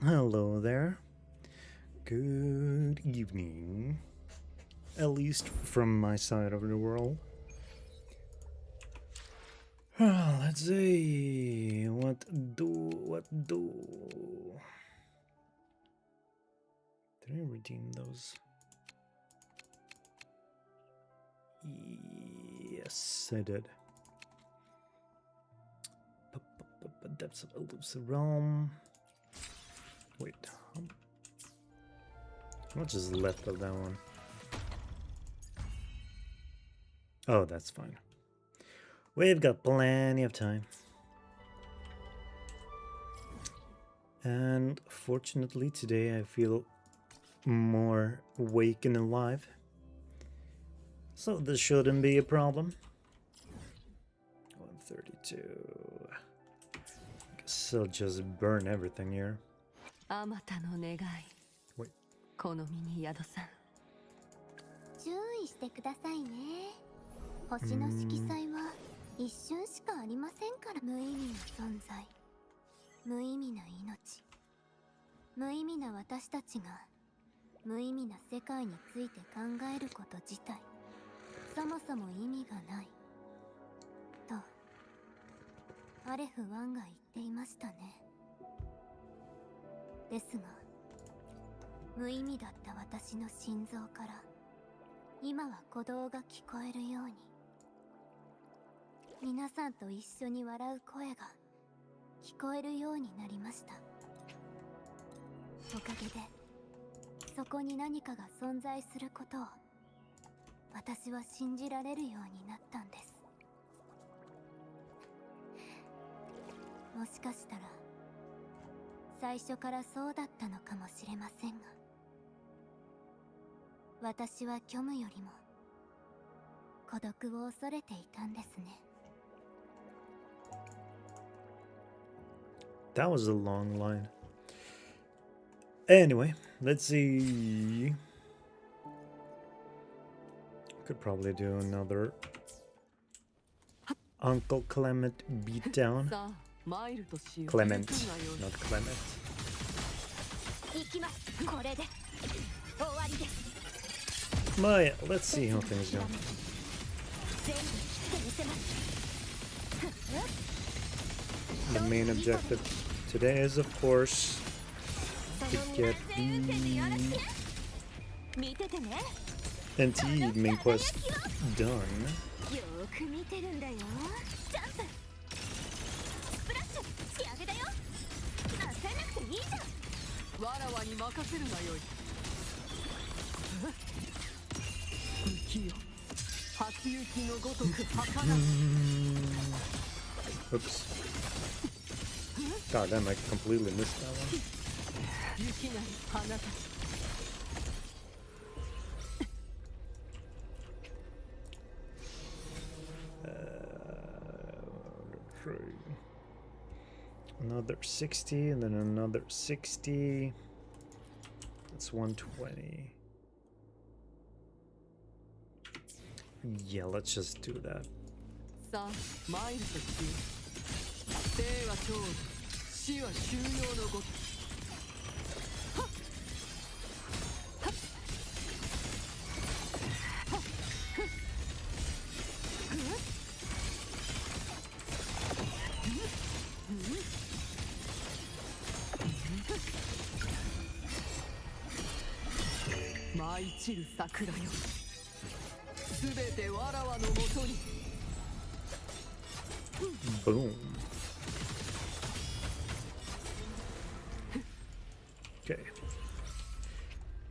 Hello there. Good evening. At least from my side of the world. Let's see. What do? Did I redeem those? Yes, I did. Depths of Elusive Realm. Wait, how much is left of that one? Oh, that's fine. We've got plenty of time. And fortunately today I feel more awake and alive. So this shouldn't be a problem. 132. Guess I'll just burn everything here. Wait. この身に宿さん。注意してくださいね。星の色彩は一瞬しかありませんから。無意味な存在、無意味な命、無意味な私たちが無意味な世界について考えること自体、そもそも意味がないとアレフ・ワンが言っていましたね。ですが無意味だった私の心臓から今は鼓動が聞こえるように、皆さんと一緒に笑う声が聞こえるようになりました。おかげでそこに何かが存在することを私は信じられるようになったんです。もしかしたら最初からそうだったのかもしれませんが、私は虚無よりも孤独を恐れていたんですね。That was a long line. Anyway, let's see. Could probably do another Uncle Clement beatdown. Clement, not Clement. But yeah, let's see how things go. The main objective today is, of course, to get the NTE main quest done. Oops. God damn, I completely missed that one. Another 60 and then another 60. That's 120. Yeah, let's just do that. Boom. Okay.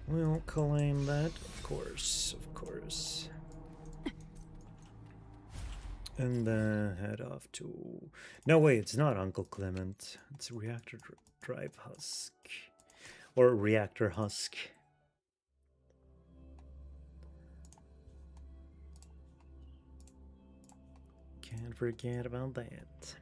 We'll claim that, of course. And then head off to... No, wait, it's not Uncle Clement. It's Reactor Drive Husk. Or Reactor Husk. Can't forget about that.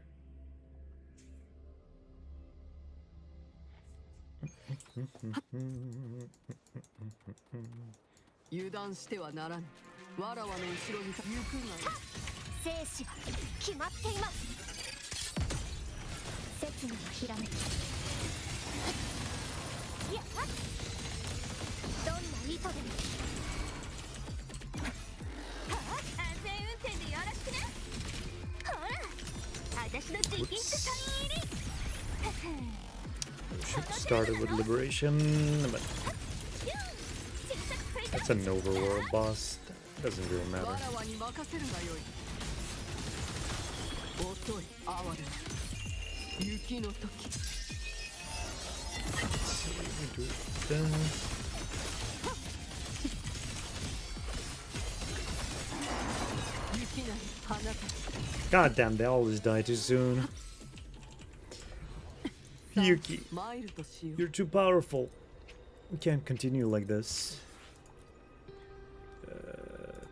Should have started with Liberation, but that's an overworld boss. Doesn't really matter. So we do this. God damn, they always die too soon. Yuki, you're too powerful. We can't continue like this.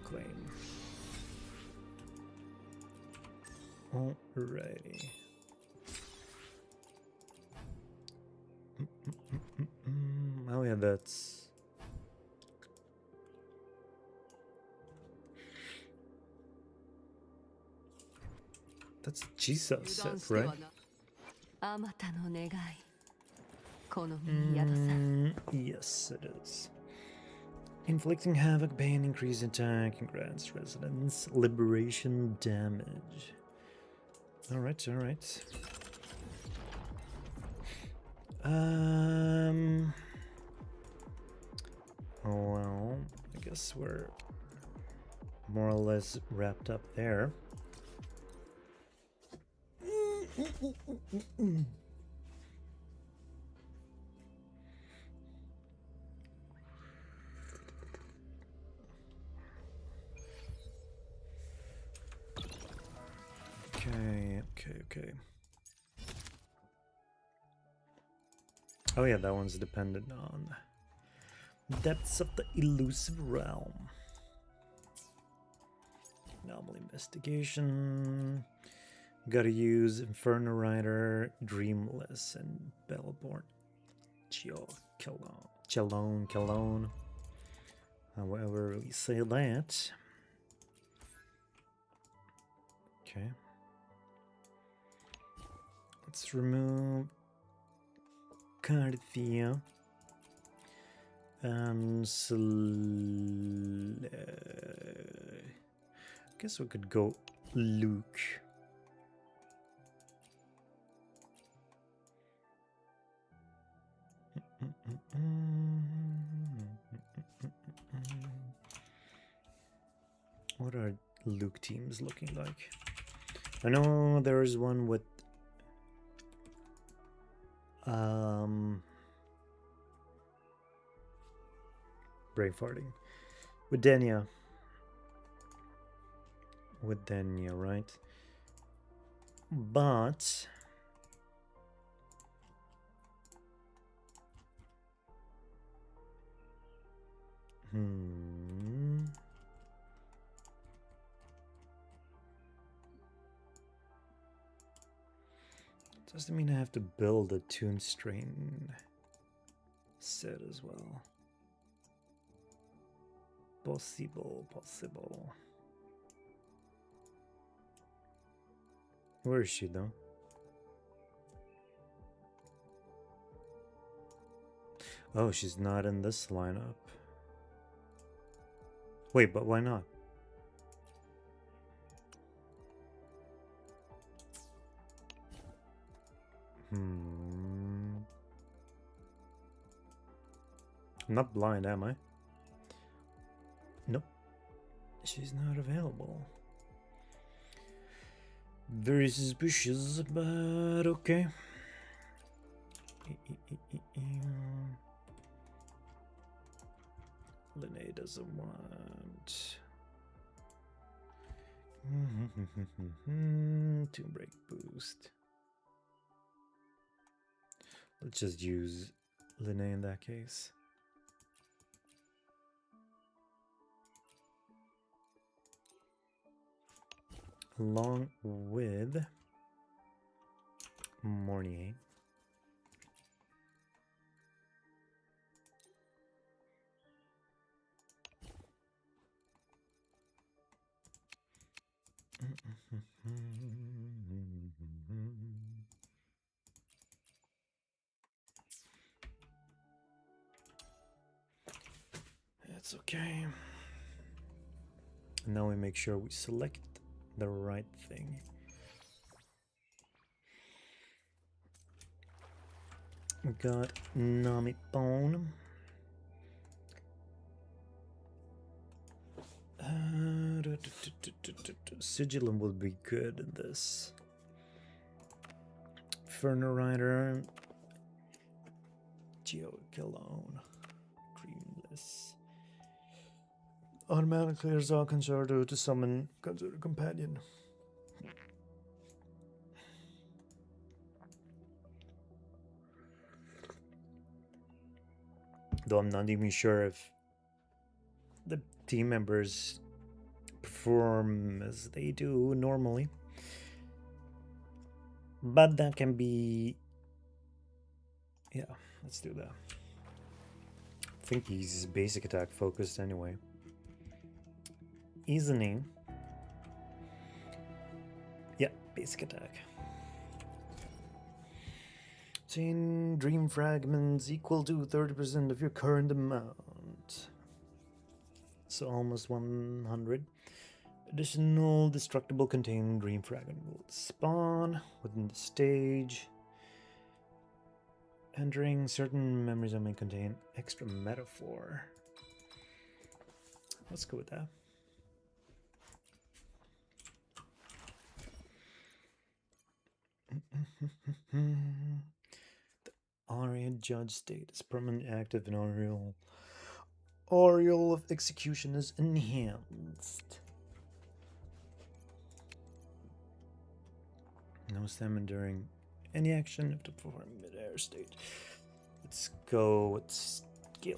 Claim. Alrighty. Oh yeah, that's... That's Jesus set, right? Yes, it is. Inflicting havoc, pain, increased attack, and grants residents liberation damage. Alright, alright. Well, I guess we're more or less wrapped up there. Okay. Oh yeah, that one's dependent on depths of the elusive realm. Anomaly investigation. Gotta use Inferno Rider, Dreamless, and Bellborn. Chalone. However we say that. Okay. Let's remove Carthia and guess we could go Luke. What are Luke teams looking like? I know there is one with bravehearting with Denia, right? But doesn't mean I have to build a tune strain set as well. Possible. Where is she though? Oh, she's not in this lineup. Wait, but why not? I'm not blind, am I? Nope. She's not available. Very suspicious, but okay. Linnae doesn't want Tomb Break boost. Let's just use Linnae in that case. Along with Mornier. That's okay. And now we make sure we select the right thing. We got Nami Bone. Sigillum will be good in this. Ferner Rider. Geocalone. Dreamless. Automatically clears all Concerto to summon Concerto Companion. Though I'm not even sure if the team members perform as they do normally. But that can be... Yeah, let's do that. I think he's basic attack focused anyway. Isn't he? Yeah, basic attack. 10 dream fragments equal to 30% of your current amount. So almost 100. Additional destructible contained dream fragment will spawn within the stage. Entering certain memories that may contain extra metaphor. Let's go with that. The Aria Judge state is permanently active and Aureole of Execution is enhanced. No stamina during any action if to perform mid-air state. Let's go with skill.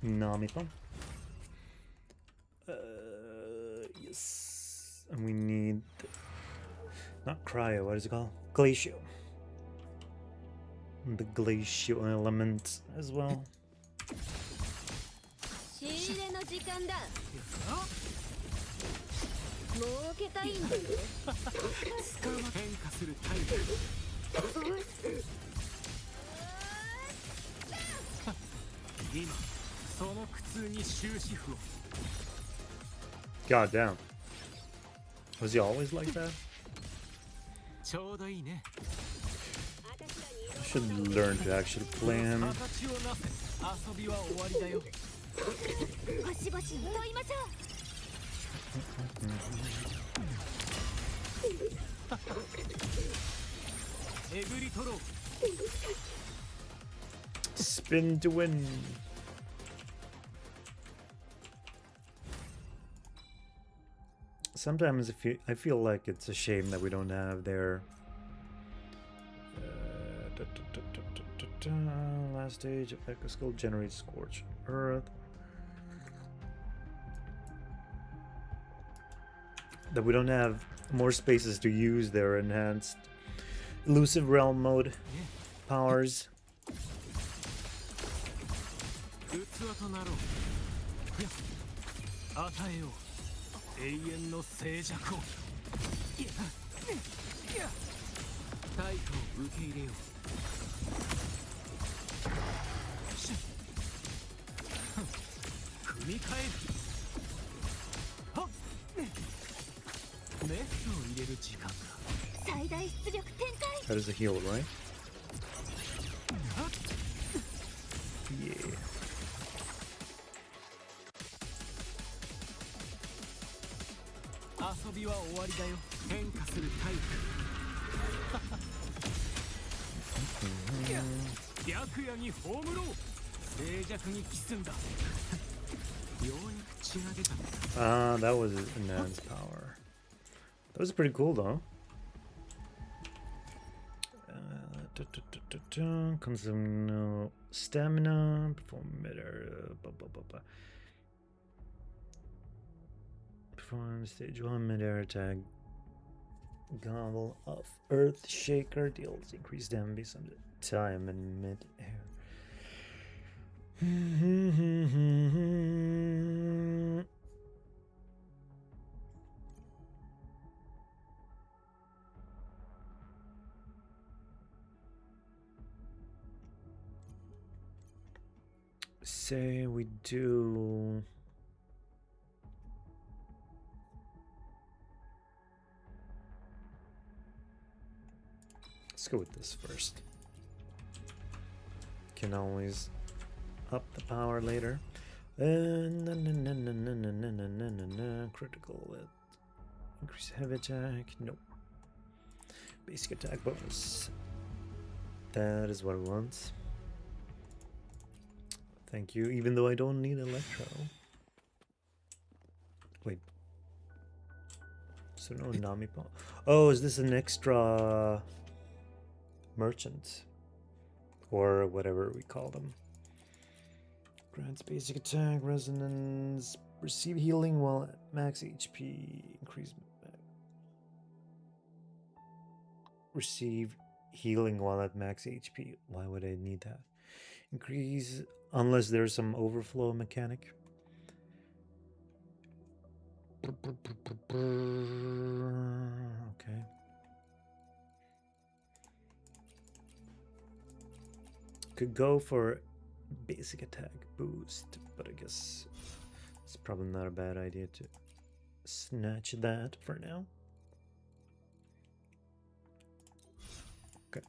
Namito. Yes. And we need... Not cryo, what is it called? Glacial. The glacial element as well. God damn. Was he always like that? I should learn to actually play him. Spin to win. Sometimes I feel like it's a shame that we don't have their last stage of Echo Skull generates Scorched Earth. That we don't have more spaces to use their enhanced elusive realm mode powers. That is a heal, right? Yeah. That was enhanced power. That was pretty cool though. Consume no stamina, perform mid-air, perform stage 1 mid-air attack Gobble of Earth Shaker deals increased damage based on the time in mid-air. Say we do. Let's go with this first. Can always up the power later. Critical. Increase heavy attack. Nope. Basic attack bonus. That is what I want. Thank you, even though I don't need Electro. Wait. So no Nami Paw. Oh, is this an extra merchant? Or whatever we call them. Grants basic attack, resonance, receive healing while at max HP, increase. Receive healing while at max HP. Why would I need that? Increase, unless there's some overflow mechanic. Okay. Could go for basic attack boost, but I guess it's probably not a bad idea to snatch that for now. Okay.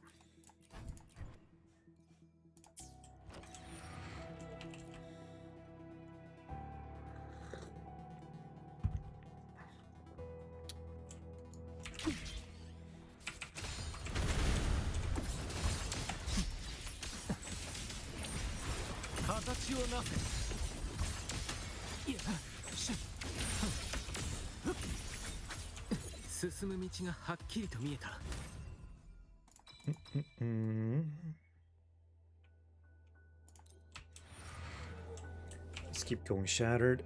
Let's keep going shattered.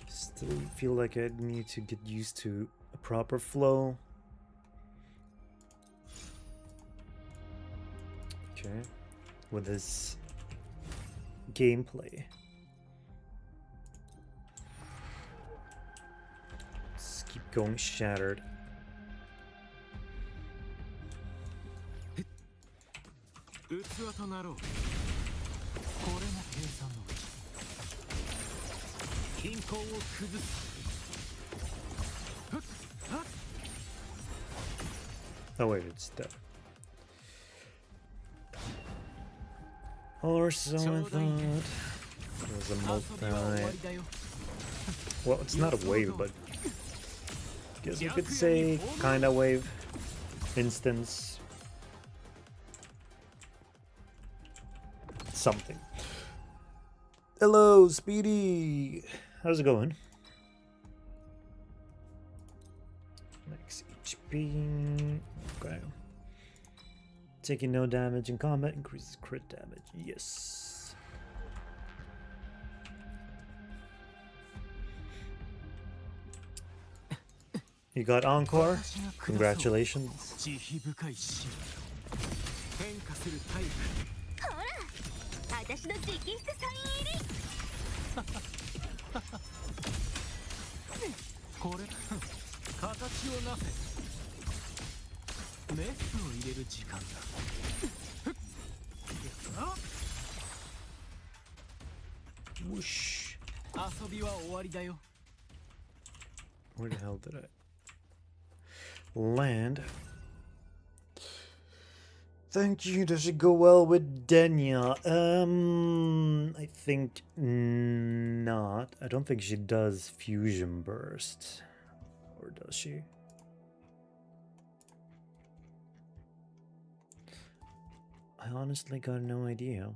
Still feel like I need to get used to a proper flow. Okay, with this gameplay. Let's keep going shattered. Oh wait, it's dead. Or so I thought. It was a multi. Well, it's not a wave, but guess you could say kinda wave instance. Something. Hello, Speedy. How's it going? Max HP. Okay. Taking no damage in combat increases crit damage. Yes. You got Encore? Congratulations. 私の直筆サイン入りこれ形をなせメスを入れる時間だ Whoosh. 遊びは終わりだよ Where the hell did I land? Thank you. Does it go well with Denya? I think not. I don't think she does Fusion Burst. Or does she? I honestly got no idea.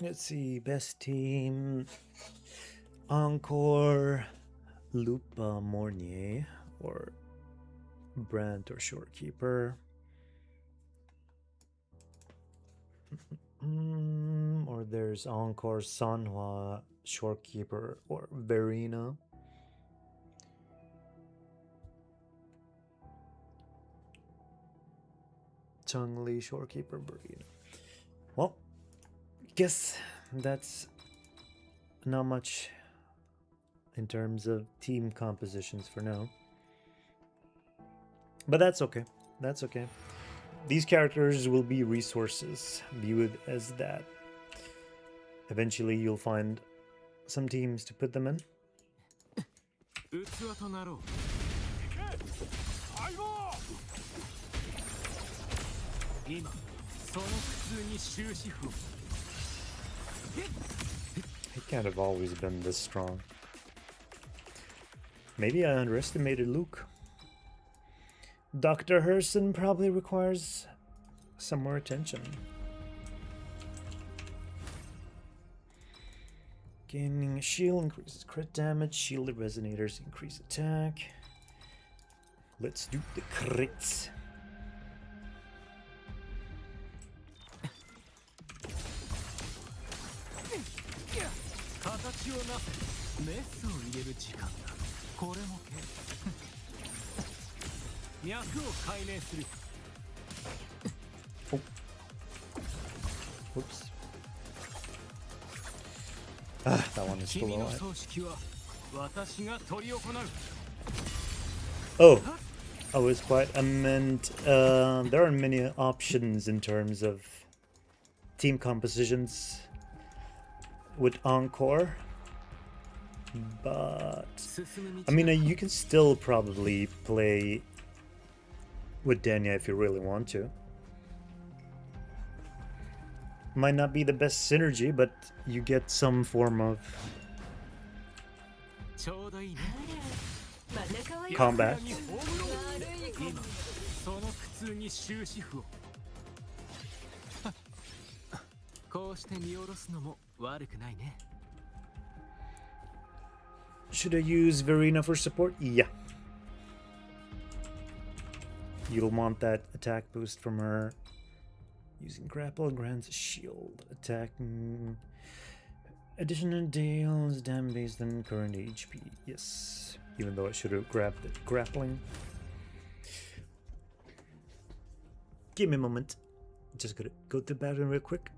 Let's see, best team. Encore, Lupa Mornier, or Brandt or Shorekeeper. Or there's Encore, Sanhua, Shorekeeper, or Verena. Changli, Shorekeeper, Verena. Well, guess that's not much in terms of team compositions for now. But that's okay. That's okay. These characters will be resources. View it as that. Eventually you'll find some teams to put them in. 器となろう。今その苦痛に終止符を。 He can't have always been this strong. Maybe I underestimated Luke. Dr. Herson probably requires some more attention. Gaining a shield increases crit damage. Shielded resonators increase attack. Let's do the crits. 形をなせ。メスを入れる時間だ。これもけ。脈を解明する。 Oh. Whoops. Ah, that one is still 君の alive. 葬式は私が執り行う。 Oh. Oh, it's quite. I meant there are many options in terms of team compositions with Encore. But I mean, you can still probably play with Danya if you really want to. Might not be the best synergy, but you get some form of combat. 今その苦痛に終止符を。こうして見下ろすのも悪くないね。 Should I use Verena for support? Yeah. You'll want that attack boost from her. Using grapple grants shield attack. Additional deals damage based on current HP. Yes. Even though I should have grabbed the grappling. Give me a moment. Just gotta go to the bathroom real quick.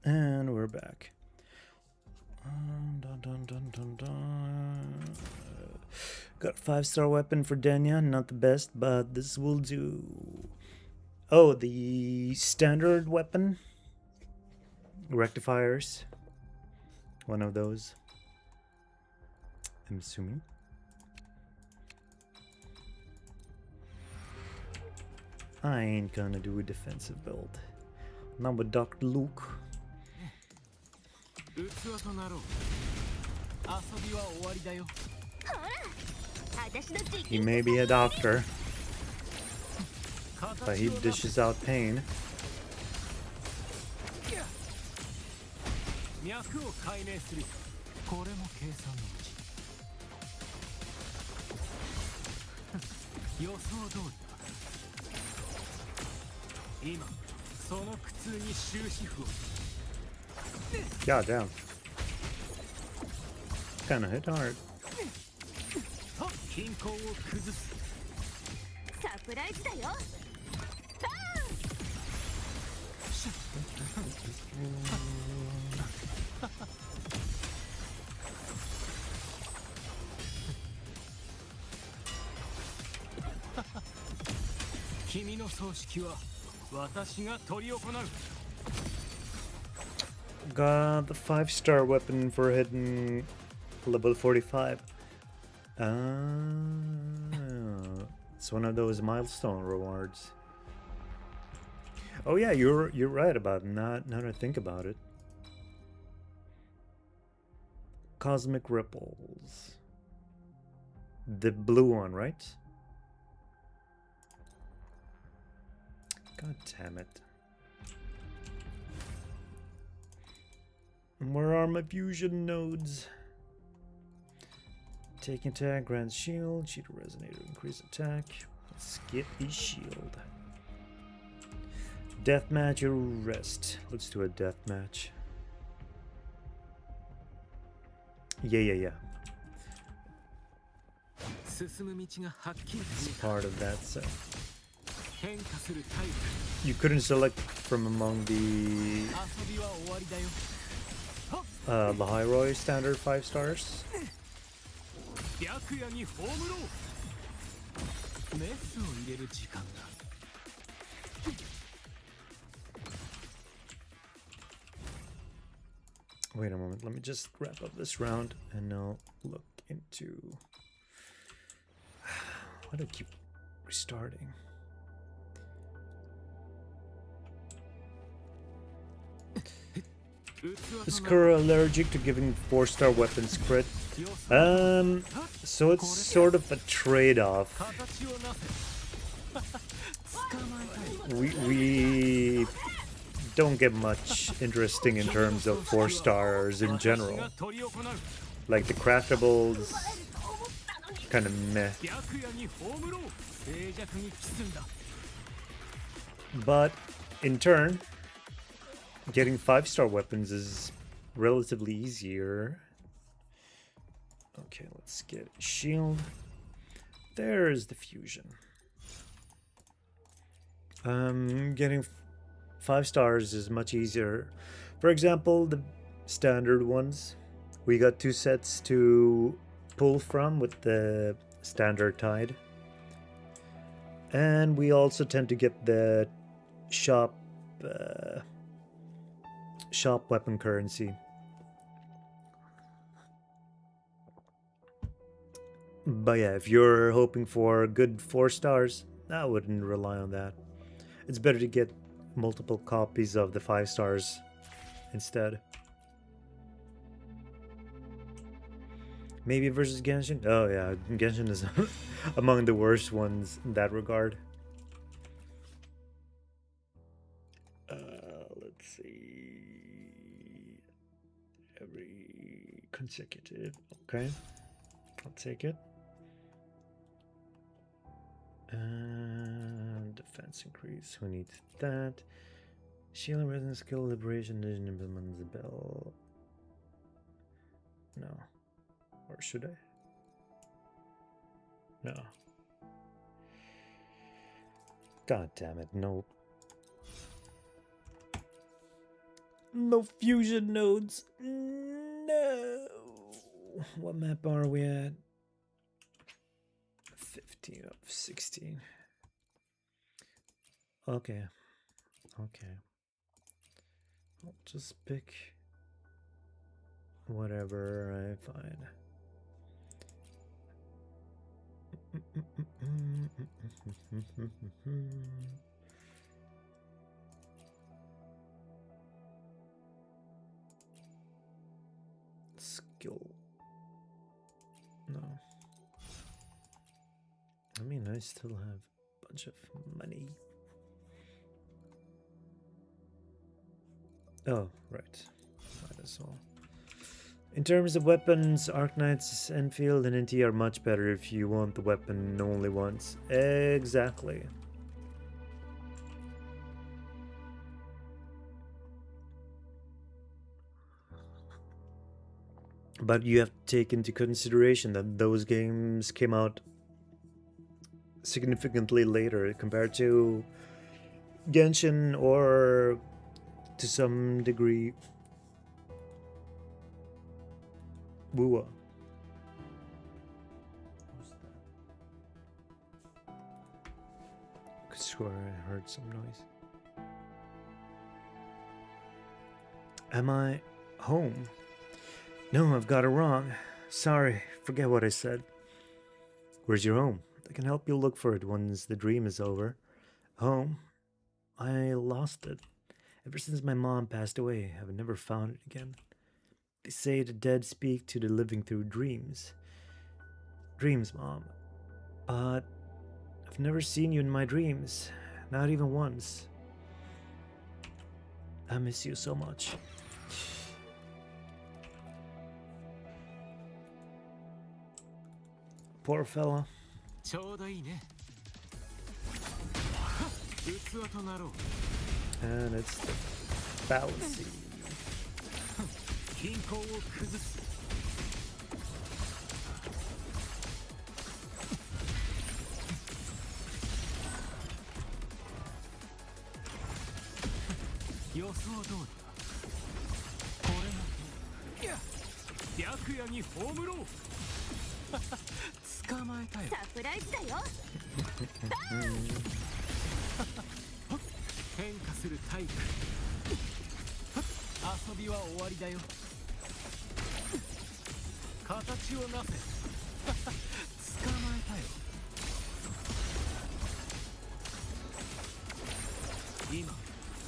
And we're back. Got a 5-star weapon for Danya. Not the best, but this will do. Oh, the standard weapon? Rectifiers. One of those. I'm assuming. I ain't gonna do a defensive build. Not with Dr. Luke. 器となろう。遊びは終わりだよ。 He may be a doctor, but he dishes out pain. 脈を解明する。これも計算のうち。予想通りだ。今その苦痛に終止符を。 God damn. Kinda hit hard. 均衡を崩す。サプライズだよ。君の葬式は私が執り行う。 Got the 5-star weapon for hitting level 45. It's one of those milestone rewards. Oh yeah, you're right about that. Now that I think about it. Cosmic Ripples. The blue one, right? God damn it. Where are my fusion nodes? Taking attack, grants shield, cheater resonator, increase attack. Let's get the shield. Deathmatch or rest? Let's do a deathmatch. Yeah. 進む道がはっきりと It's 見えた。 part of that set. 変化する体力。 You couldn't select from among the 遊びは終わりだよ。 Lahairoi standard 5 stars. 白夜に葬ろう。メスを入れる時間だ。 Wait a moment, let me just wrap up this round and I'll look into... Why do I keep restarting? Is Kura allergic to giving 4-star weapons crit? So it's sort of a trade-off. 形をなせ。 We don't get much interesting in terms of 4 stars in general. Like the craftables, kind of meh. 白夜に葬ろう。静寂に包んだ。 But in turn, getting 5-star weapons is relatively easier. Okay, let's get a shield. There's the fusion. Getting 5 stars is much easier. For example, the standard ones. We got 2 sets to pull from with the standard tide. And we also tend to get the shop weapon currency. But yeah, if you're hoping for good 4 stars, I wouldn't rely on that. It's better to get multiple copies of the 5 stars instead. Maybe versus Genshin? Oh yeah, Genshin is among the worst ones in that regard. Let's see. Every consecutive. Okay. I'll take it. And defense increase. Who needs that? Shield and resonance skill, liberation, vision implements the bell. No. Or should I? No. God damn it, no. No fusion nodes. No. What map are we at? 15 of 16. Okay. I'll just pick whatever I find. Skill. No. I mean, I still have a bunch of money. Oh, right. Might as well. In terms of weapons, Arknight's Enfield and NTE are much better if you want the weapon only once. Exactly. But you have to take into consideration that those games came out significantly later compared to Genshin or to some degree WuWa. could swear I heard some noise. Am I home? No, I've got it wrong. Sorry, forget what I said. Where's your home? I can help you look for it once the dream is over. Home? I lost it. Ever since my mom passed away, I've never found it again. They say the dead speak to the living through dreams. Dreams, Mom. But I've never seen you in my dreams. Not even once. I miss you so much. Poor fella. ちょうどいいね。器となろう。 And it's the fallacy. 均衡を崩す。予想通りだ。これが白夜に葬ろう。捕まえたよ。サプライズだよ。変化するタイプ。遊びは終わりだよ。形をなせ。捕まえたよ。今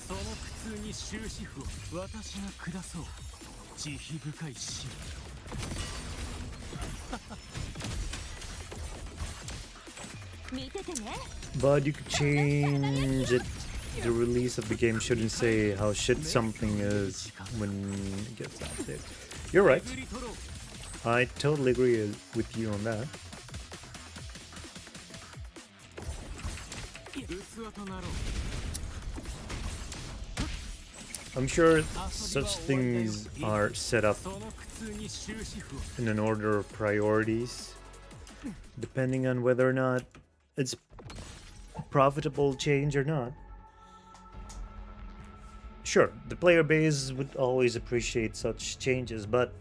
その苦痛に終止符を私が下そう。慈悲深い死。見ててね。 But you could change it. The release of the game shouldn't say how shit something is when it gets out there. You're right. I totally agree with you on that. I'm sure such things are set up in an order of priorities, depending on whether or not it's profitable change or not. Sure, the player base would always appreciate such changes, but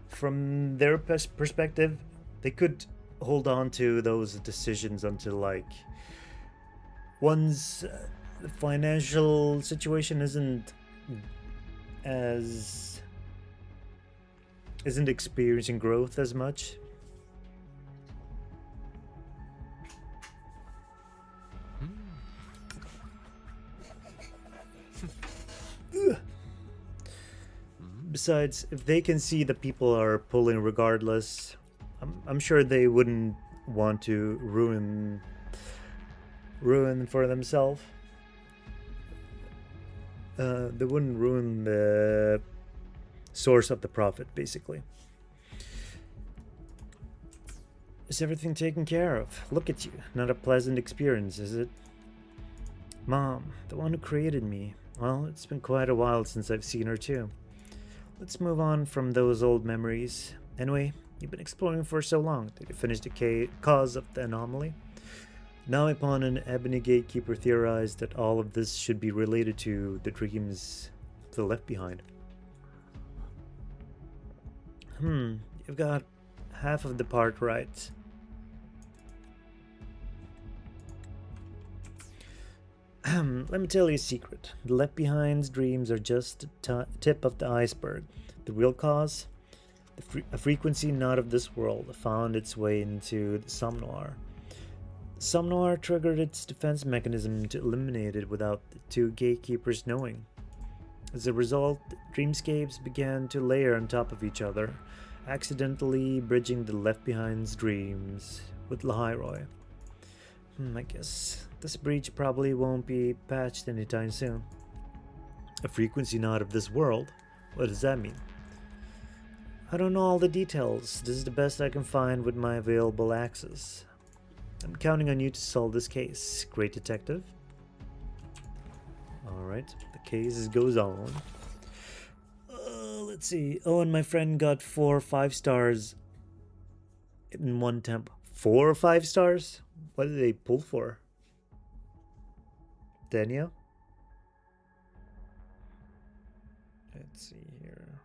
from their perspective, they could hold on to those decisions until, like, one's financial situation isn't experiencing growth as much. Besides, if they can see that people are pulling regardless, I'm sure they wouldn't want to ruin for themselves. They wouldn't ruin the source of the profit, basically. Is everything taken care of? Look at you. Not a pleasant experience, is it? Mom, the one who created me. Well, it's been quite a while since I've seen her too. Let's move on from those old memories. Anyway, you've been exploring for so long. Did you finish the cause of the anomaly? Now upon an ebony gatekeeper theorized that all of this should be related to the dreams of the left behind. You've got half of the part right. Let me tell you a secret. The Left Behind's dreams are just the tip of the iceberg. The real cause? A frequency not of this world found its way into the Somnoir. Somnoir triggered its defense mechanism to eliminate it without the two gatekeepers knowing. As a result, dreamscapes began to layer on top of each other, accidentally bridging the Left Behind's dreams with Lahairoi. I guess this breach probably won't be patched anytime soon. A frequency not of this world? What does that mean? I don't know all the details. This is the best I can find with my available access. I'm counting on you to solve this case, great detective. Alright, the case goes on. Let's see. Oh, and my friend got 4 5 stars in one temp. 4 or 5 stars? What did they pull for? Dania? Let's see here.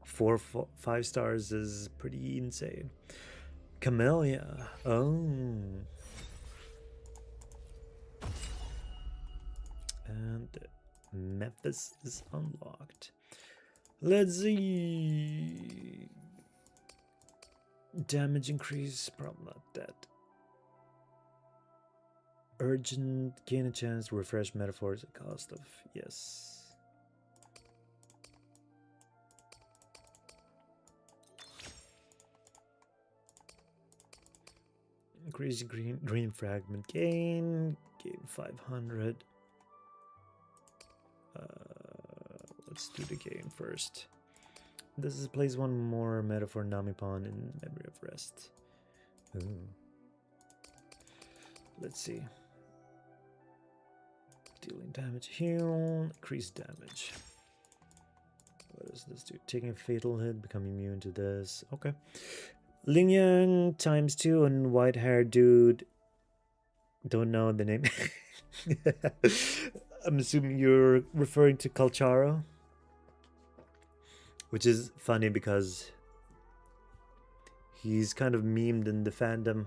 5 stars is pretty insane. Camellia. Oh. And Memphis is unlocked. Let's see. Damage increase, probably not that. Urgent, gain a chance to refresh metaphors at cost of, yes. Increase green fragment gain 500. Let's do the gain first. This is place one more metaphor Namipon in memory of rest. Ooh. Let's see. Dealing damage, heal, increase damage. What does this do? Taking a fatal hit, become immune to this. Okay. Lingyang ×2 and white hair dude. Don't know the name. I'm assuming you're referring to Kalcharo. Which is funny because he's kind of memed in the fandom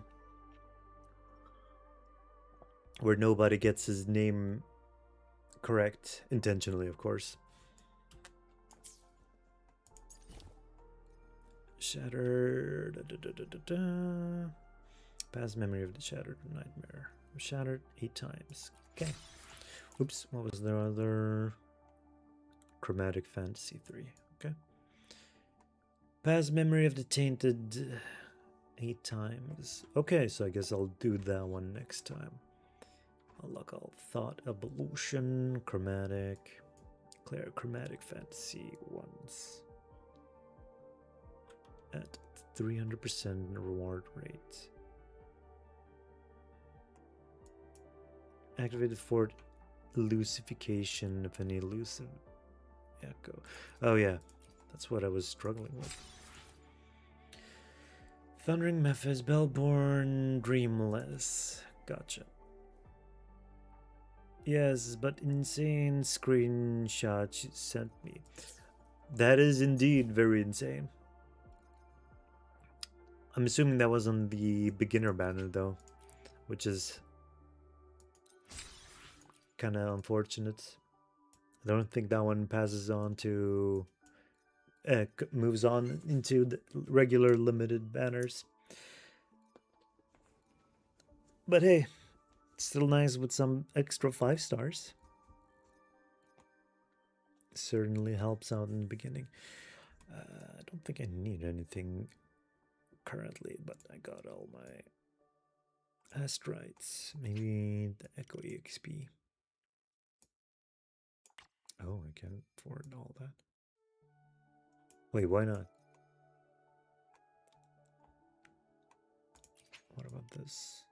where nobody gets his name correct, intentionally, of course. Shattered. Past memory of the shattered nightmare. Shattered 8 times. Okay. Oops, what was the other? Chromatic Fantasy 3. Okay. Past memory of the tainted 8 times. Okay, so I guess I'll do that one next time. Unlock all thought evolution, chromatic, clear chromatic fantasy once at 300% reward rate. Activated for elusification of an elusive echo. Oh yeah, that's what I was struggling with. Thundering Memphis, Bellborn, Dreamless. Gotcha. Yes, but insane screenshot she sent me. That is indeed very insane. I'm assuming that was on the beginner banner though, which is kind of unfortunate. I don't think that one passes on to moves on into the regular limited banners. But hey, it's still nice with some extra 5 stars. Certainly helps out in the beginning. I don't think I need anything currently, but I got all my astrites. Maybe the Echo EXP. Oh, I can't afford all that. Wait, why not? What about this?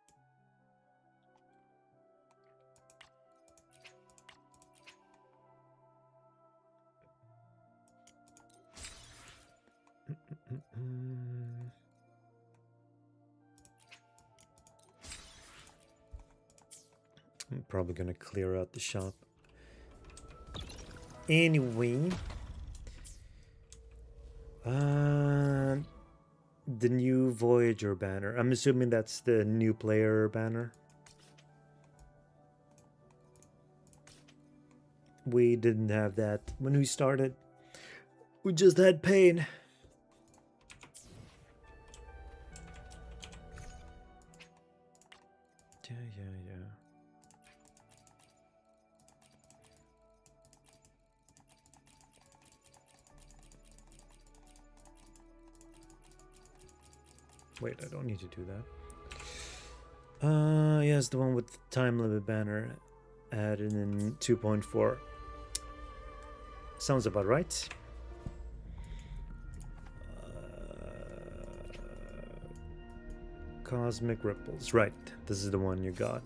I'm probably gonna clear out the shop. Anyway, the new Voyager banner. I'm assuming that's the new player banner. We didn't have that when we started. We just had pain. Yeah. Wait, I don't need to do that. Yes, the one with the time limit banner added in 2.4. Sounds about right. Cosmic Ripples. Right, this is the one you got.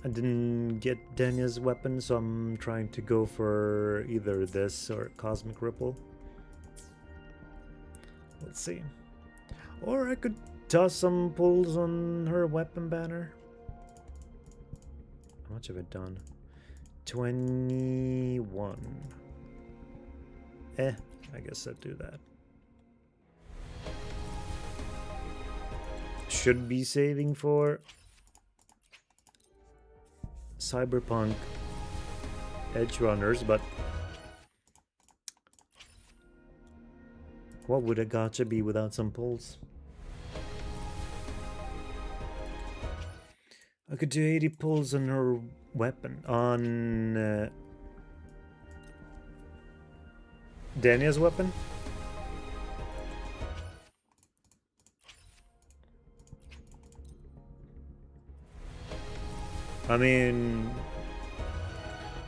I didn't get Danya's weapon, so I'm trying to go for either this or Cosmic Ripple. Let's see. Or I could toss some pulls on her weapon banner. How much have I done? 21. I guess I'd do that. Should be saving for Cyberpunk Edge Runners, but what would a gacha be without some pulls? I could do 80 pulls on her weapon, on Dania's weapon. I mean,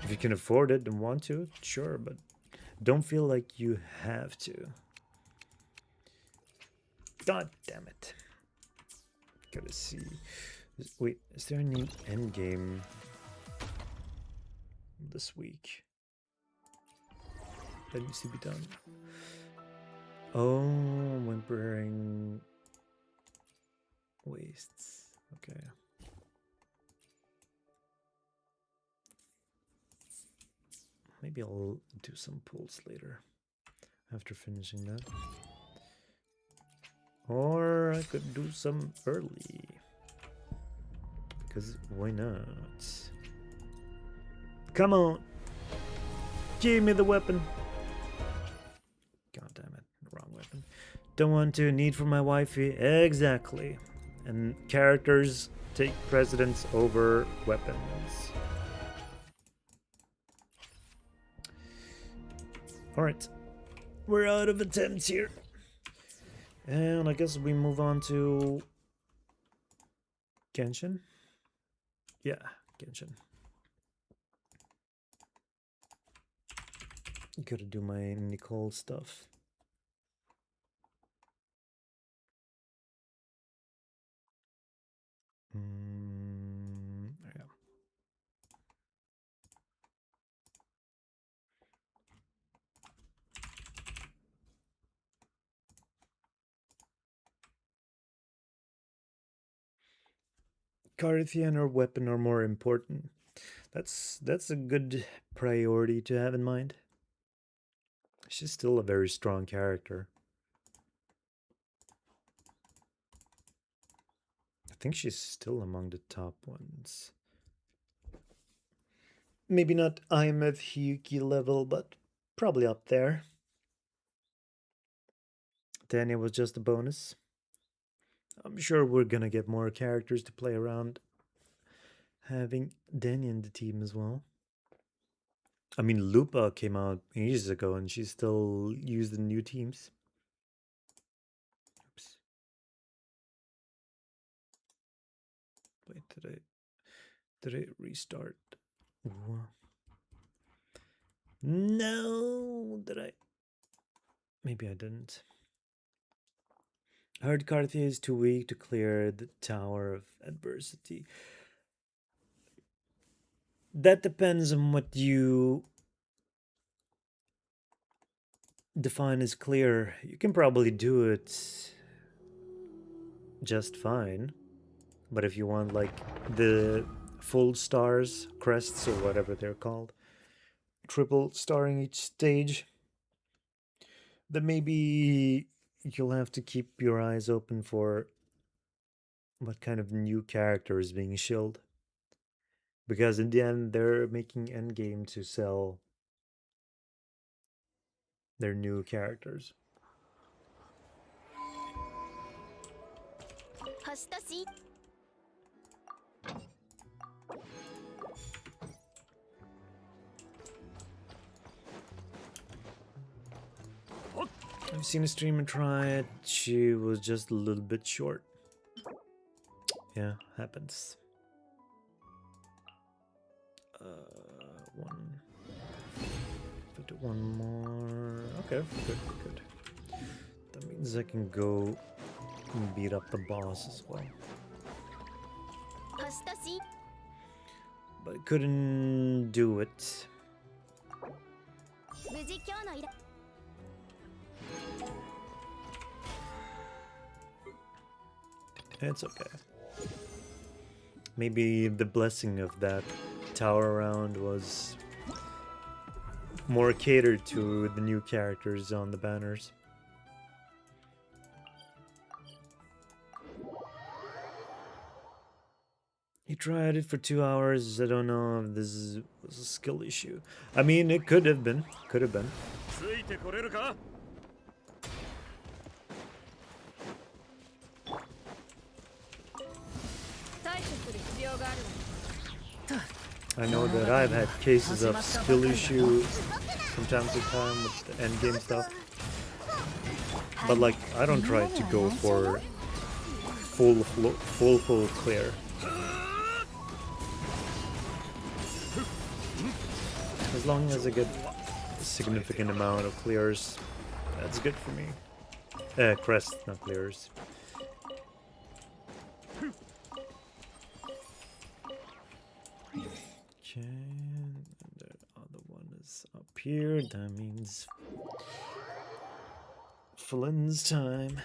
if you can afford it and want to, sure, but don't feel like you have to. God damn it. Gotta see. Wait, is there any end game this week that needs to be done? Oh, whimpering wastes. Okay. Maybe I'll do some pulls later after finishing that. Or I could do some early. Because why not? Come on! Give me the weapon! God damn it, wrong weapon. Don't want to need for my wifey. Exactly. And characters take precedence over weapons. Alright. We're out of attempts here. And I guess we move on to Genshin. Yeah, Genshin. Gotta do my Nicole stuff. Yeah. Carthian or weapon are more important. That's a good priority to have in mind. She's still a very strong character. I think she's still among the top ones. Maybe not I'm at Hyuki level, but probably up there. Dania was just a bonus. I'm sure we're gonna get more characters to play around having Dania in the team as well. I mean, Lupa came out ages ago and she's still used in new teams. Oops. Wait, did I restart? No, did I? Maybe I didn't. I heard Carthia is too weak to clear the Tower of Adversity. That depends on what you define as clear. You can probably do it just fine. But if you want like the full stars, crests or whatever they're called, triple starring each stage, then maybe you'll have to keep your eyes open for what kind of new character is being shilled. Because in the end, they're making endgame to sell their new characters. I've seen a streamer try it. She was just a little bit short. Yeah, happens. One. If I do one more. Okay, good. That means I can go and beat up the boss as well. But I couldn't do it. It's okay. Maybe the blessing of that tower round was more catered to the new characters on the banners. He tried it for 2 hours. I don't know if this was a skill issue. I mean, it could have been. Could have been. ついてこれるか I know that I've had cases of skill issue from time to time with the endgame stuff. But like, I don't try to go for full clear. As long as I get a significant amount of clears, that's good for me. Crest, not clears. Okay, and the other one is up here. That means Flynn's time.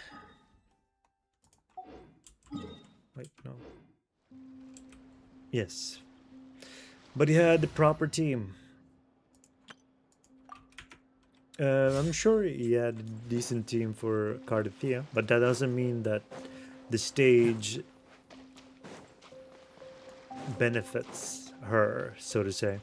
Wait, no. Yes. But he had the proper team. I'm sure he had a decent team for Cardathea, but that doesn't mean that the stage benefits her, so to say.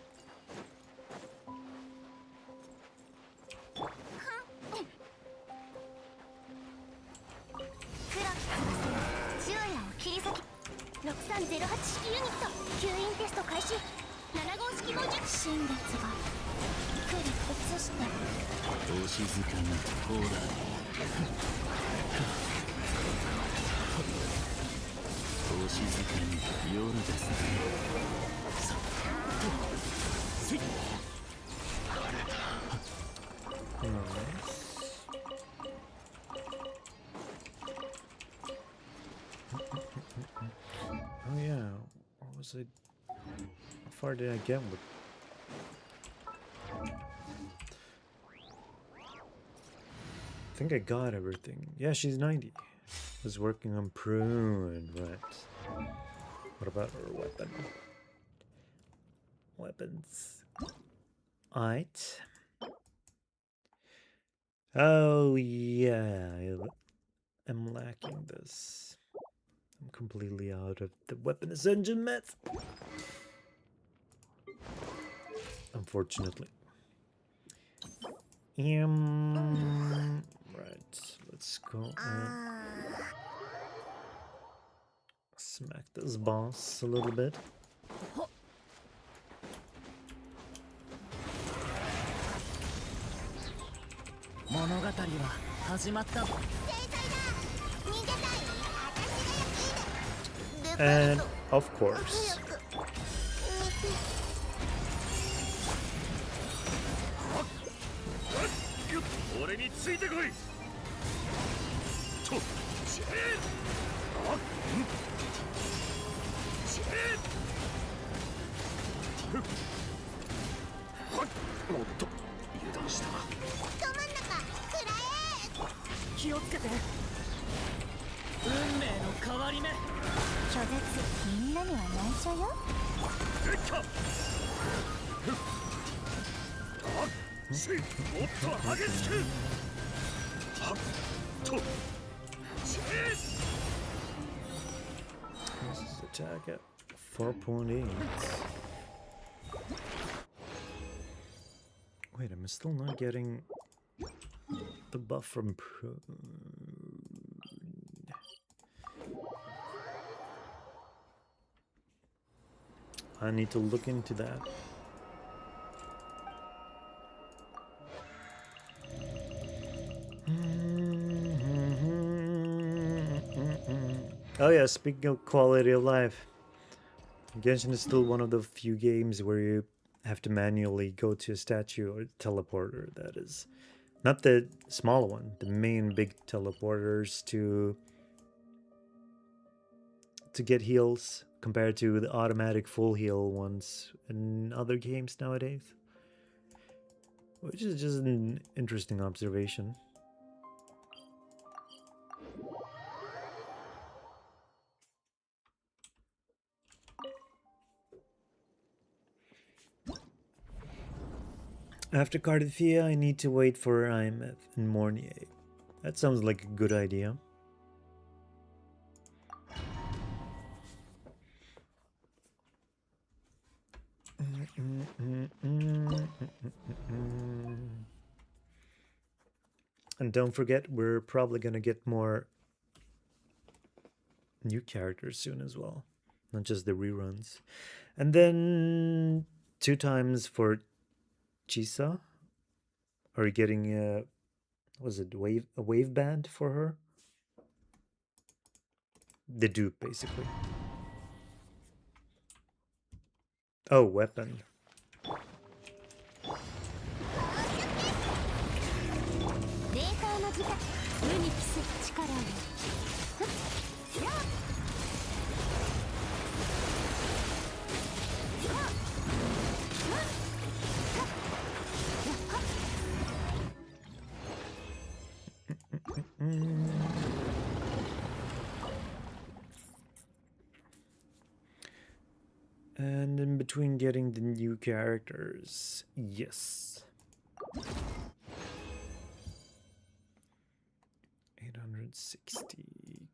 Oh yeah, what was it? How far did I get with? I think I got everything. Yeah, she's 90. Was working on prune, right? What about her weapon? Weapons. Alright. Oh yeah, I'm lacking this. I'm completely out of the weapons engine meth. Unfortunately. Right, let's go and smack this boss a little bit. And of course, this is attack at 4.8. Wait, I'm still not getting the buff from prune. I need to look into that. Oh yeah, speaking of quality of life, Genshin is still one of the few games where you have to manually go to a statue or teleporter, that is. Not the small one, the main big teleporters to get heals compared to the automatic full heal ones in other games nowadays. Which is just an interesting observation. After Cardiffia, I need to wait for IMF and Mornier. That sounds like a good idea. And don't forget, we're probably gonna get more new characters soon as well, not just the reruns. And then 2 times for Chisa. Are you getting was it a wave band for her? The dupe, basically. Oh, weapon. 霊界の時間無に帰す力をふっやっ And in between getting the new characters, yes. 860.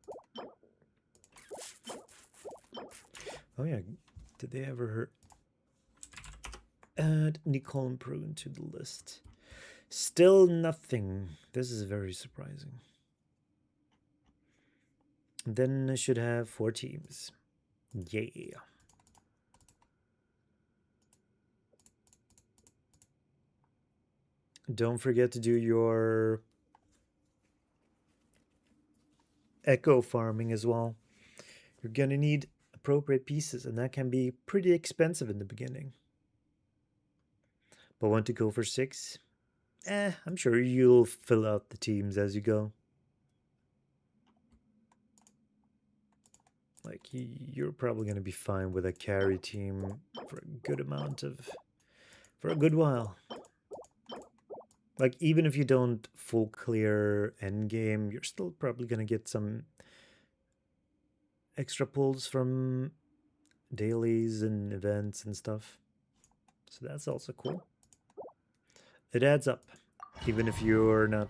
Oh yeah, did they ever add Nicole and Prune to the list? Still nothing. This is very surprising. Then I should have 4 teams. Yeah. Don't forget to do your echo farming as well. You're gonna need appropriate pieces, and that can be pretty expensive in the beginning. But want to go for 6? I'm sure you'll fill out the teams as you go. Like, you're probably gonna be fine with a carry team for a good amount of... for a good while. Like, even if you don't full clear endgame, you're still probably gonna get some extra pulls from dailies and events and stuff. So that's also cool. It adds up, even if you're not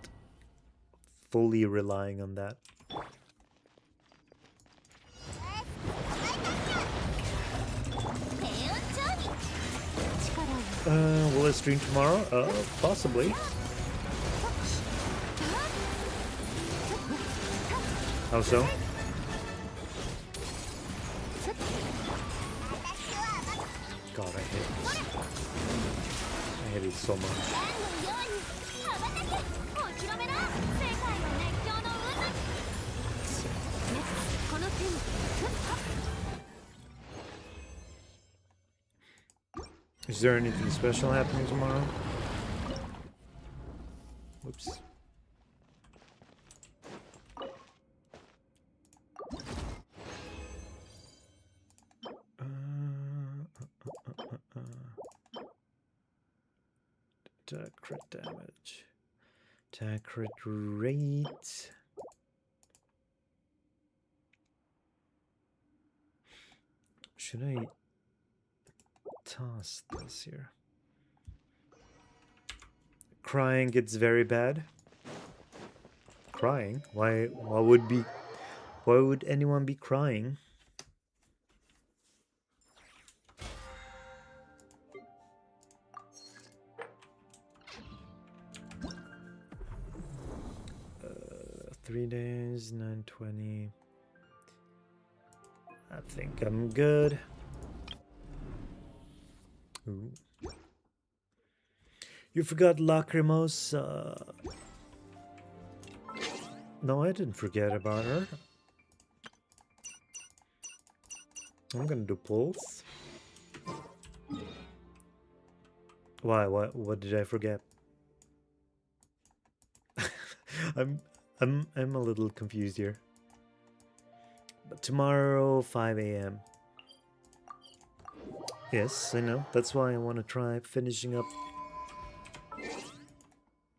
fully relying on that. Will I stream tomorrow? Possibly. How so? God, I hate this. I hate it so much. Is there anything special happening tomorrow? Whoops. Attack crit damage. Attack crit rate. Should I toss this here? Crying gets very bad. Crying? Why would anyone be crying? Uh, 3 days, 920. I think I'm good. Ooh. You forgot Lacrimos. No, I didn't forget about her. I'm gonna do pulls. Why? What did I forget? I'm a little confused here. But tomorrow, 5 a.m. Yes, I know. That's why I want to try finishing up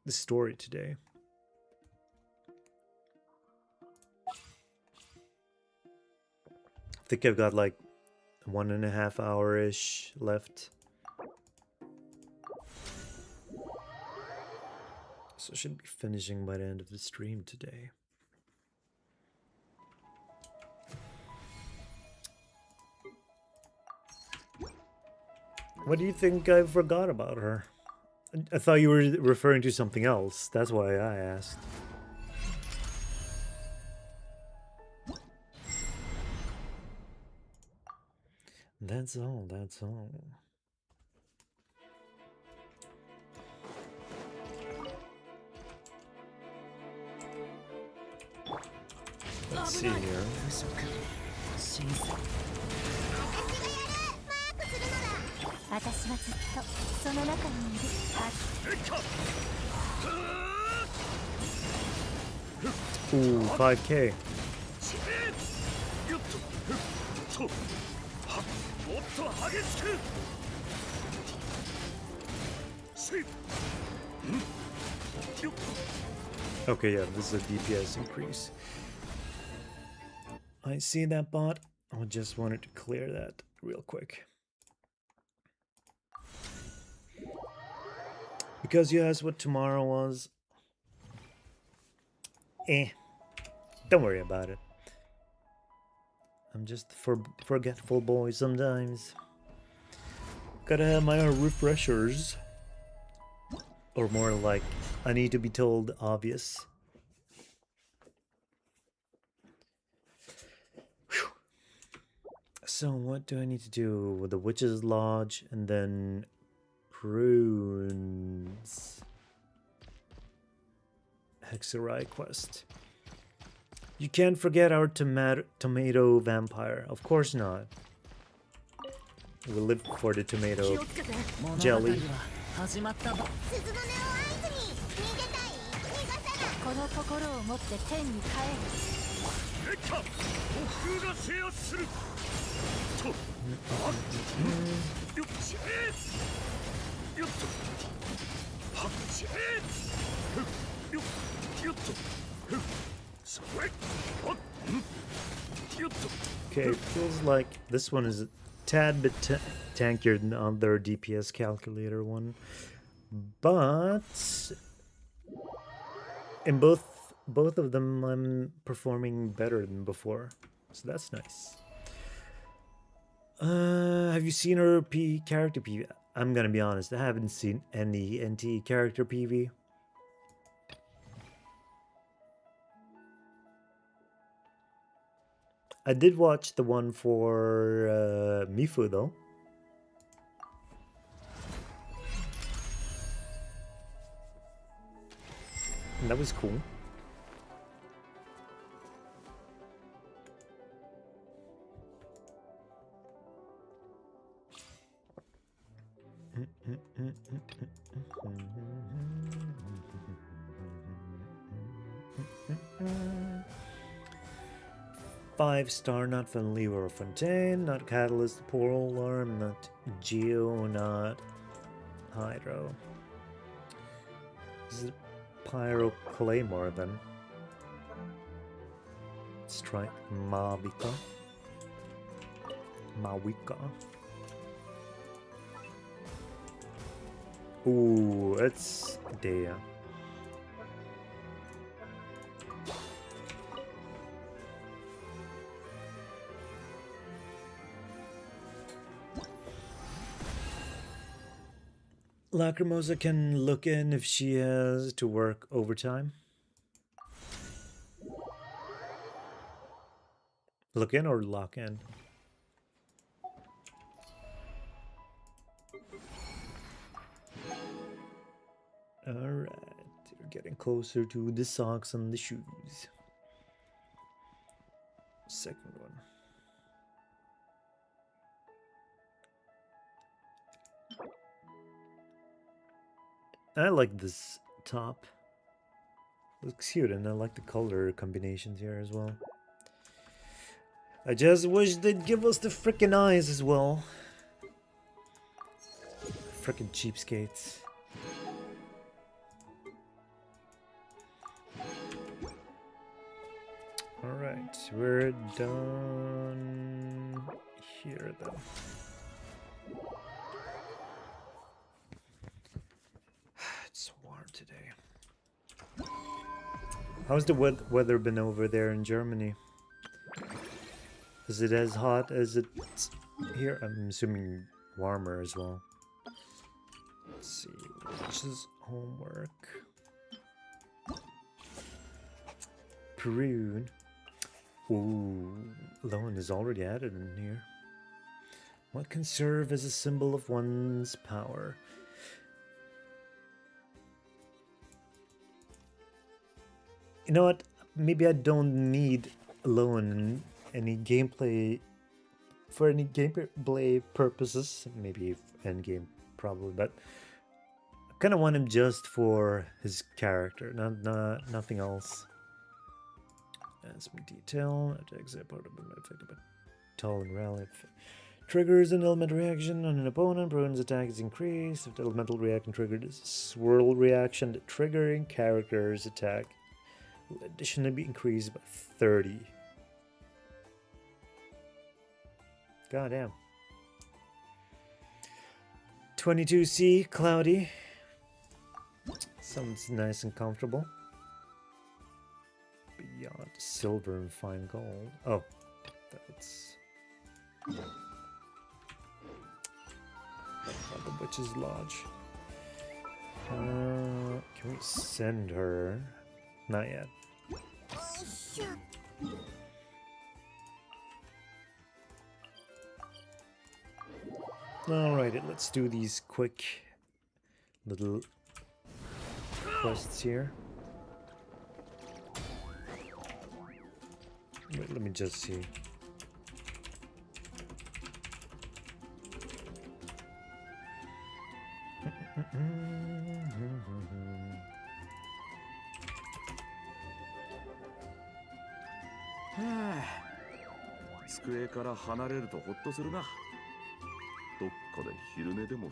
the story today. I think I've got like 1.5 hour-ish left. So I should be finishing by the end of the stream today. What do you think I forgot about her? I thought you were referring to something else. That's why I asked. That's all, that's all. Let's see here. 私はずっとその中にいるはず。 Ooh, 5K. もっと激しく Okay, yeah, this is a DPS increase. I see that bot. I just wanted to clear that real quick. Because you asked what tomorrow was. Don't worry about it. I'm just forgetful boy sometimes. Gotta have my own refreshers. Or more like, I need to be told obvious. Whew. So what do I need to do with the Witch's Lodge and then Runes? Hexerai quest. You can't forget our tomato vampire. Of course not. We live for the tomato jelly. この心を持って天に帰る。烈火暴風が制圧するとよっしよっとはっしよっよっとそれはっよっと Okay, it feels like this one is a tad bit tankier than the other DPS calculator one, but in both of them I'm performing better than before, so that's nice. Have you seen her character PV? I'm gonna be honest, I haven't seen any NTE character PV. I did watch the one for Mifu though. And that was cool. Five-star, not from Leroy Fontaine, not Catalyst, Poral Alarm, not Geo, not Hydro. This is Pyro Claymore then. Let's try Mawika. Ooh, it's Dea. Lacrimosa can look in if she has to work overtime. Look in or lock in? Alright, we're getting closer to the socks and the shoes. Second one. I like this top. Looks cute, and I like the color combinations here as well. I just wish they'd give us the frickin' eyes as well. Frickin' cheapskates. Alright, we're done here then. It's so warm today. How's the weather been over there in Germany? Is it as hot as it's here? I'm assuming warmer as well. Let's see, which is homework. Prune. Ooh, loan is already added in here. What can serve as a symbol of one's power? You know what? Maybe I don't need loan in any gameplay for any gameplay purposes. Maybe end game, probably, but I kind of want him just for his character, nothing else. And some detail. Attacks are part of an effective but tall and rally. Triggers an elemental reaction on an opponent. Bruin's attack is increased. If the elemental reaction triggered is a swirl reaction, the triggering character's attack will additionally be increased by 30. Goddamn. 22C, cloudy. Sounds nice and comfortable. Beyond silver and fine gold. Oh, that's the witch's lodge. Can we send her? Not yet. Alrighty, let's do these quick little quests here. Wait, let me just see.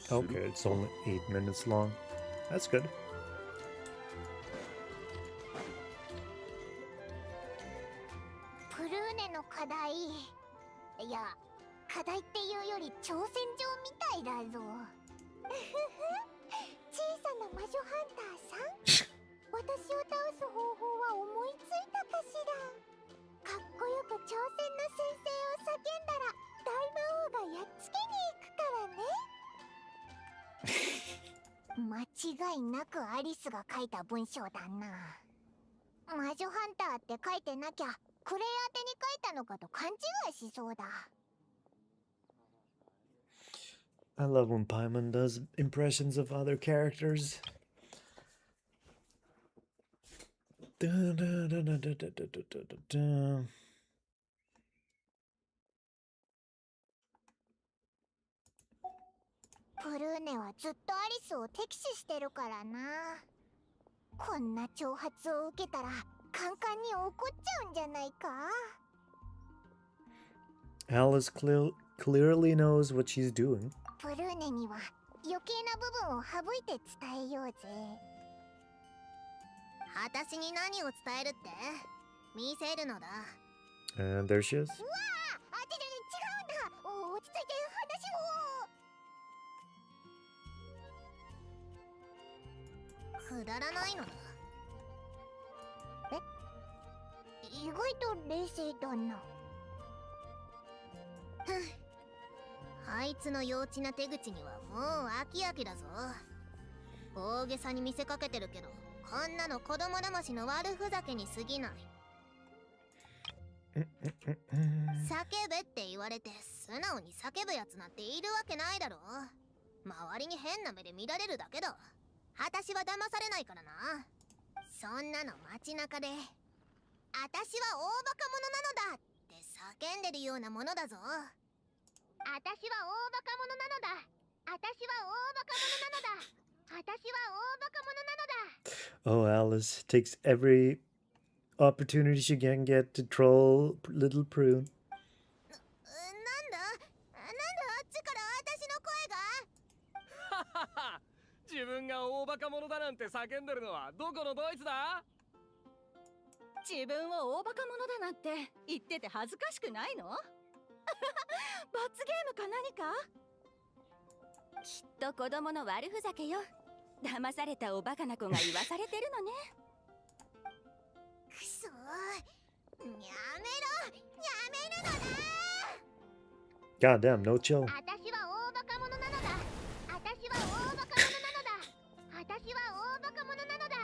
Okay, it's only 8 minutes long. That's good. プルーネの課題、いや、課題っていうより挑戦状みたいだぞ。小さな魔女ハンターさん、私を倒す方法は思いついたかしら。かっこよく挑戦の宣誓を叫んだら大魔王がやっつけに行くからね。間違いなくアリスが書いた文章だな。魔女ハンターって書いてなきゃクレイ宛てに書いたのかと勘違いしそうだ。 I love when Paimon does impressions of other characters. Da, da, da, da, da, da, da, da, da, da. プルーネはずっとアリスを敵視してるからな。こんな挑発を受けたらカンカンに怒っちゃうんじゃないか。 Alice clearly knows what she's doing. プルーネには余計な部分を省いて伝えようぜ。私に何を伝えるって見せるのだ。 And there she is. うわあ、違うんだ。落ち着いて話を。くだらないのだ。え、意外と冷静だな。あいつの幼稚な手口にはもう飽き飽きだぞ。大げさに見せかけてるけど、こんなの子供騙しの悪ふざけに過ぎない。叫べって言われて素直に叫ぶやつなんているわけないだろ。周りに変な目で見られるだけだ。私は騙されないからな。そんなの街中で私は大バカ者なのだって叫んでるようなものだぞ。私は大バカ者なのだ。私は大バカ者なのだ。私は大バカ者なのだ。 Oh, Alice takes every opportunity she can get to troll little Prune. なんだあっちから私の声が。自分が大バカ者だなんて叫んでるのはどこのドイツだ？自分を大バカ者だなんて言ってて恥ずかしくないの？罰ゲームか何か？きっと子供の悪ふざけよ。騙されたおバカな子が言わされてるのね。くそー、やめろ、やめるのだ。 God damn, no chill. 私は大バカ者なのだ。私は大バカ者なのだ。私は大バカ者なのだ。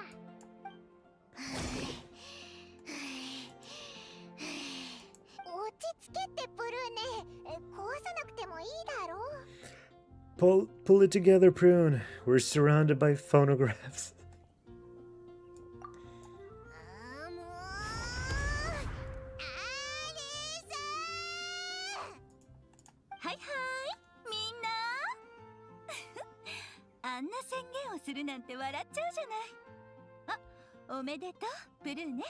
落ち着けってブルーネ。壊さなくてもいいだろう。Pull it together, Prune. We're surrounded by phonographs. あーもう、アリサー。はいはいみんなあんな宣言をするなんて笑っちゃうじゃない。あ、おめでとうブルーね。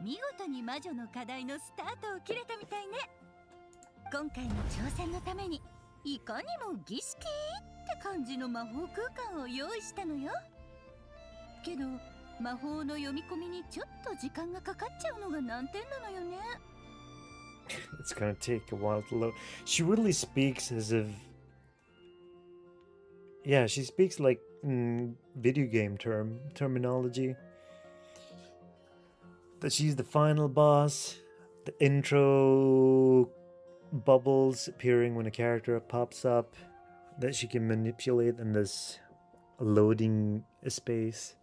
見事に魔女の課題のスタートを切れたみたいね。今回の挑戦のためにいかにも儀式って感じの魔法空間を用意したのよ。けど魔法の読み込みにちょっと時間がかかっちゃうのが難点なのよね。It's gonna take a while to load. She really speaks as if. Yeah, she speaks like video game terminology. That she's the final boss. The intro bubbles appearing when a character pops up. That she can manipulate in this loading space.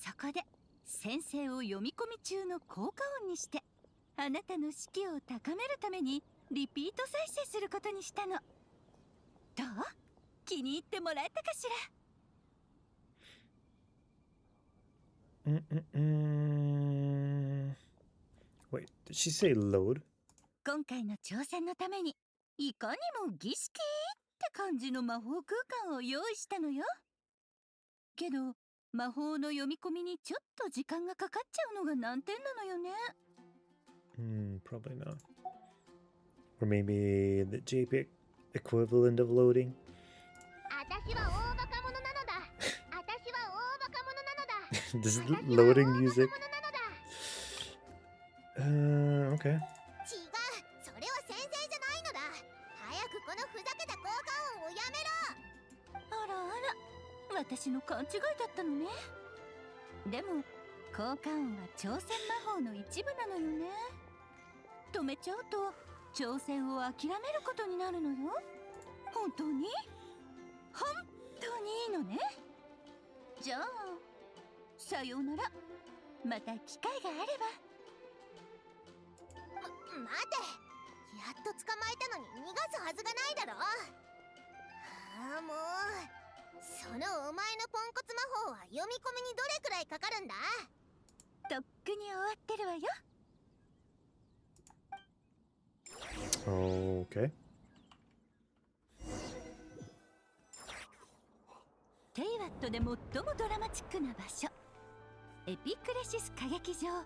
そこで先生を読み込み中の効果音にしてあなたの士気を高めるためにリピート再生することにしたの。どう？気に入ってもらえたかしら。Wait, did she say load? 今回の挑戦のためにいかにも儀式って感じの魔法空間を用意したのよ。けど魔法の読み込みにちょっと時間がかかっちゃうのが難点なのよね。Probably not. Or maybe the JPEG equivalent of loading. 私は大バカ者なのだ。私は大バカ者なのだ。 This is 私は loading 大バカ music. 者なのだ。 Okay. 違う、それは先生じゃないのだ。早くこのふざけた効果音をやめろ。あらあら、私の勘違いだったのね。でも効果音は挑戦魔法の一部なのよね。止めちゃうと挑戦を諦めることになるのよ。本当に？本当にいいのね。じゃあさようなら。また機会があれば。待て、やっと捕まえたのに逃がすはずがないだろ。ああもう、そのお前のポンコツ魔法は読み込みにどれくらいかかるんだ。とっくに終わってるわよ。Okay. テイワットで最もドラマチックな場所、エピクレシス歌劇場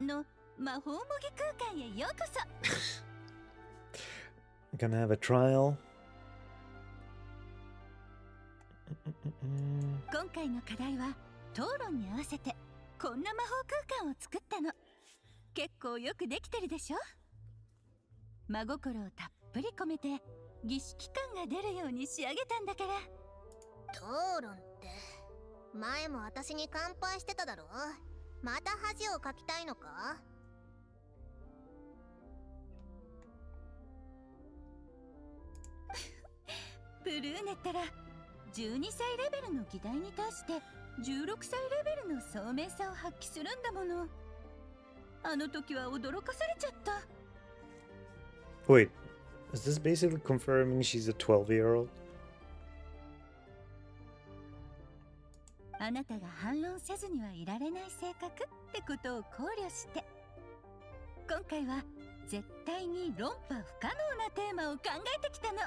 の魔法模擬空間へようこそ。I'm gonna have a trial. 今回の課題は討論に合わせてこんな魔法空間を作ったの。結構よくできてるでしょ。真心をたっぷり込めて儀式感が出るように仕上げたんだから。討論って前も私に乾杯してただろ。また恥をかきたいのか。ブルーネったら12歳レベルの議題に対して16歳レベルの聡明さを発揮するんだもの。あの時は驚かされちゃった。 Wait, is this basically confirming she's a 12-year-old? あなたが反論せずにはいられない性格ってことを考慮して今回は絶対に論破不可能なテーマを考えてきたの。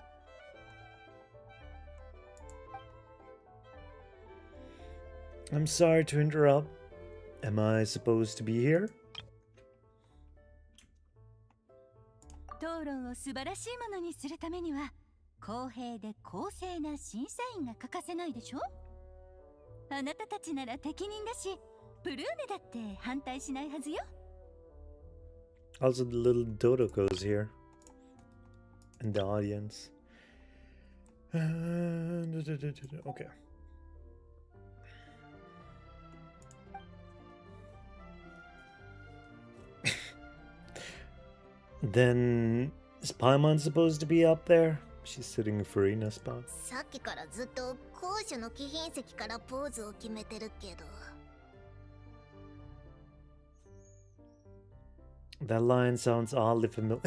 I'm sorry to interrupt. Am I supposed to be here? 討論を素晴らしいものにするためには公平で公正な審査員が欠かせないでしょ。あなたたちなら適任だしブルーネだって反対しないはずよ。 Also, the little Dodoko's here. In the audience. Okay. Then is Paimon supposed to be up there? She's sitting free in a spot. さっきからずっと高所の貴賓席からポーズを決めてるけど。 That line sounds oddly familiar.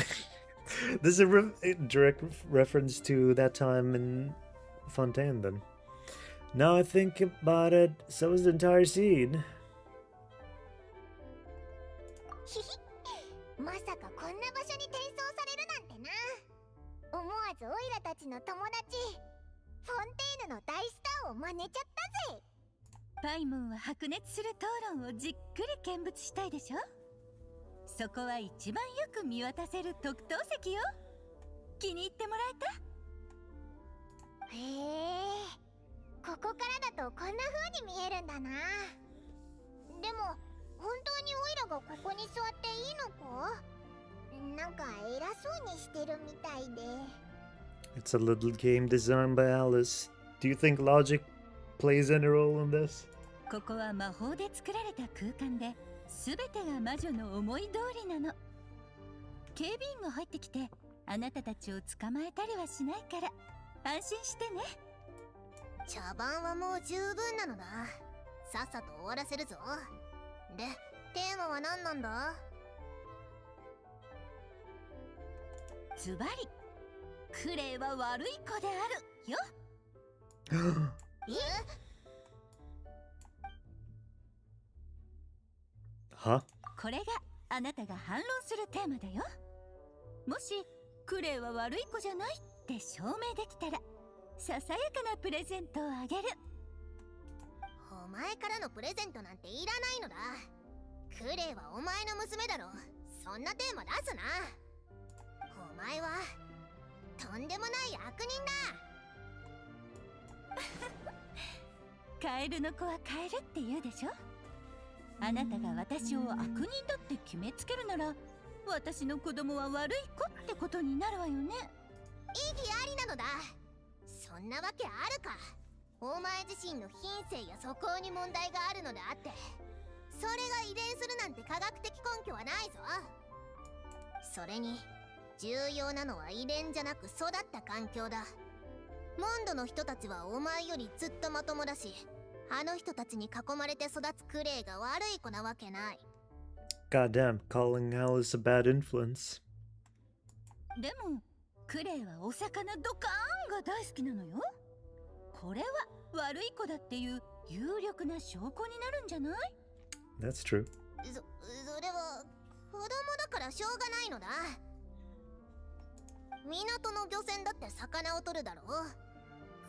This is a direct reference to that time in Fontaine, then. Now I think about it, so is the entire scene. まさかこんな場所に転送されるなんてな。思わずオイラたちの友達フォンテーヌの大スターを真似ちゃったぜ。パイモンは白熱する討論をじっくり見物したいでしょ。そこは一番よく見渡せる特等席よ。気に入ってもらえた？へえ、ここからだとこんな風に見えるんだな。でも本当にオイラがここに座っていいのか？なんか偉そうにしてるみたいで。 It's a little game designed by Alice. Do you think logic plays any role in this? ここは魔法で作られた空間で、全てが魔女の思い通りなの。警備員が入ってきてあなたたちを捕まえたりはしないから安心してね。茶番はもう十分なのだ。さっさと終わらせるぞ。で、テーマは何なんだ？ズバリ、クレイは悪い子であるよ。Huh? これがあなたが反論するテーマだよ。もしクレイは悪い子じゃないって証明できたら、ささやかなプレゼントをあげる。お前からのプレゼントなんていらないのだ。クレイはお前の娘だろ。そんなテーマ出すな。お前はとんでもない悪人だ。カエルの子はカエルって言うでしょ。あなたが私を悪人だって決めつけるなら、私の子供は悪い子ってことになるわよね。意義ありなのだ。そんなわけあるか。お前自身の品性や素行に問題があるのであって、それが遺伝するなんて科学的根拠はないぞ。それに重要なのは遺伝じゃなく育った環境だ。モンドの人たちはお前よりずっとまともだし、あの人たちに囲まれて育つクレイが悪い子なわけない。 Goddamn, calling Alice a bad influence. でもクレイはお魚ドカーンが大好きなのよ。これは悪い子だっていう有力な証拠になるんじゃない？ That's true. それは子供だからしょうがないのだ。港の漁船だって魚を取るだろう。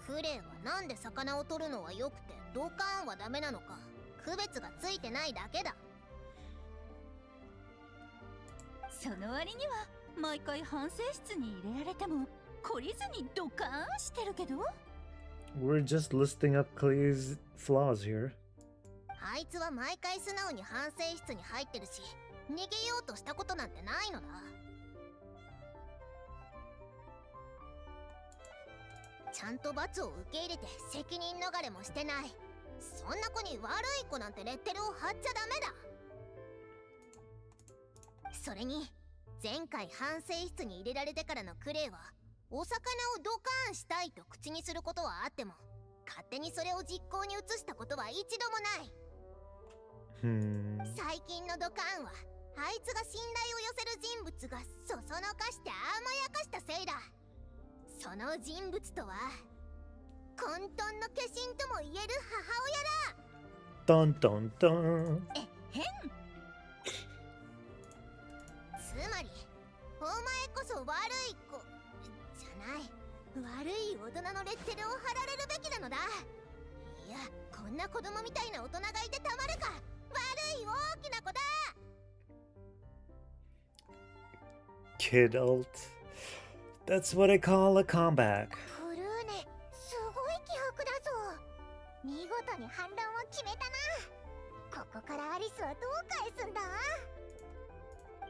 クレイはなんで魚を取るのはよくてドカーンはダメなのか区別がついてないだけだ。その割には毎回反省室に入れられても懲りずにドカーンしてるけど。 We're just listing up Clay's flaws here. あいつは毎回素直に反省室に入ってるし、逃げようとしたことなんてないのだ。ちゃんと罰を受け入れて責任逃れもしてない。そんな子に悪い子なんてレッテルを貼っちゃダメだ。それに前回反省室に入れられてからのクレイは、お魚をドカーンしたいと口にすることはあっても、勝手にそれを実行に移したことは一度もない。最近のドカーンはあいつが信頼を寄せる人物がそそのかして甘やかしたせいだ。その人物とは混沌の化身とも言える母親だ。 Dun dun dun. へん。つまりお前こそ悪い子じゃない、悪い大人のレッテルを貼られるべきなのだ。いや、こんな子供みたいな大人がいてたまるか。悪い大きな子だ。 Kid ult. That's what I call a comeback. クルーネ、すごい気迫だぞ。見事に反論を決めたな。ここからアリスはどう返すんだ？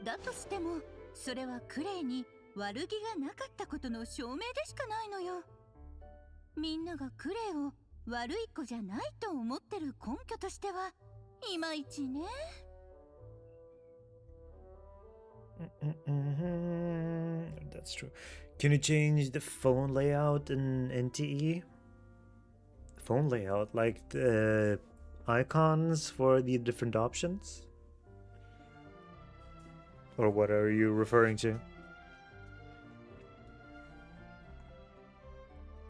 だとしてもそれはクレイに悪気がなかったことの証明でしかないのよ。みんながクレイを悪い子じゃないと思ってる根拠としてはいまいちね。That's true. Can you change the phone layout in NTE? Phone layout, like the icons for the different options? Or what are you referring to?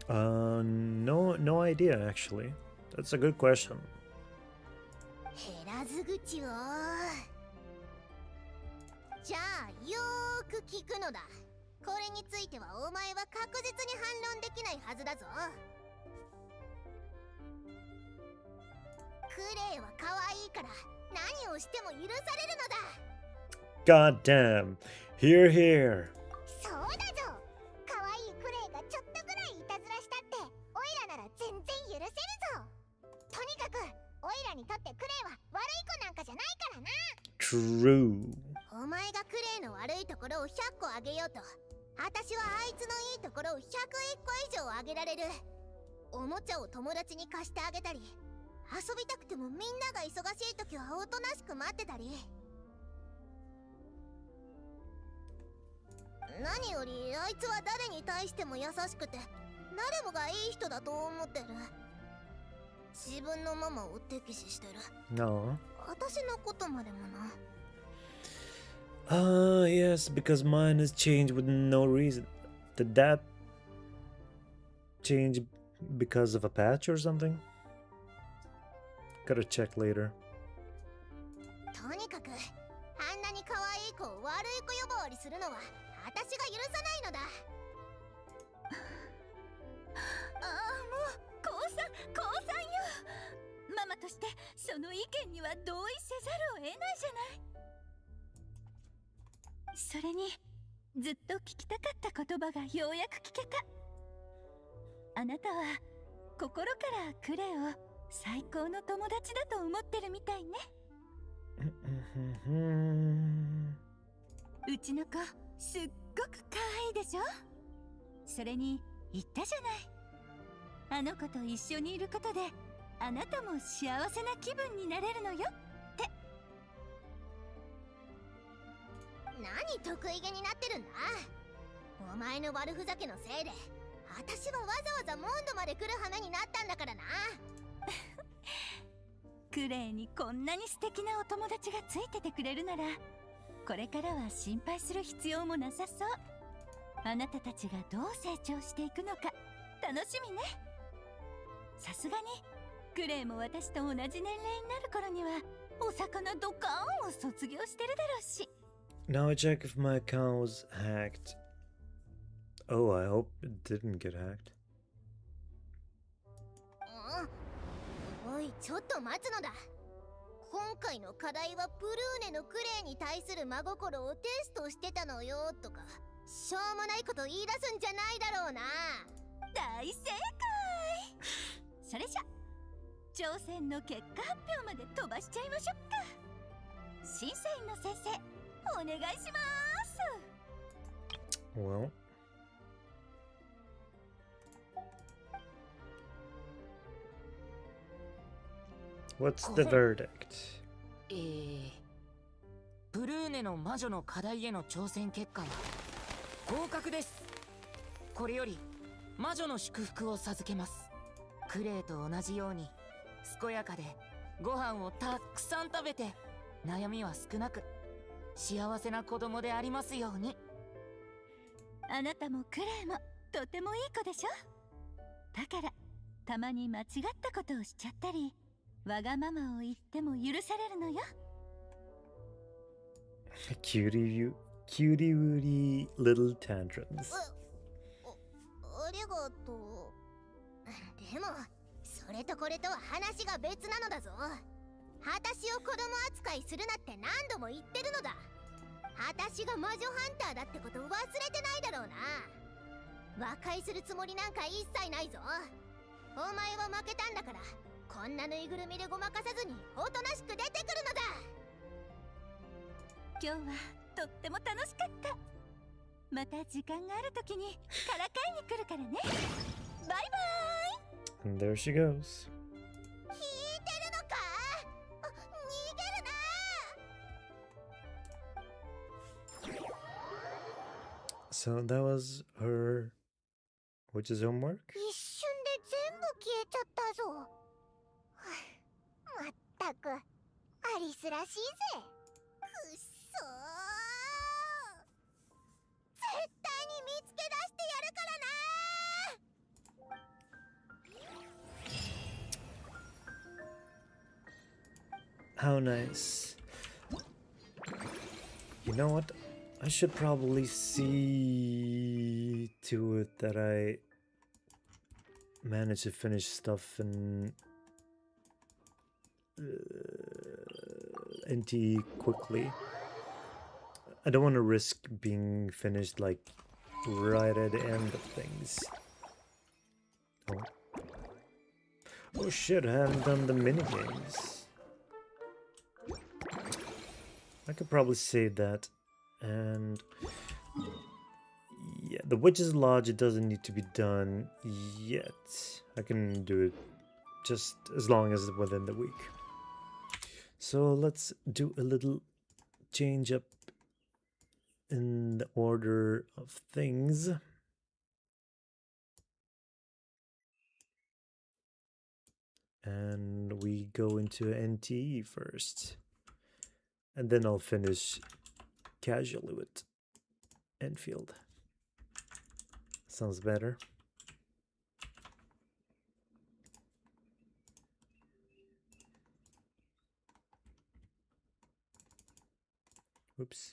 No idea actually. That's a good question. 減らず口を。じゃあよーく聞くのだ。これについてはお前は確実に反論できないはずだぞ。クレイは可愛いから何をしても許されるのだ。God damn. Here, here. そうだぞ。可愛いクレイがちょっとぐらいいたずらしたってオイラなら全然許せるぞ。とにかくオイラにとってクレイは悪い子なんかじゃないからな。 True. お前がクレイの悪いところを100個あげようと、私はあいつのいいところを101個以上あげられる。おもちゃを友達に貸してあげたり、遊びたくてもみんなが忙しい時はおとなしく待ってたり。何よりあいつは誰に対しても優しくて誰もがいい人だと思ってる。自分のママを敵視してる。 No. 私のことまでもな。Ah, yes, because mine is changed with no reason. Did that change because of a patch or something? Gotta check later. とにかくあんなに可愛い子を悪い子呼ばわりするのは私が許さないのだ。ああ、もう降参よ。ママとしてその意見には同意せざるを得ないじゃない。それにずっと聞きたかった言葉がようやく聞けた。あなたは心からクレイを最高の友達だと思ってるみたいね。うちの子すっごく可愛いでしょ。それに言ったじゃない。あの子と一緒にいることであなたも幸せな気分になれるのよって。何得意げになってるんだ。お前の悪ふざけのせいで私はわざわざモンドまで来る羽目になったんだからな。クレイにこんなに素敵なお友達がついててくれるならこれからは心配する必要もなさそう。あなたたちがどう成長していくのか楽しみね。さすがにクレイも私と同じ年齢になる頃にはお魚ドカーンを卒業してるだろうし。 Now I check if my account was hacked. Oh, I hope it didn't get hacked. おい、ちょっと待つのだ。今回の課題はブルーネのクレイに対する真心をテストしてたのよとかしょうもないこと言い出すんじゃないだろうな。大正解。それじゃ挑戦の結果発表まで飛ばしちゃいましょうか。審査員の先生お願いします。 Well. What's the verdict? ブルーネの魔女の課題への挑戦結果は合格です。これより魔女の祝福を授けます。クレイと同じように健やかでご飯をたくさん食べて悩みは少なく幸せな子供でありますように。あなたもクレイもとてもいい子でしょ。だからたまに間違ったことをしちゃったりわがままを言っても許されるのよ。Cutie woody little tantrums. ありがとう。でもそれとこれとは話が別なのだぞ。私を子供扱いするなって何度も言ってるのだ。私が魔女ハンターだってこと忘れてないだろうな。和解するつもりなんか一切ないぞ。お前は負けたんだからこんなぬいぐるみでごまかさずにおとなしく出てくるのだ。今日はとっても楽しかった。また時間があるときにからかいに来るからね。バイバイ。 And there she goes. 聞いてるのか。逃げるな。So that was her witch's homework? 一瞬で全部消えちゃったぞ。はあ、まったくアリスらしいぜ。くっそー。絶対に見つけ出してやるからな。 How nice. You know what? I should probably see to it that I manage to finish stuff in NTE quickly. I don't want to risk being finished like right at the end of things. Oh. Oh shit, I haven't done the minigames. I could probably save that. And yeah, the Witch's Lodge, it doesn't need to be done yet. I can do it just as long as it's within the week. So let's do a little change up in the order of things. And we go into NTE first. And then I'll finish casually with Enfield. Sounds better. Oops.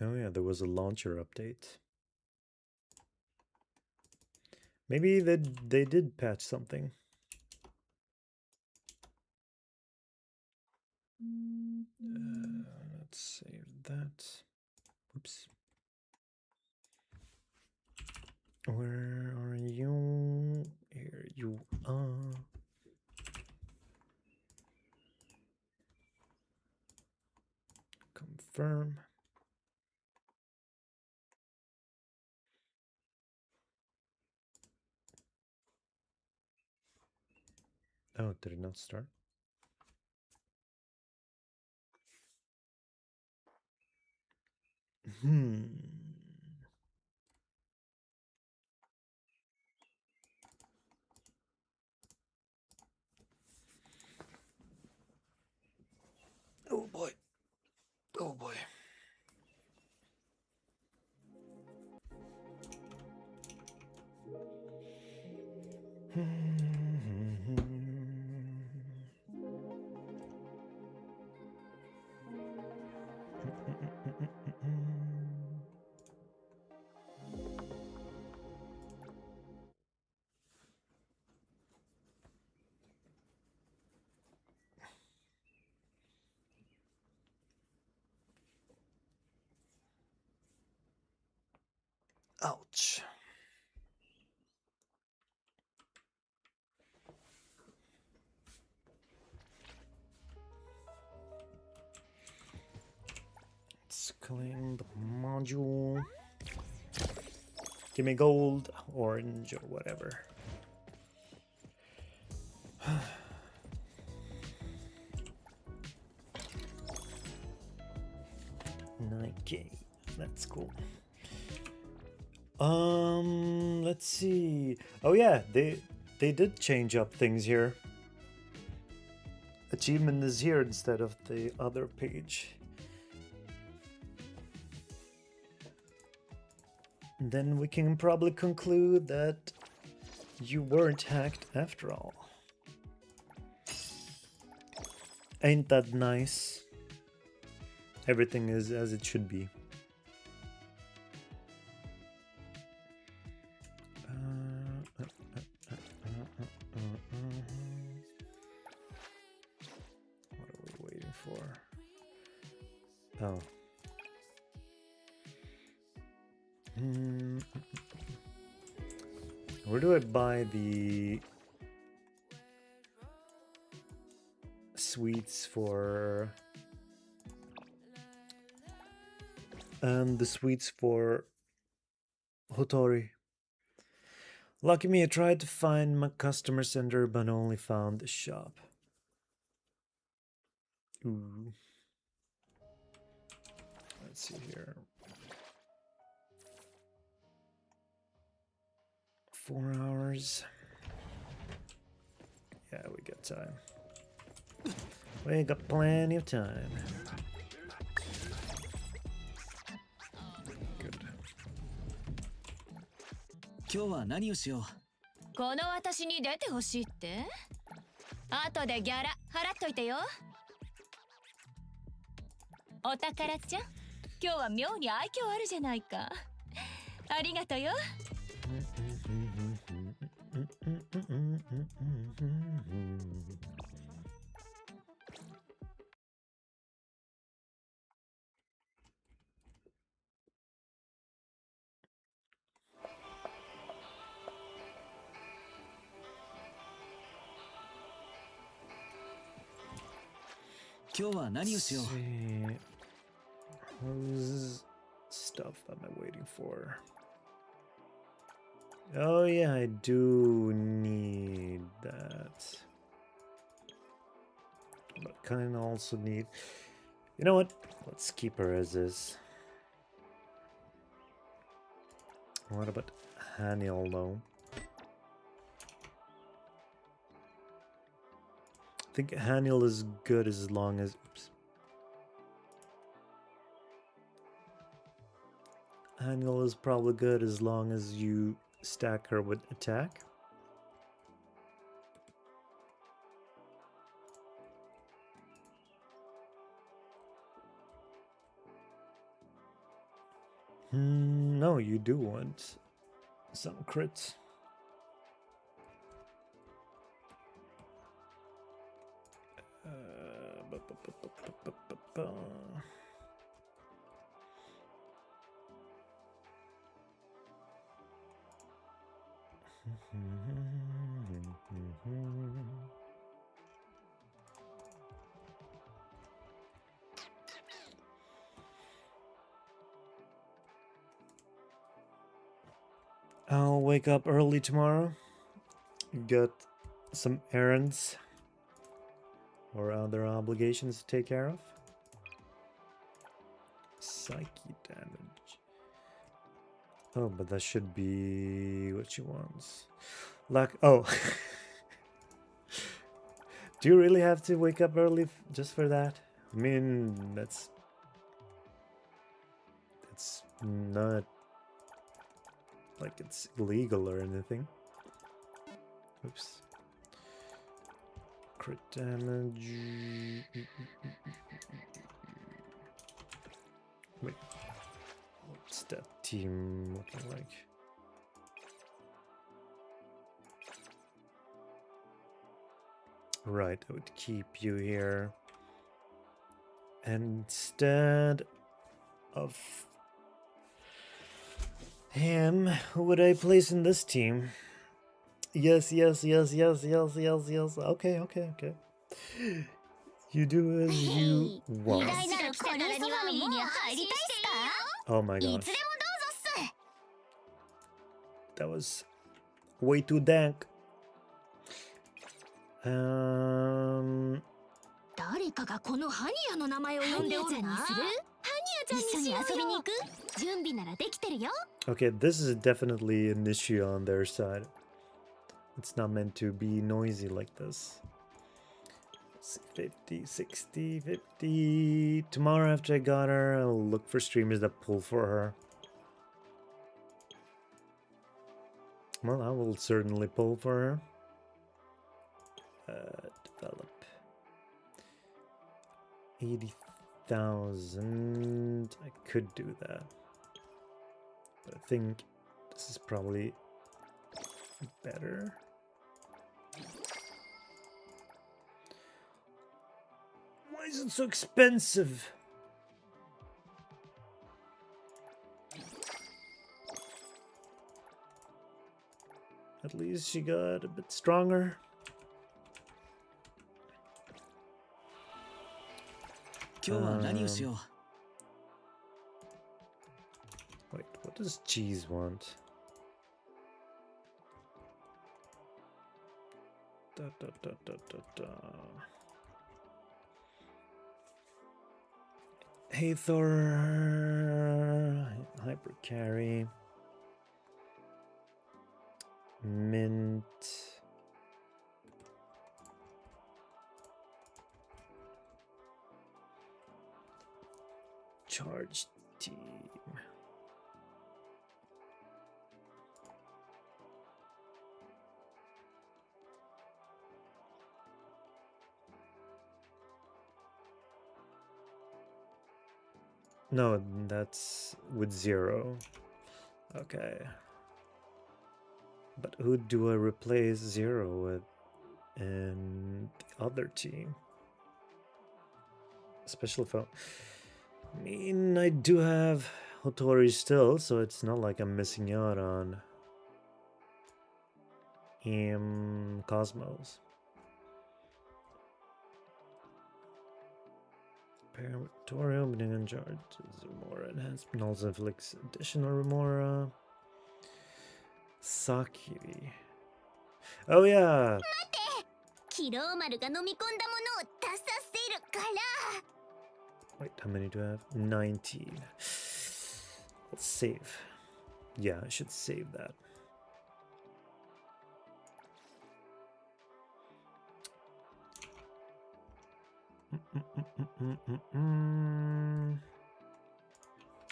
Oh yeah, there was a launcher update. Maybe they did patch something. Let's save that. Oops. Where are you? Here you are. Confirm. Oh, did it not start? Oh boy. Oh boy. Ouch. Let's claim the module. Give me gold, orange, or whatever. $9K. That's cool. Let's see. Oh yeah, they did change up things here. Achievement is here instead of the other page. Then we can probably conclude that you weren't hacked after all. Ain't that nice? Everything is as it should be. What are we waiting for? Oh. Where do I buy the sweets for the sweets for Hotori? Lucky me, I tried to find my customer center but only found the shop. Ooh. let's see here. 4 hours. Yeah, we got time. We got plenty of time. Good. 今日は何をしよう。この私に出てほしいって？後でギャラ払っといてよ。お宝ちゃん、今日は妙に愛嬌あるじゃないか。ありがとよ。今日は何をしよう。 See. Whose stuff am I waiting for? Oh yeah, I do need that. But kind of also need... You know what? Let's keep her as is. What about Haniel though? I think Haniel is good as long as... Oops. Haniel is probably good as long as you stack her with attack. No, you do want some crits. I'll wake up early tomorrow, got some errands or other obligations to take care of. Psyche damage. Oh, but that should be what she wants. Luck. Oh. Do you really have to wake up early just for that? I mean, that's not like it's illegal or anything. Oops. Crit damage. Wait. What's that team looking like? Right, I would keep you here. Instead of him, who would I place in this team? Yes. Okay. You do as you want. Oh my gosh. That was way too dank. 誰かがこのハニヤの名前を呼んでおるな。ハニヤちゃんにする？一緒に遊びに行く？準備ならできてるよ。 Okay, this is definitely an issue on their side. It's not meant to be noisy like this. 50, 60, 50. Tomorrow after I got her, I'll look for streamers that pull for her. Well, I will certainly pull for her. Develop. 80,000. I could do that. But I think this is probably better. Why is it so expensive? At least she got a bit stronger. Wait, what does cheese want? Hathor, Hyper Carry, Mint, Charge Team. No, that's with 0. Okay. But who do I replace 0 with in the other team? Special phone. I mean, I do have Hotori still, so it's not like I'm missing out on Cosmos. Paratory opening and charge. Remora enhancement also inflicts additional Remora. Sakiri. Oh yeah! キローマルが飲み込んだものを出させるから。 Wait, how many do I have? 19. Let's save. Yeah, I should save that.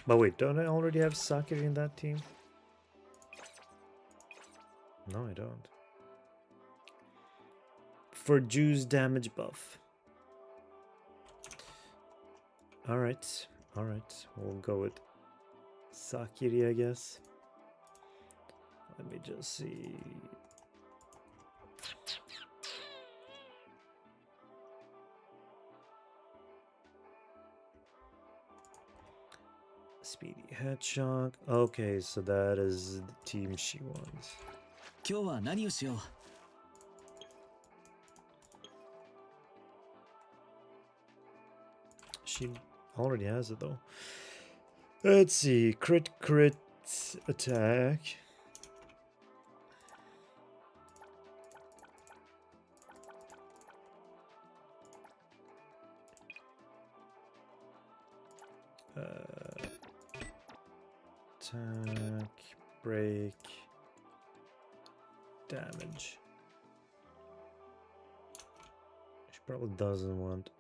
But wait, don't I already have Sakiri in that team? No, I don't. For Juice damage buff. Alright, we'll go with Sakiri, I guess. Let me just see. Speedy Headshot. Okay, so that is the team she wants. 今日は何をしよう。 She already has it though. Let's see. Crit attack. Attack, break, damage. She probably doesn't want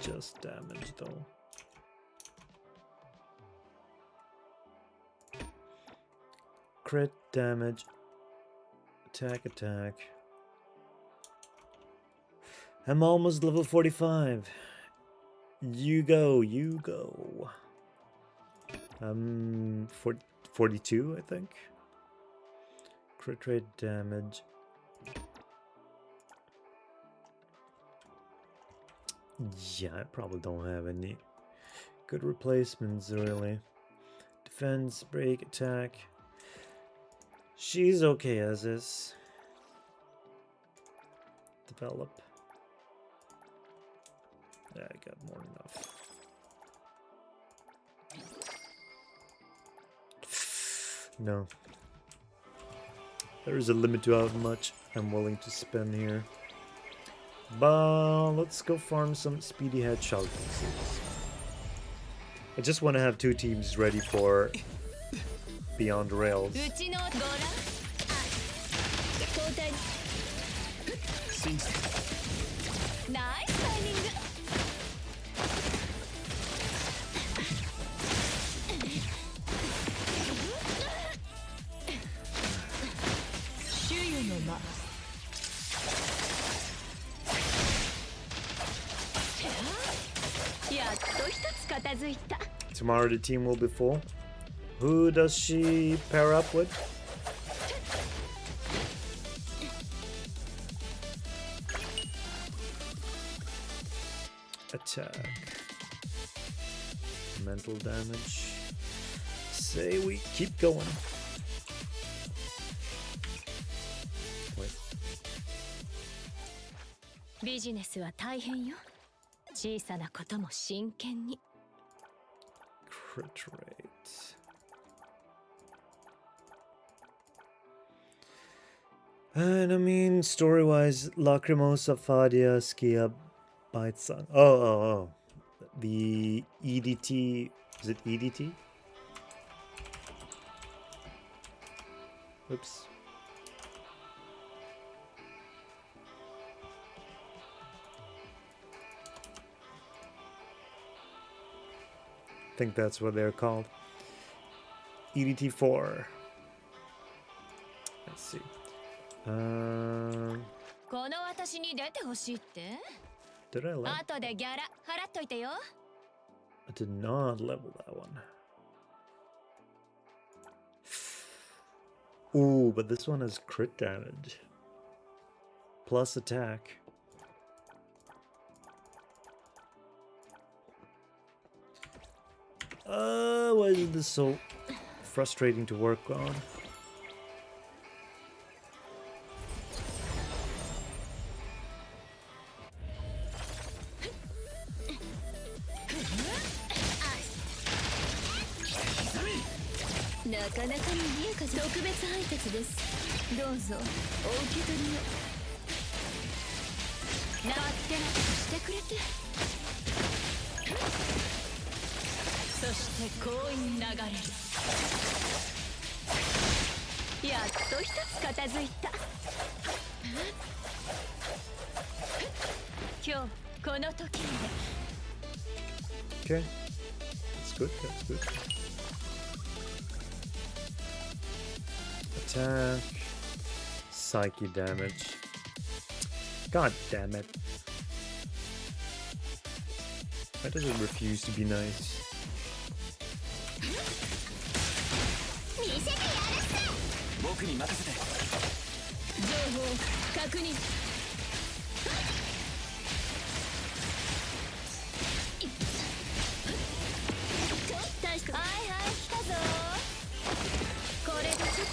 just damage though. Crit damage, attack. I'm almost level 45. You go. 42, I think. Crit rate damage. Yeah, I probably don't have any good replacements really. Defense, break, attack. She's okay as is. Develop. Yeah, I got more than enough. No. There is a limit to how much I'm willing to spend here. But let's go farm some speedy headshot pieces. I just want to have 2 teams ready for Beyond Rails. ナイスタイミング。周囲の間。やっと一つ片付いた。 Tomorrow the team will be full. Who does she pair up with? Attack. Mental damage. Say we keep going. Wait. ビジネスは大変よ。小さなことも真剣に。 Crit rate. And I mean, story-wise, Lacrimosa, Fadia, Skia, Bite Song. Oh. the EDT. Is it EDT? Oops. I think that's what they're called. EDT4. Let's see. この私に出てほしいって Did I level? 後でギャラ払っといてよ I did not level that one. Ooh, but this one has crit damage. Plus attack. Why is this so frustrating to work on? Okay, that's good, that's good. Attack, psyche damage. God damn it. Why does it refuse to be nice?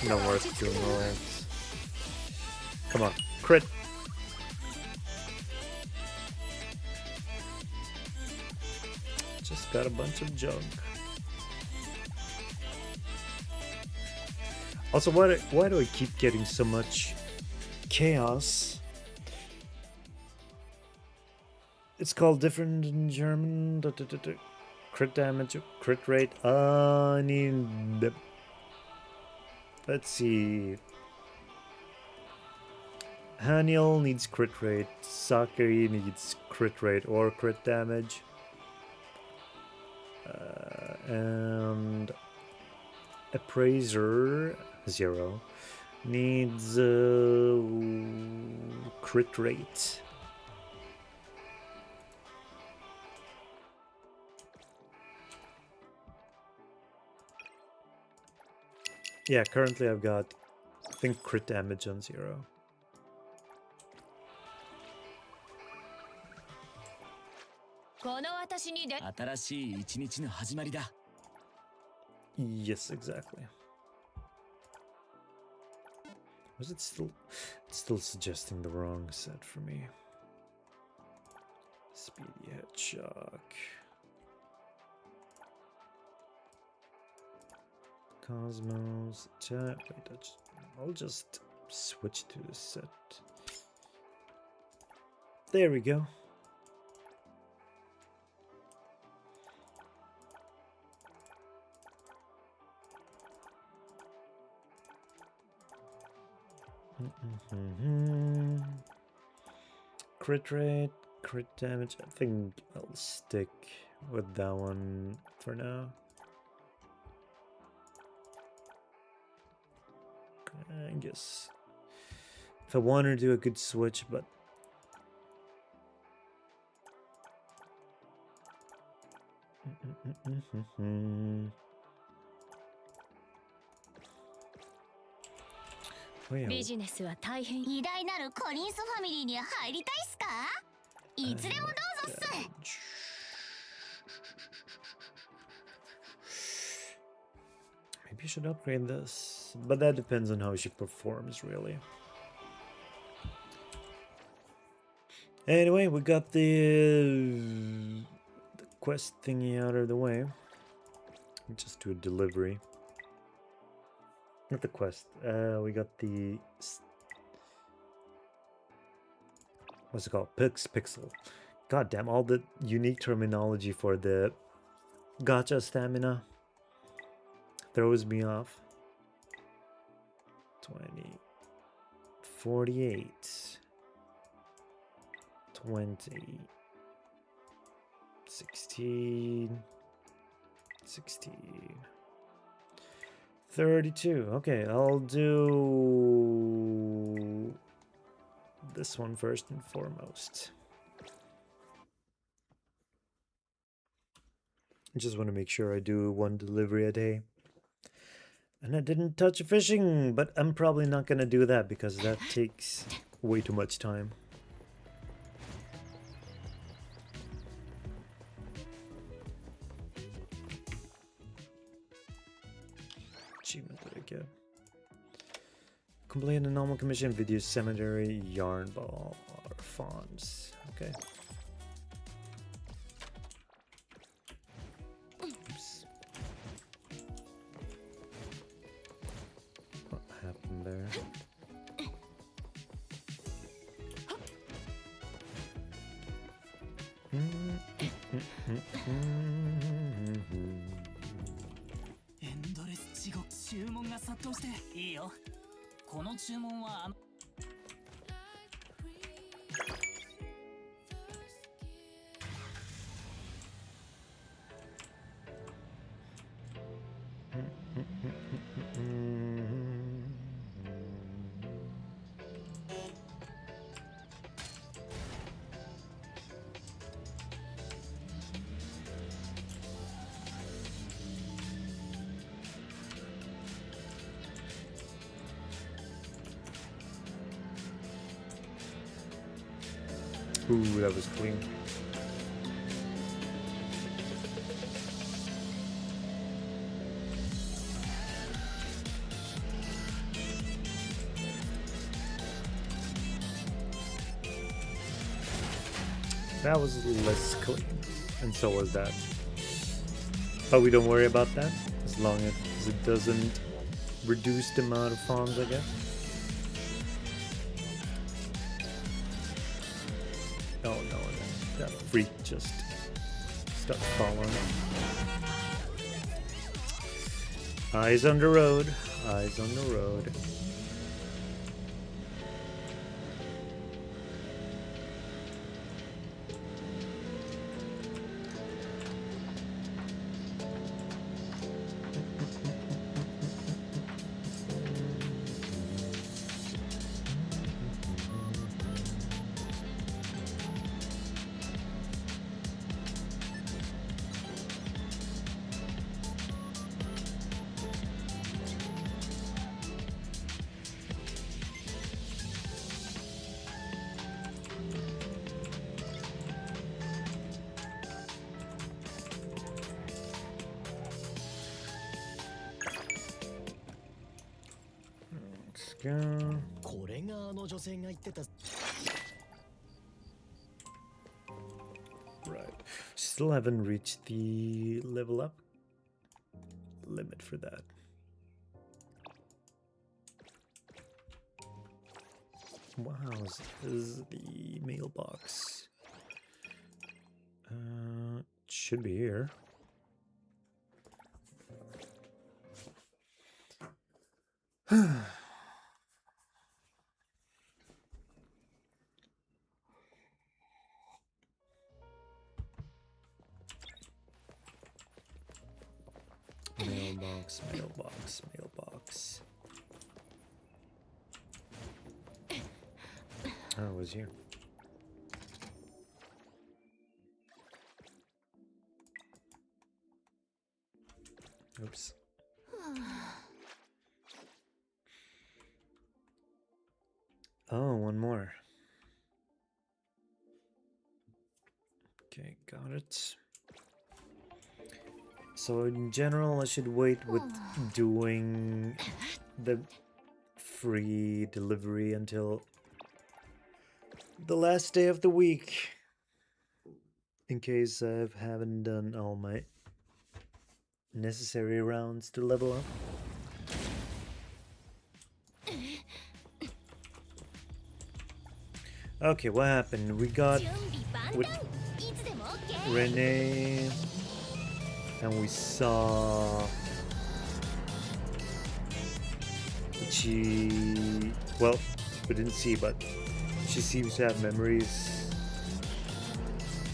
Not worth doing all that. Come on, crit. Just got a bunch of junk. Also, why do I keep getting so much chaos? It's called different in German. Crit damage, crit rate. I need the. Let's see. Haniel needs crit rate. Sakari needs crit rate or crit damage. And Appraiser 0 needs crit rate. Yeah, currently I've got, I think, crit damage on 0. Yes, exactly. Was it still? It's still suggesting the wrong set for me. Speedy head shock. Cosmos attack. Wait, I'll just switch to the set. There we go. Crit rate, crit damage. I think I'll stick with that one for now. I guess if I wanted to do a good switch, but well, ビジネスは大変偉大なるコリンスファミリーに入りたいっすかいつでもどうぞっす maybe you should upgrade this, but that depends on how she performs, really. Anyway, we got the quest thingy out of the way. Just do a delivery. Not the quest. We got the what's it called? Pixel. God damn, all the unique terminology for the gacha stamina throws me off. 20, 48, 20, 16, 16, 32. Okay, I'll do this one first and foremost. I just want to make sure I do one delivery a day. And I didn't touch fishing, but I'm probably not gonna do that because that takes way too much time. Achievement that I get. Complete a normal commission video cemetery, yarn ball, or fawns. Okay. Oops. What happened there? Ooh, that was clean. That was less clean, and so was that. But we don't worry about that, as long as it doesn't reduce the amount of farms, I guess. Oh no, that freak just started following. Eyes on the road, eyes on the road. Go. Right. Still haven't reached the level up limit for that. Wow, is the mailbox? Should be here. Mailbox, mailbox, mailbox. Oh, it was here. Oops. Oh, one more. Okay, got it. So in general, I should wait with doing the free delivery until the last day of the week, in case I haven't done all my necessary rounds to level up. Okay, what happened? We got with Renee, and we saw she, well, we didn't see, but she seems to have memories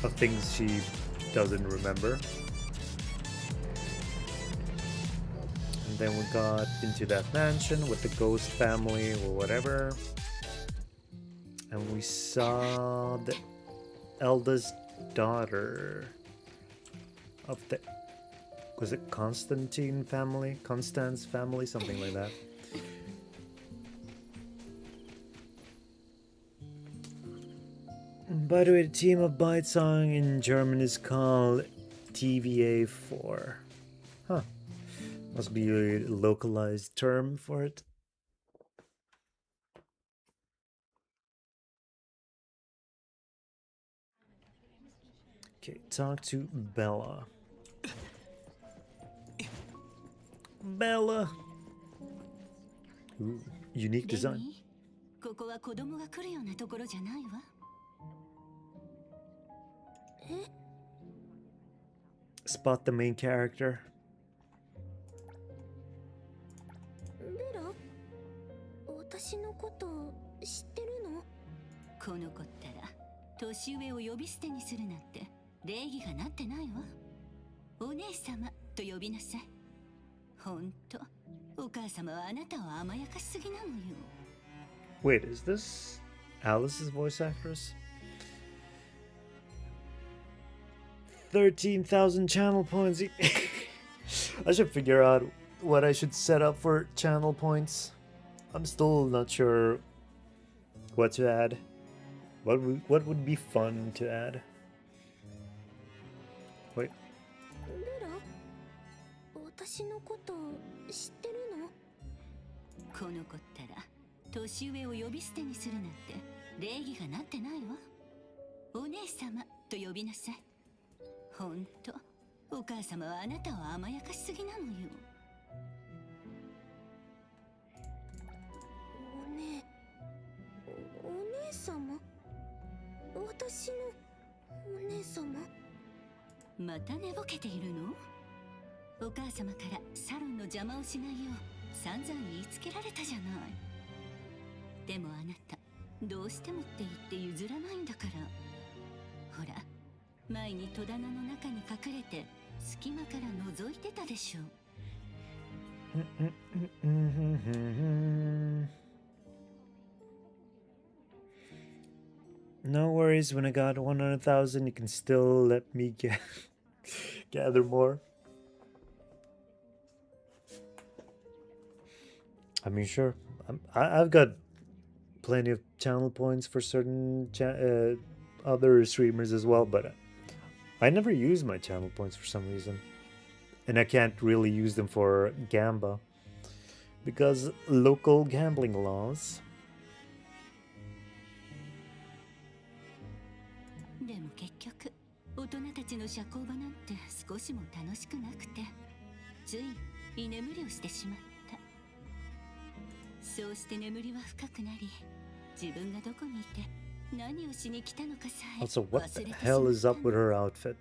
of things she doesn't remember. And then we got into that mansion with the ghost family or whatever, and we saw the eldest daughter of the, was it Constantine family? Constance family? Something like that. By the way, the team of Bite Song in German is called TVA4. Huh. Must be a localized term for it. Okay, talk to Bella. Bella! Ooh, unique レ design. ニー、ここは子供が来るようなところじゃないわ。Spot the main character. ベラ、私のこと知ってるの？この子ったら年上を呼び捨てにするなんて礼儀がなってないわ。お姉様と呼びなさい。ほんと、お母様はあなたを甘やかしすぎなのよ。 Wait, is this Alice's voice actress? 13,000 channel points. I should figure out what I should set up for channel points. I'm still not sure what to add. What would be fun to add? Wait. ベラ、私のこと知ってるの？この子ったら年上を呼び捨てにするなんて礼儀がなってないわ。お姉様と呼びなさい。ほんと、お母様はあなたを甘やかしすぎなのよ。お姉様？私のお姉様？また寝ぼけているの？お母様からサロンの邪魔をしないよう散々言いつけられたじゃない。でもあなた、どうしてもって言って譲らないんだから。ほら、前に戸棚の中に隠れて隙間から覗いてたでしょ。No worries, when I got 100,000, you can still let me gather more. I mean, sure. I've got plenty of channel points for certain other streamers as well, but I never use my channel points for some reason. And I can't really use them for Gamba because local gambling laws. でも結局、大人たちの社交場なんて少しも楽しくなくて、つい居眠りをしてしまった。そうして眠りは深くなり、自分がどこにいて何をしに来たのかさえ Also, 忘 what れ the てしまった hell is up with の。 her outfit?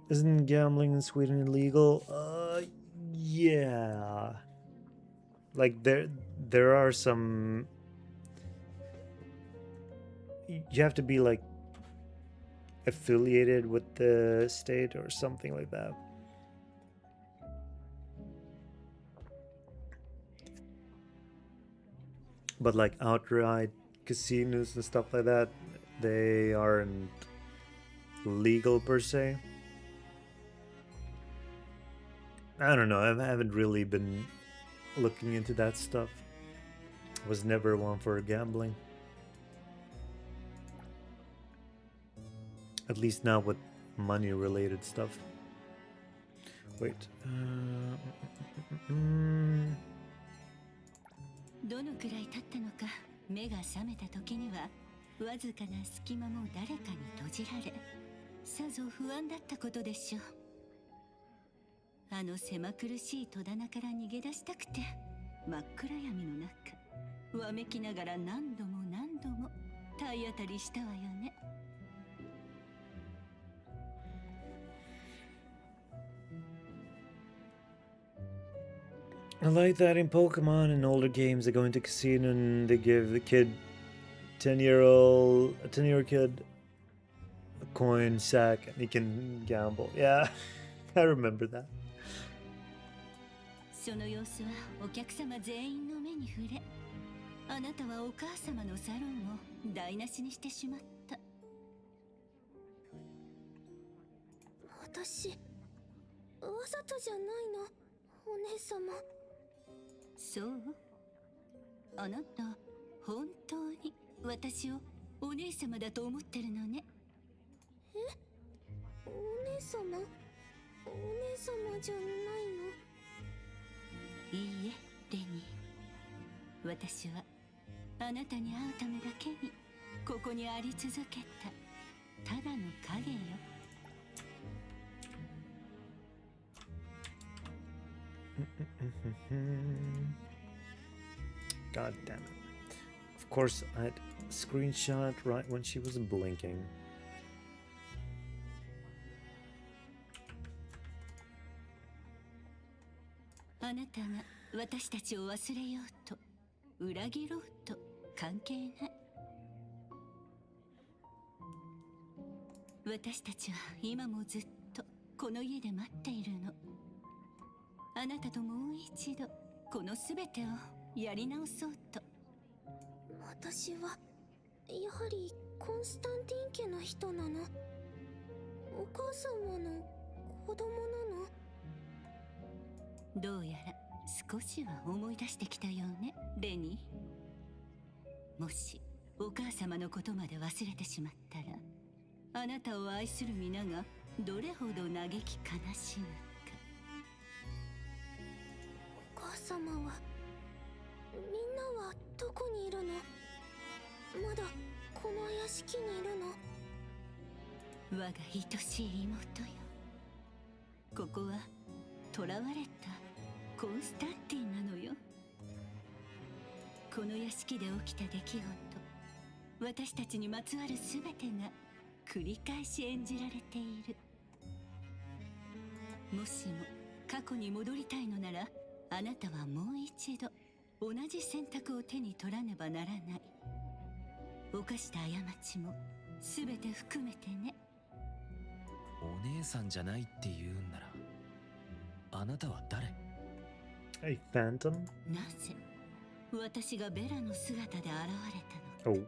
Isn't gambling in Sweden illegal? Yeah. Like there are some. You have to be like affiliated with the state or something like that. But like outright casinos and stuff like that, they aren't legal per se. I don't know, I haven't really been looking into that stuff. Was never one for gambling. At least not with money related stuff. Wait. どのくらい経ったのか目が覚めた時にはわずかな隙間も誰かに閉じられ、さぞ不安だったことでしょう。あの狭苦しい戸棚から逃げ出したくて真っ暗闇の中わめきながら何度も何度も体当たりしたわよね。I like that in Pokemon and older games they go into casino and they give the kid a 10-year-old kid a coin sack and he can gamble. Yeah, I remember that. その様子はお客様全員の目に触れ、あなたはお母様のサロンを台無しにしてしまった。私わざとじゃないの、お姉様。そう？あなた本当に私をお姉様だと思ってるのね。え？お姉様？お姉様じゃないの？いいえ、レニー。私はあなたに会うためだけにここにあり続けたただの影よ。God damn it. Of course, I had a screenshot right when she was blinking. あなたが私たちを忘れようと裏切ろうと関係ない。私たちは今もずっとこの家で待っているの。あなたともう一度この全てをやり直そうと。私はやはりコンスタンティン家の人なの？お母様の子供なの？どうやら少しは思い出してきたようね、レニー。もしお母様のことまで忘れてしまったら、あなたを愛する皆がどれほど嘆き悲しむか。お母様はみんなはどこにいるの？まだこの屋敷にいるの？我が愛しい妹よ。ここは囚われたコンスタンティンなのよ。この屋敷で起きた出来事、私たちにまつわる全てが繰り返し演じられている。もしも過去に戻りたいのなら、あなたはもう一度同じ選択を手に取らねばならない。犯した過ちも全て含めてね。お姉さんじゃないって言うんなら、あなたは誰？ A phantom? なぜ私がベラの姿で現れたのか。Oh.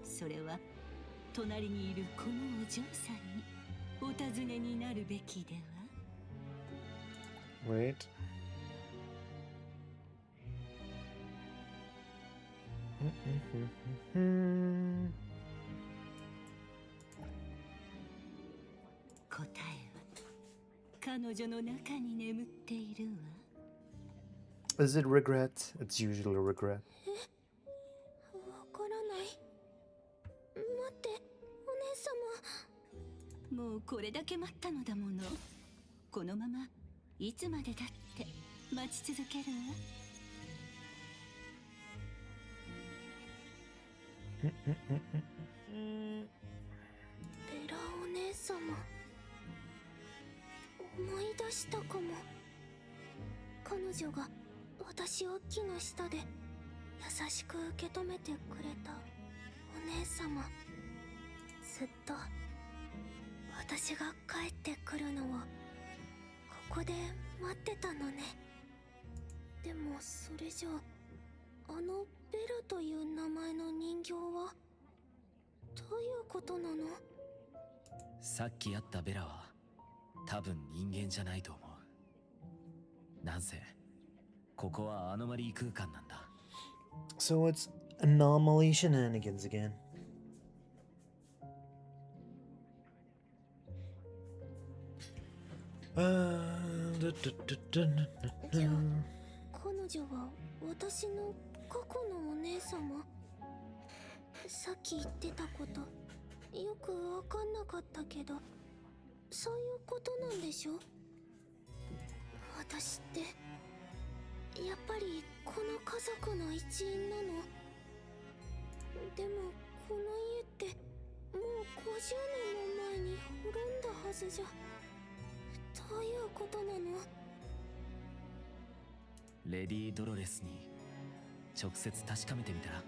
それは隣にいるこのお嬢さんにお尋ねになるべきでは。 Wait.答えは彼女の中に眠っているわ。Is it regret? It's usually regret. わからない。待って、お姉様。もうこれだけ待ったのだもの。このままいつまでだって待ち続けるわ。ベラお姉様、思い出したかも。彼女が私を木の下で優しく受け止めてくれたお姉様。ずっと私が帰ってくるのをここで待ってたのね。でもそれじゃあのベラという名前の人形はどういうことなの？さっき会ったベラは多分人間じゃないと思う。なんせここはアノマリー空間なんだ。 So it's anomaly shenanigans again. じゃあ彼女は私の過去のお姉様？さっき言ってたことよくわかんなかったけど、そういうことなんでしょ？私ってやっぱりこの家族の一員なの？でもこの家ってもう50年も前に滅んだはずじゃ。どういうことなの？レディ・ドロレスに直接確かめてみたら。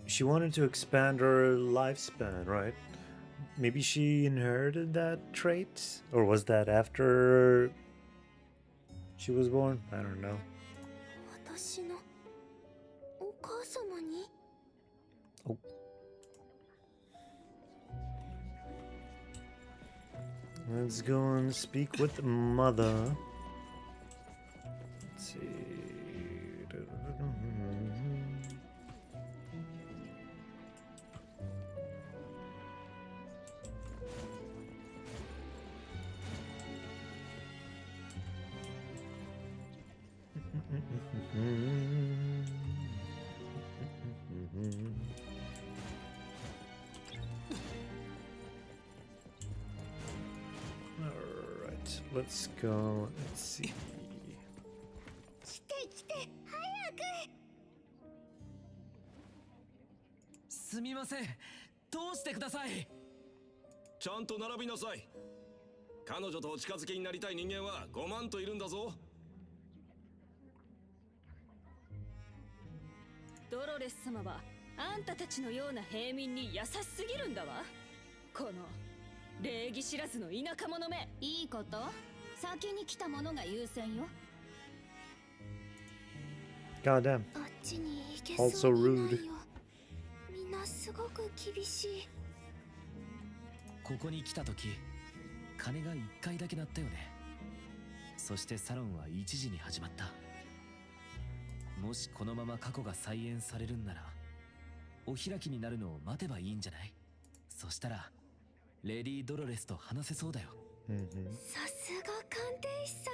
She wanted to expand her lifespan, right? Maybe she inherited that trait? Or was that after she was born? I don't know. 私のお母様に？ Oh. Let's go and speak with mother. Let's see. Alright, let's go. Let's see. 来て来て、早く！すみません、どうしてください。ちゃんと並びなさい。彼女とお近づきになりたい人間は5万といるんだぞ。ドロレス様はあんたたちのような平民に優しすぎるんだわ。この礼儀知らずの田舎者め。いいこと？先に来た者が優先よ。 Goddamn. あっちに行けそうにないよ。みんなすごく厳しい。ここに来た時、鐘が1回だけ鳴ったよね。そしてサロンは1時に始まった。もしこのまま過去が再演されるんなら、お開きになるのを待てばいいんじゃない？そしたらレディ・ドロレスと話せそうだよ。さすが鑑定士さん。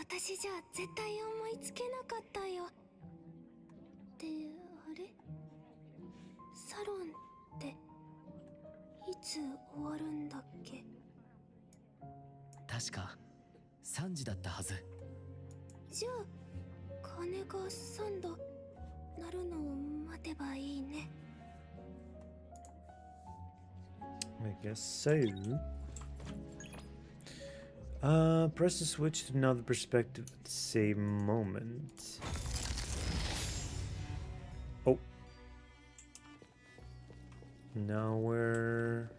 私じゃ絶対思いつけなかったよ。で、あれ？サロンっていつ終わるんだっけ？確か3時だったはず。じゃあ鐘が3度鳴るのを待てばいいね。I guess so. Press the switch to another perspective at the same moment. Oh. Now we're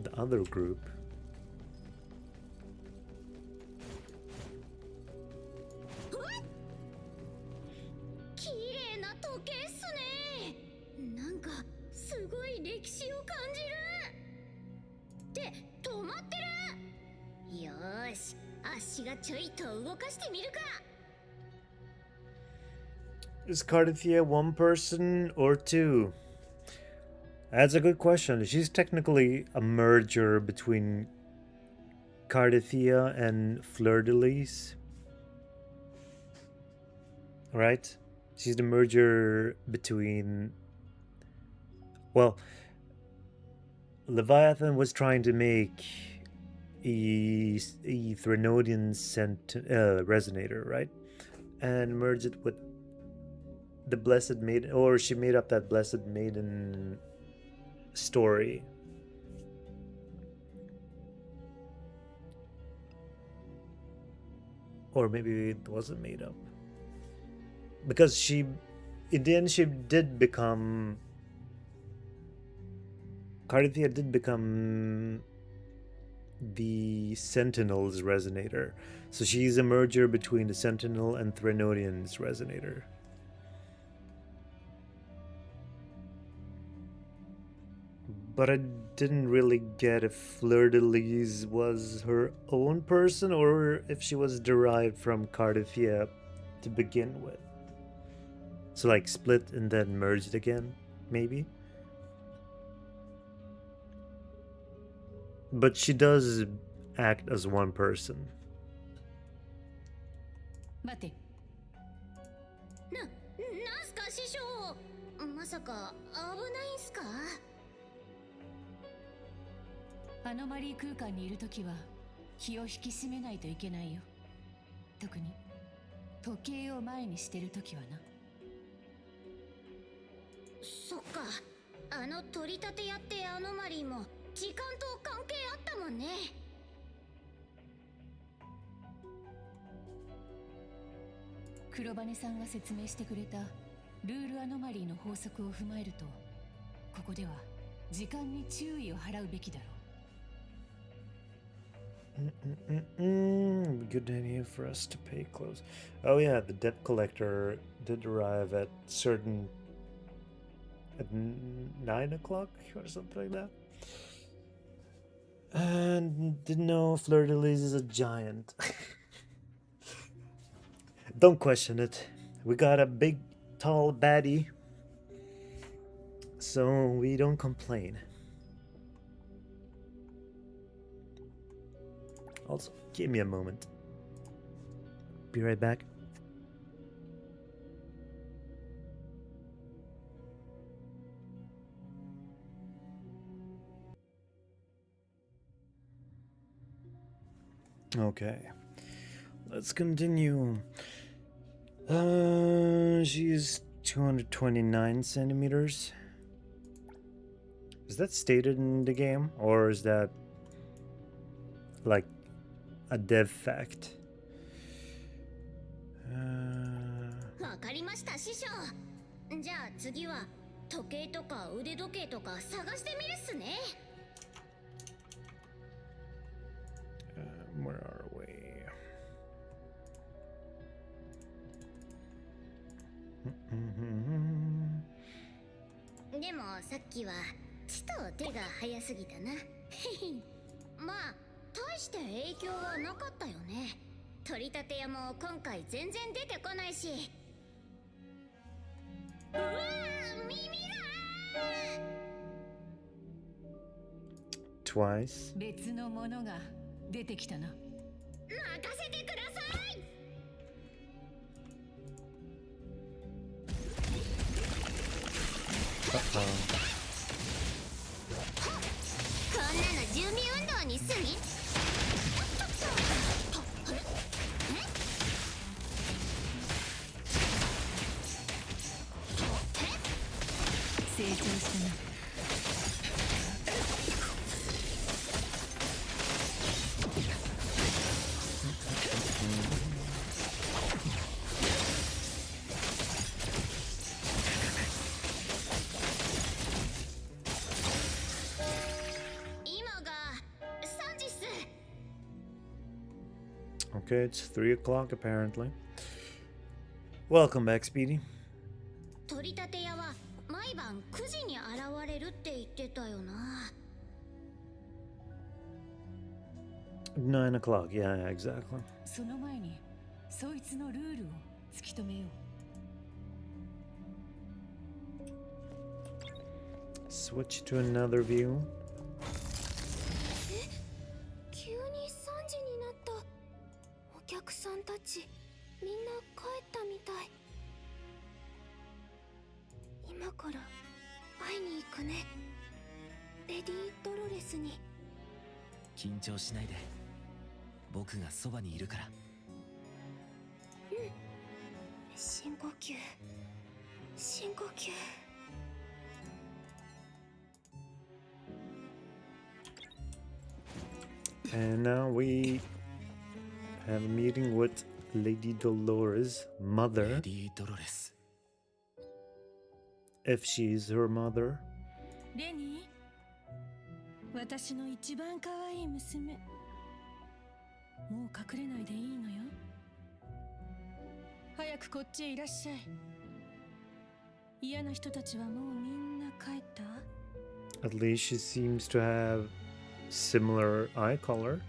the other group. 綺麗な時計っすね。なんかすごい歴史を感じる。って止まってる。よーし、足がちょいと動かしてみるか。 Is Cardathia one person or two? That's a good question. She's technically a merger between Cardathia and Fleur-de-Lis. Right? She's the merger between... Well, Leviathan was trying to make a Threnodian resonator, right? And merge it with the Blessed Maiden, or she made up that Blessed Maiden story. Or maybe it wasn't made up. Because she, in the end, she did become... Cardathia did become the Sentinel's resonator. So she's a merger between the Sentinel and Threnodian's resonator. But I didn't really get if Fleur-de-Lis was her own person or if she was derived from Cardathia to begin with. So like split and then merged again, maybe? But she does act as one person. 待て。なんすか師匠。まさか危ないんすか？アノマリー空間にいるときは気を引き締めないといけないよ。特に時計を前にしてるときはな。そっか、あの取り立て屋ってアノマリーも時間と関係あったもんね。黒羽さんが説明してくれたルールアノマリーの法則を踏まえると、ここでは時間に注意を払うべきだろう。Good idea for us to pay close. Oh yeah, the debt collector did arrive at 9 o'clock or something like that. And didn't know Fleur de Lis is a giant. Don't question it. We got a big, tall baddie, so we don't complain. Also, give me a moment. Be right back. Okay, let's continue. She's 229 centimeters. Is that stated in the game, or is that like a dev fact? わかりました、師匠。じゃあ次は時計とか腕時計とか探してみるっすね。Where are we? でもさっきはちと手が早すぎたな。まあ大して影響はなかったよね。取り立て屋も今回全然出てこないし。うわー、耳がTwice. 別のものが出てきたな。任せてください。こんなの準備運動に過ぎ。成長したな。Okay, it's 3 o'clock apparently. Welcome back, Speedy. 取り立て屋は毎晩9時に現れるって言ってたよな。9 o'clock, yeah, exactly. その前にそいつのルールを突き止めよう。Switch to another view. 急に3時になった。お客さんたちみんな帰ったみたい。今から会いに行くね。レディ・ドロレスに。緊張しないで、僕がそばにいるから。深呼吸、深呼吸。And now we have a meeting with Lady Dolores' レ mother, ディ・ドロレス。 if she's her mother. レニー、私の一番可愛い娘。もう隠れないでいいのよ。早くこっちへいらっしゃい。嫌な人たちはもうみんな帰った？ At least she seems to have similar eye color.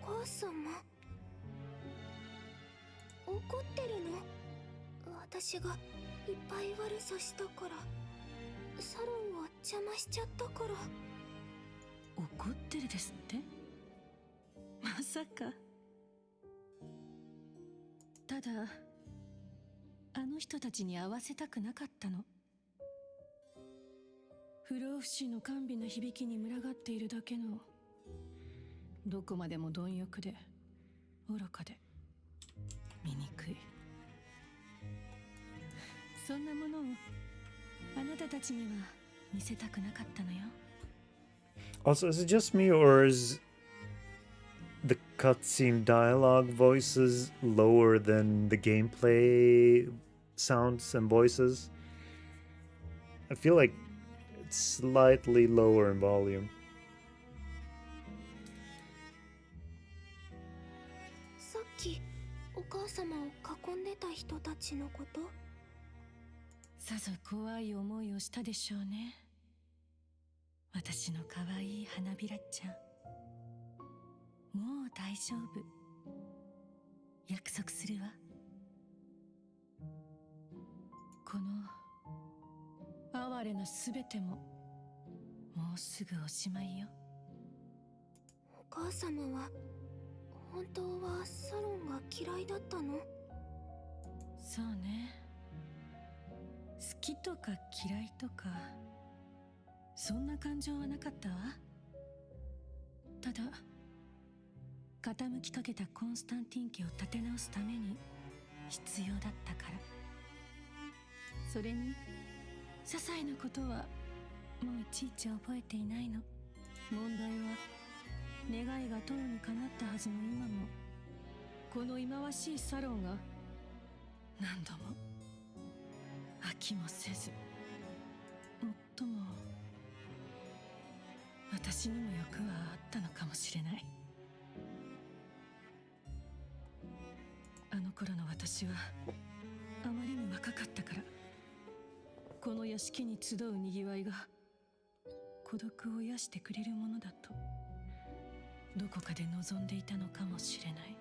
お母様、怒ってるの？私がいっぱい悪さしたから、サロンを邪魔しちゃったから。怒ってるですって？まさか。ただあの人たちに会わせたくなかったの。不老不死の甘美な響きに群がっているだけの、どこまでも貪欲で愚かで醜い、そんなものをあなたたちには見せたくなかったのよ。 Also, is it just me, or is the cutscene dialogue voices lower than the gameplay sounds and voices? I feel like it's slightly lower in volume. さっきお母様を囲んでた人たちのこと？さぞ怖い思いをしたでしょうね。私の可愛い花びらちゃん。もう大丈夫。約束するわ。この哀れなすべてももうすぐおしまいよ。お母様は本当はサロンが嫌いだったの？そうね。好きとか嫌いとかそんな感情はなかったわ。ただ傾きかけたコンスタンティン家を立て直すために必要だったから。それに些細なことはもういちいち覚えていないの。問題は願いがとうにかなったはずの今もこの忌まわしいサロンが何度も飽きもせず、もっとも私にも欲はあったのかもしれない。あの頃の私はあまりに若かったから、この屋敷に集うにぎわいが孤独を癒してくれるものだとどこかで望んでいたのかもしれない。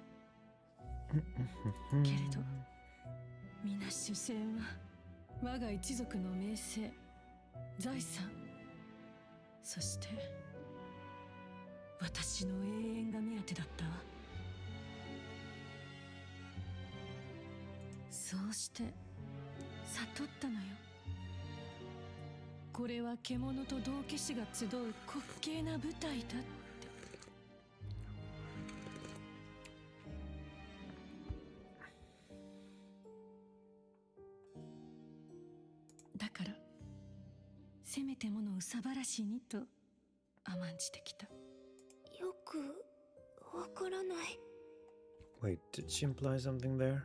けれど皆主戦は我が一族の名声、財産、そして私の永遠が目当てだったわ。そうして悟ったのよ。これは獣と道化師が集う滑稽な舞台だって。だからせめてもの憂さ晴らしにと甘んじてきた。よくわからない。 Wait, did she imply something there?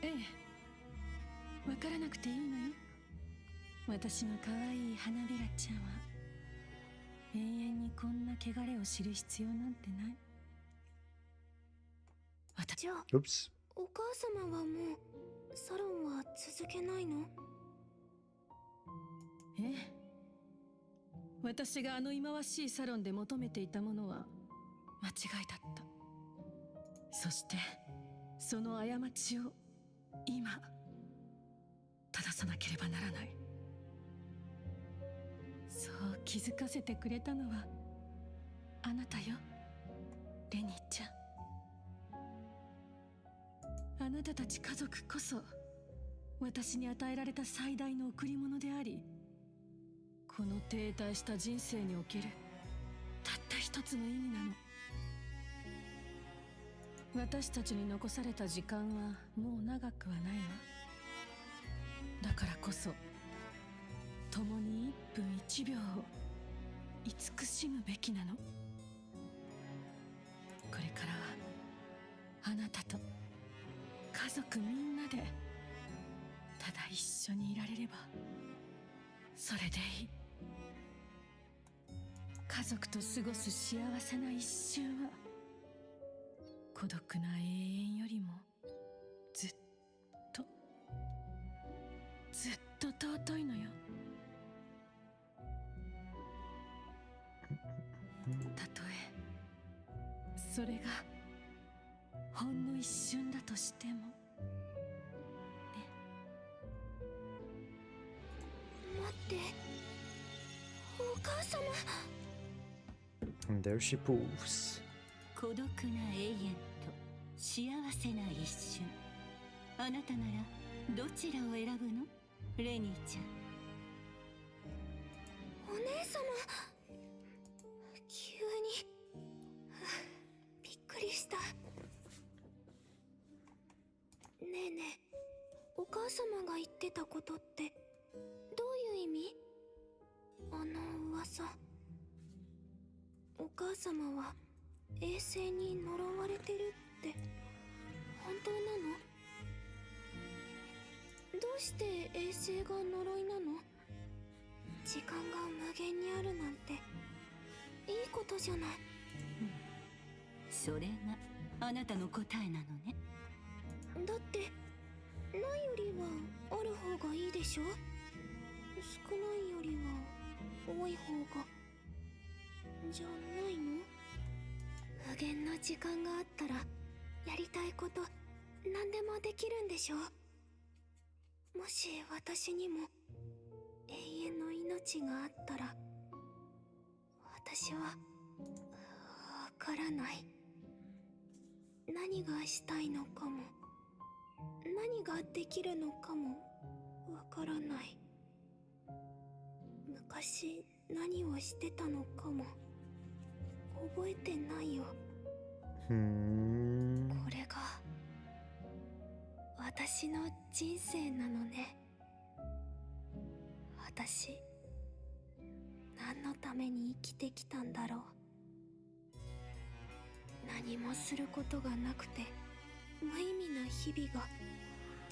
ええ、わからなくていいのよ。私の可愛い花びらちゃんは永遠にこんな汚れを知る必要なんてない。じゃあ Oops. お母様はもうサロンは続けないの？ええ、私があの忌まわしいサロンで求めていたものは間違いだった。そしてその過ちを今正さなければならない。そう気づかせてくれたのはあなたよ、レニーちゃん。あなたたち家族こそ私に与えられた最大の贈り物であり、この停滞した人生におけるたった一つの意味なの。私たちに残された時間はもう長くはないわ。だからこそ共に1分1秒を慈しむべきなの。これからはあなたと家族みんなでただ一緒にいられればそれでいい。家族と過ごす幸せな一瞬は孤独な永遠よりもずっとずっと尊いのよ。たとえそれがほんの一瞬だとしてもね。待って、お母様。 And there she poofs. 孤独な永遠と幸せな一瞬、あなたならどちらを選ぶの？レニーちゃん。お姉様、急にびっくりした。ねえねえ、お母様が言ってたことってどういう意味？あの噂、お母様は衛星に呪われてるって本当なの？どうして衛星が呪いなの？時間が無限にあるなんていいことじゃない。それがあなたの答えなのね。だってないよりはある方がいいでしょ。少ないよりは多い方がじゃないの？無限の時間があったらやりたいこと何でもできるんでしょ。もし私にも永遠の命があったら、私はわからない。何がしたいのかも何ができるのかもわからない。昔何をしてたのかも覚えてないよ。これが私の人生なのね。私何のために生きてきたんだろう。何もすることがなくて無意味な日々が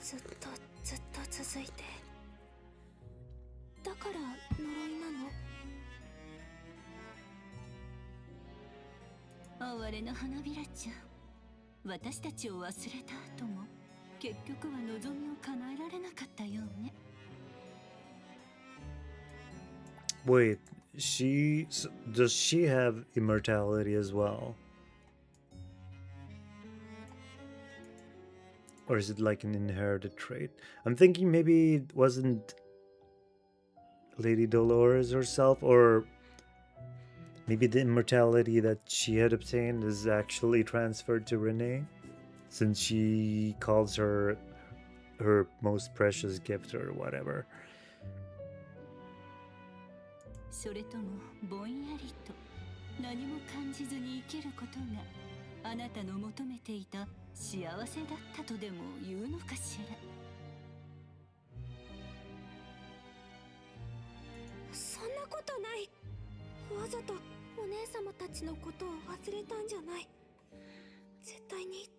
ずっと続いて、だから呪いなの？哀れな花びらちゃん、私たちを忘れた後も結局は望みを叶えられなかったようね。Wait, does she have immortality as well? Or is it like an inherited trait? I'm thinking maybe it wasn't Lady Dolores herself, or maybe the immortality that she had obtained is actually transferred to Renee, since she calls her most precious gift or whatever. それともぼんやりと何も感じずに生きることがあなたの求めていた幸せだったとでも言うのかしら。そんなことない。わざとお姉様たちのことを忘れたんじゃない。絶対に違う。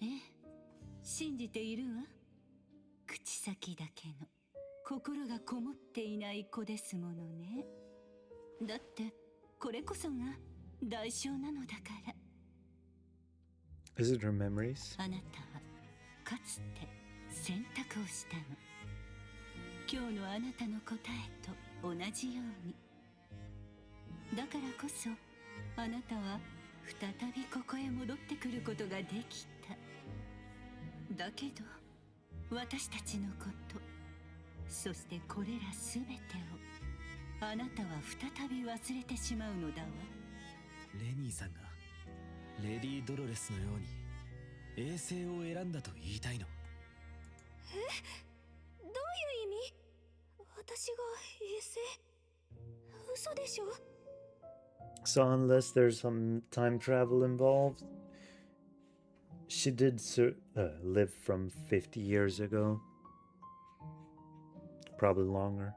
ええ、信じているわ。口先だけの心がこもっていない子ですものね。だってこれこそが代償なのだから。Is it her memories? あなたはかつて選択をしたの。今日のあなたの答えと同じように。だからこそあなたは再びここへ戻ってくることができた。だけど私たちのこと、そしてこれらすべてをあなたは再び忘れてしまうのだわ。レニーさんがレディ・ドロレスのように衛星を選んだと言いたいの？え？どういう意味？私が衛星？嘘でしょ？ So unless there's some time travel involved, she did live from 50 years ago. Probably longer.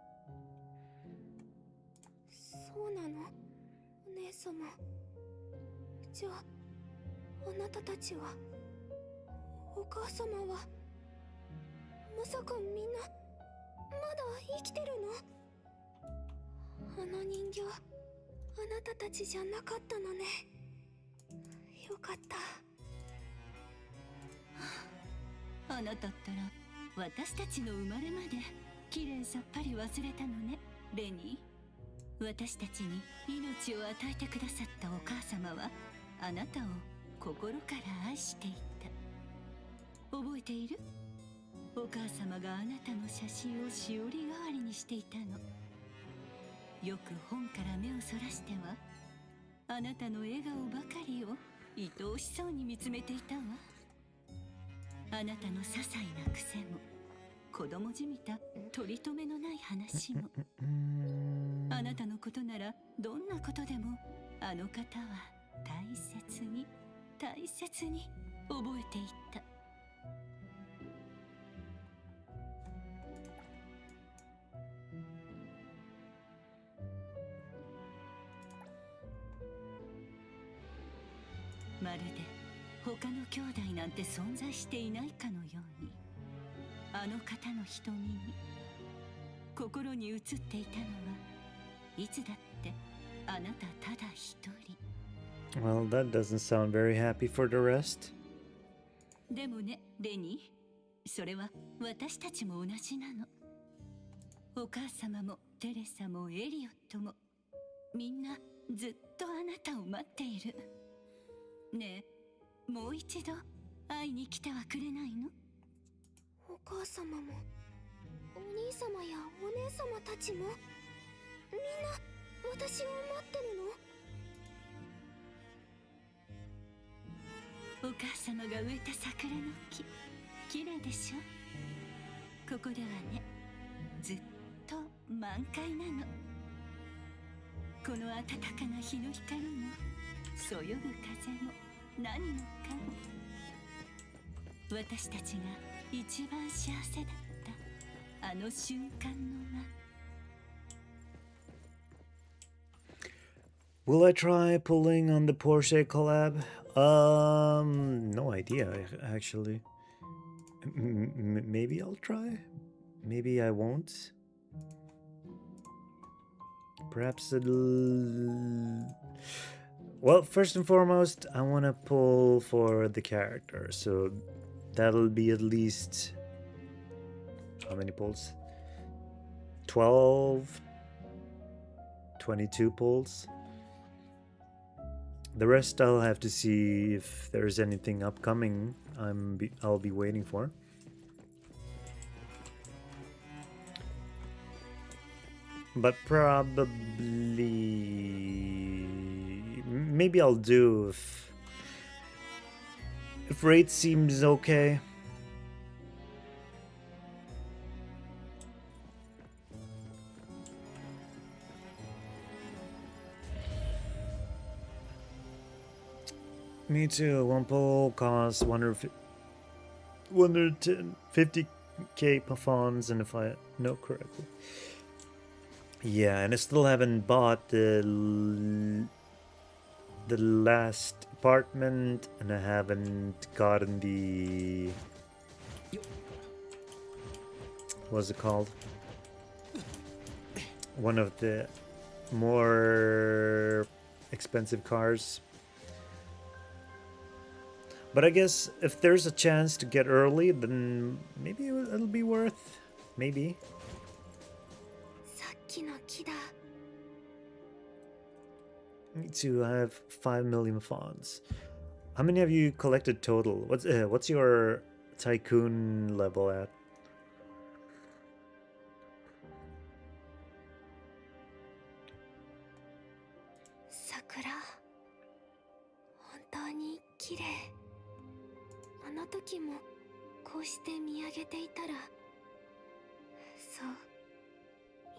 そうなの？お姉様。じゃああなたたちは、お母様は、まさかみんなまだ生きてるの？あの人形、あなたたちじゃなかったのね。よかった。あなたったら私たちの生まれまできれいさっぱり忘れたのね、レニ私たちに命を与えてくださったお母様はあなたを心から愛していた。覚えている？お母様があなたの写真をしおり代わりにしていたの。よく本から目をそらしてはあなたの笑顔ばかりを愛おしそうに見つめていたわ。あなたの些細な癖も子供じみた取り留めのない話もあなたのことならどんなことでもあの方は大切に大切に覚えていた。まるで他の兄弟なんて存在していないかのようにあの方の瞳に心に映っていたのはいつだってあなたただ一人。 Well, that doesn't sound very happy for the rest. でもねレニー、それは私たちも同じなの。お母様もテレサもエリオットもみんなずっとあなたを待っている。ねえ、もう一度会いに来てはくれないの？お母様もお兄様やお姉様たちもみんな私を待ってるの？お母様が植えた桜の木、綺麗でしょ？ここではね、ずっと満開なの。この暖かな日の光もそよぐ風も何もかも私たちが一番幸せだったあの瞬間のま。 Will I try pulling on the Porsche collab? No idea, actually. Maybe I'll try. Maybe I won't. Perhaps it'll... Well, first and foremost, I want to pull for the character, so that'll be at least... How many pulls? 12... 22 pulls. The rest I'll have to see if there's anything upcoming I'll be waiting for. But probably maybe I'll do if rate seems okay. Me too. One pull costs 150k funds, and if I know correctly. Yeah, and I still haven't bought the last apartment, and I haven't gotten the... What's it called? One of the more expensive cars. But I guess if there's a chance to get early, then maybe it'll be worth. Maybe. さっきの木だ。 Me too. I have 5 million fonts. How many have you collected total? What's your tycoon level at? 桜、本当に綺麗。あの時もこうして見上げていたら、そう、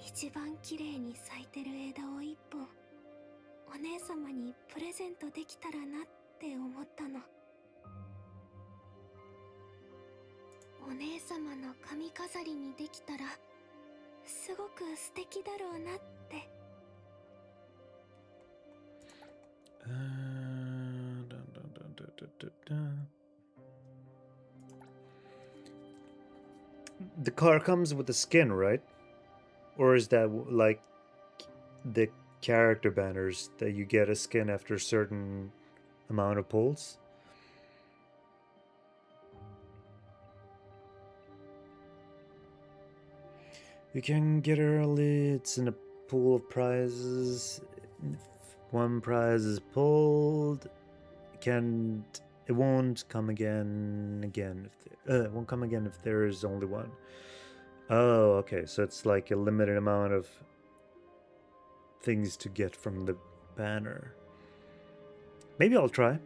一番綺麗に咲いてる枝を一本お姉様にプレゼントできたらなって思ったの。お姉様の髪飾りにできたらすごく素敵だろうなって。The car comes with a skin, right? Or is that like the character banners that you get a skin after a certain amount of pulls? You can get early. It's an pool of prizes. If one prize is pulled, it won't come again it won't come again if there is only one. Oh, okay, so it's like a limited amount of things to get from the banner. Maybe I'll try.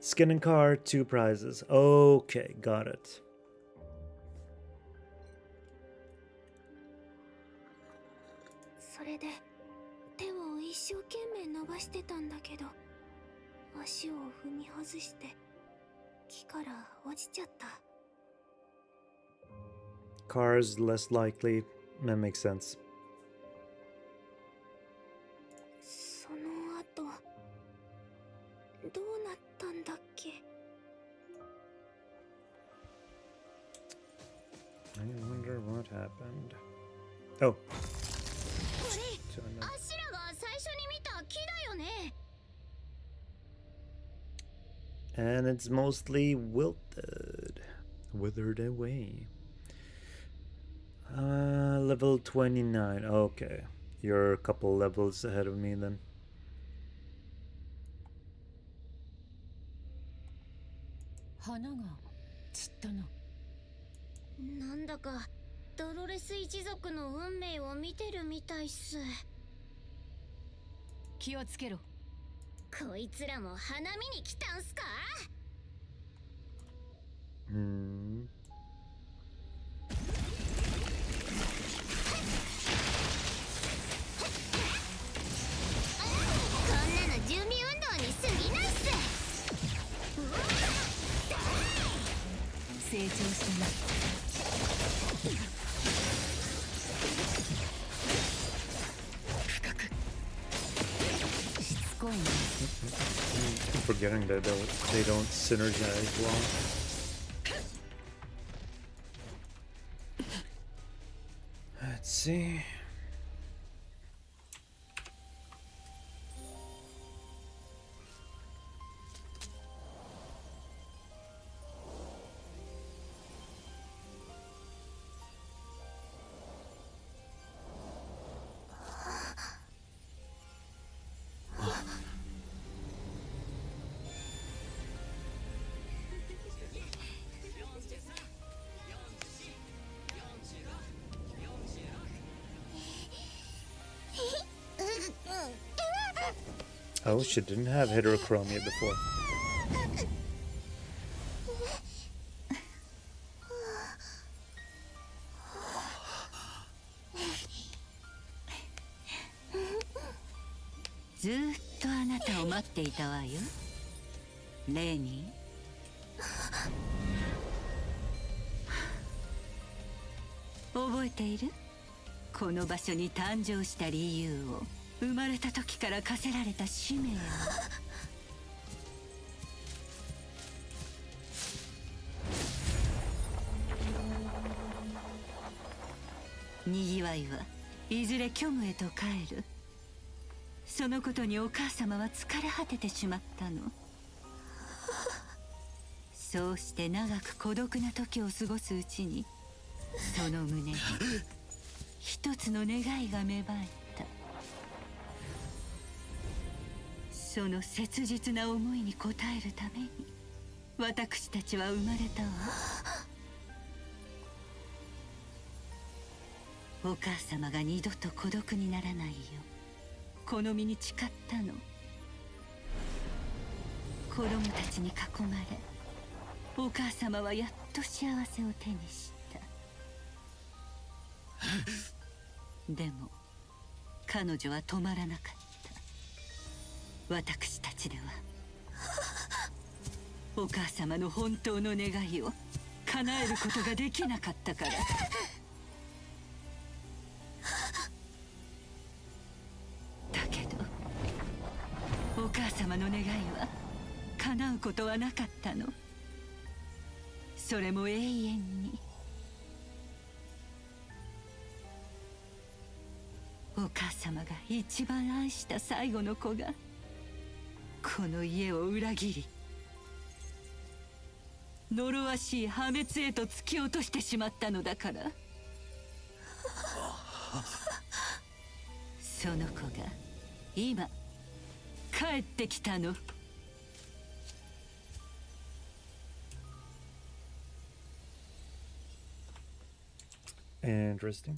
Skin and card, 2 prizes. Okay, got it. Cars less likely. That makes sense. I wonder what happened. Oh. And it's mostly wilted. Withered away. Level 29. Okay. You're a couple levels ahead of me then. 花が散ったの。なんだかドロレス一族の運命を見てるみたいっす。気をつけろ。こいつらも花見に来たんすか？うん。こんなの準備運動に過ぎないっす。成長したな。深く。しつこいな。I'm forgetting that they don't synergize well. Let's see. Oh, she didn't have heterochromia before. ずーっとあなたを待っていたわよ。レーニー。覚えている？この場所に誕生した理由を。生まれた時から課せられた使命を。にぎわいはいずれ虚無へと帰る。そのことにお母様は疲れ果ててしまったの。そうして長く孤独な時を過ごすうちに、その胸に一つの願いが芽生えた。その切実な思いに応えるために私たちは生まれたわ。お母様が二度と孤独にならないようこの身に誓ったの。子供たちに囲まれお母様はやっと幸せを手にした。でも彼女は止まらなかった。私たちではお母様の本当の願いを叶えることができなかったから。だけどお母様の願いは叶うことはなかったの。それも永遠に。お母様が一番愛した最後の子がこの家を裏切り呪わしい破滅へと突き落としてしまったのだから。その子が今帰ってきたの。Interesting.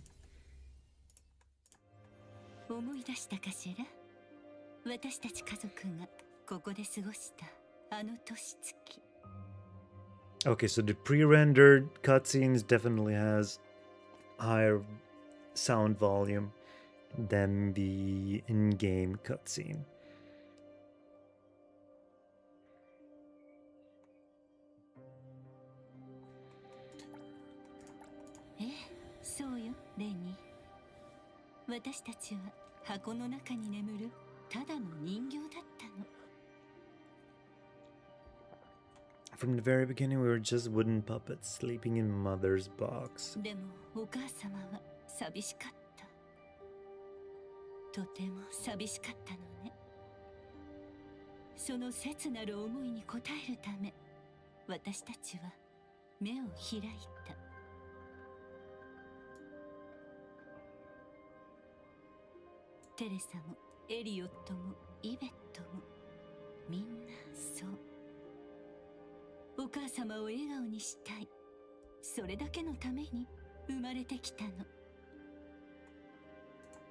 思い出したかしら。私たち家族がここで過ごしたあの年月。 Okay, so the pre-rendered cutscenes definitely has higher sound volume than the in-game cutscene. ええ、そうよレニー。私たちは箱の中に眠るただの人形だったの。 From the very beginning, we were just wooden puppets sleeping in Mother's box. でもお母様は寂しかった。とても寂しかったのね。その切なる思いに応えるため、私たちは目を開いた。テレサもエリオットもイベットもみんなそう。お母様を笑顔にしたい、それだけのために生まれてきたの。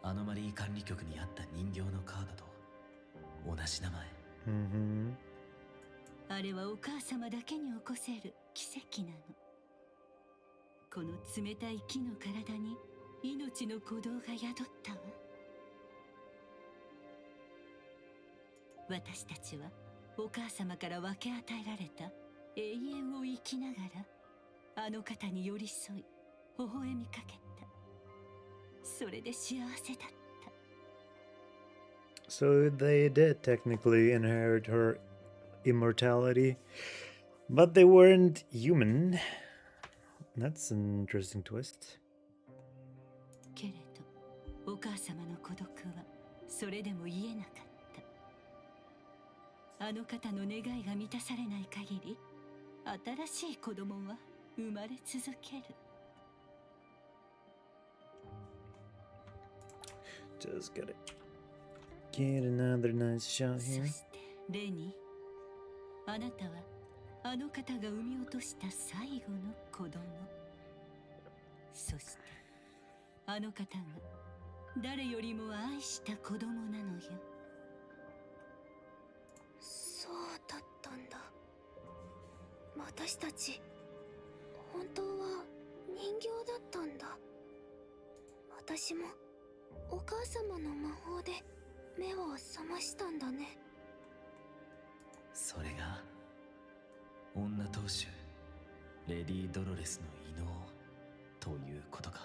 アノマリー管理局にあった人形のカードと同じ名前。Mm-hmm. あれはお母様だけに起こせる奇跡なの。この冷たい木の体に命の鼓動が宿ったわ。私たちはお母様から分け与えられた永遠を生きながら、あの方に寄り添い微笑みかけた。それで幸せだった。 So they did technically inherit her immortality, but they weren't human. That's an interesting twist. けれどお母様の孤独はそれでも言えなかった。あの方の願いが満たされない限り、新しい子供は生まれ続ける。 Just gotta get another nice shot そ here. してレニー、あなたはあの方が産み落とした最後の子供。そしてあの方が誰よりも愛した子供なのよ。そうだったんだ。私たち本当は人形だったんだ。私もお母様の魔法で目を覚ましたんだね。それが女当主レディ・ドロレスの異能ということか。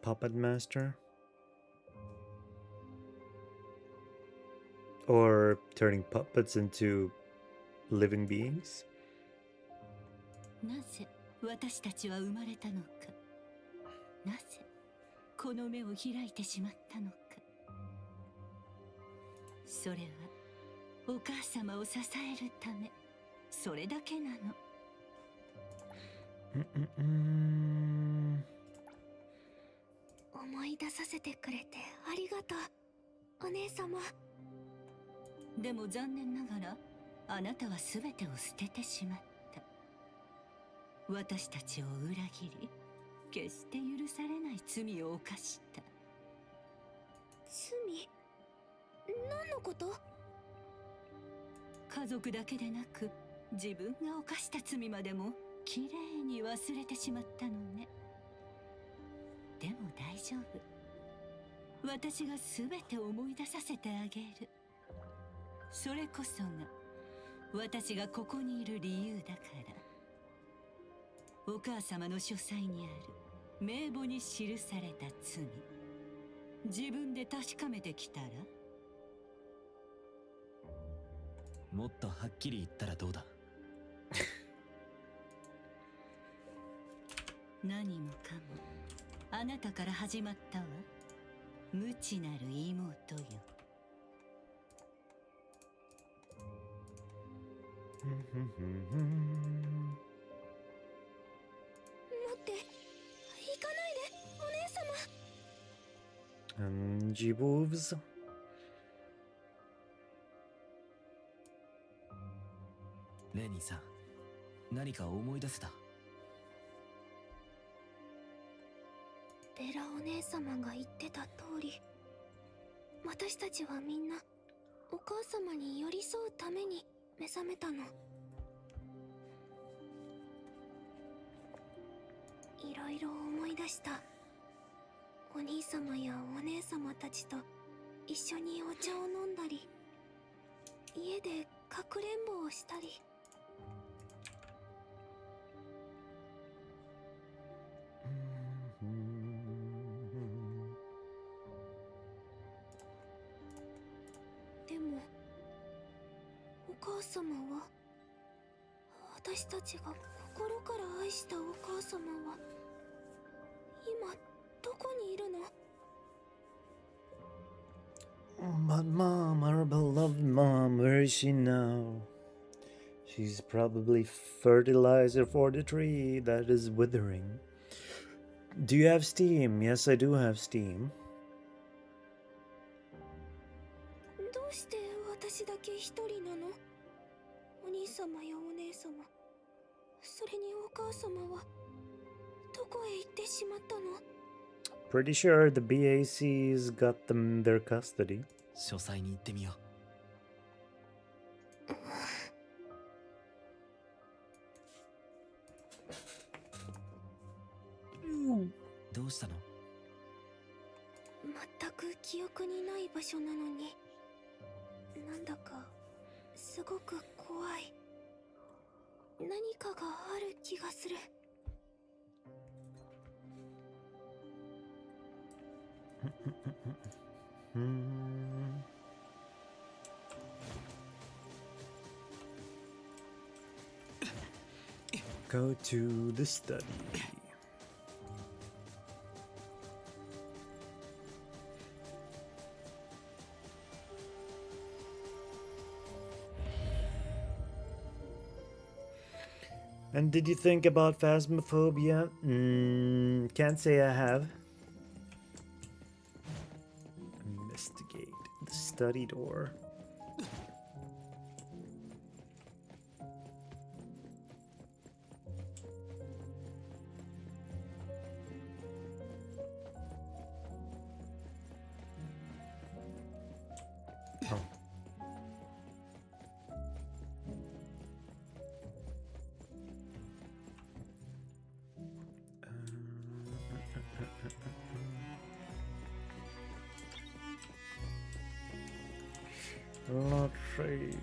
Puppet Master? Or turning puppets into living beings? なぜ私たちは生まれたのか。なぜこの目を開いてしまったのか。それはお母様を支えるため、それだけなの。思い出させてくれてありがとう、お姉様。でも残念ながらあなたは全てを捨ててしまった。私たちを裏切り、決して許されない罪を犯した。罪？何のこと？家族だけでなく自分が犯した罪までもきれいに忘れてしまったのね。でも大丈夫。私が全て思い出させてあげる。それこそが私がここにいる理由だから。お母様の書斎にある名簿に記された罪、自分で確かめてきたら。もっとはっきり言ったらどうだ。何もかもあなたから始まったわ。無知なる妹よ。待って、行かないで、お姉様。G-Wolves. レニーさん、何か思い出せた？ベラお姉様が言ってた通り、私たちはみんなお母様に寄り添うために目覚めたの。いろいろ思い出した。お兄様やお姉様たちと一緒にお茶を飲んだり、家でかくれんぼをしたり。でもお母様は、私たちが心から愛したお母様は今どこにいるの？ But mom, our beloved mom, where is she now? She's probably fertilizer for the tree that is withering. Do you have Steam? Yes, I do have Steam. どうして私だけ一人なの？お兄様やお姉様、それにお母様はどこへ行ってしまったの？ Pretty sure the BAC's got them their custody. 書斎に行ってみよう。どうしたの？全く記憶にない場所なのに、なんだかすごく怖い。何かがある気がする。Go to the study. And did you think about phasmophobia? Can't say I have. Investigate the study door. Oh. Lottery.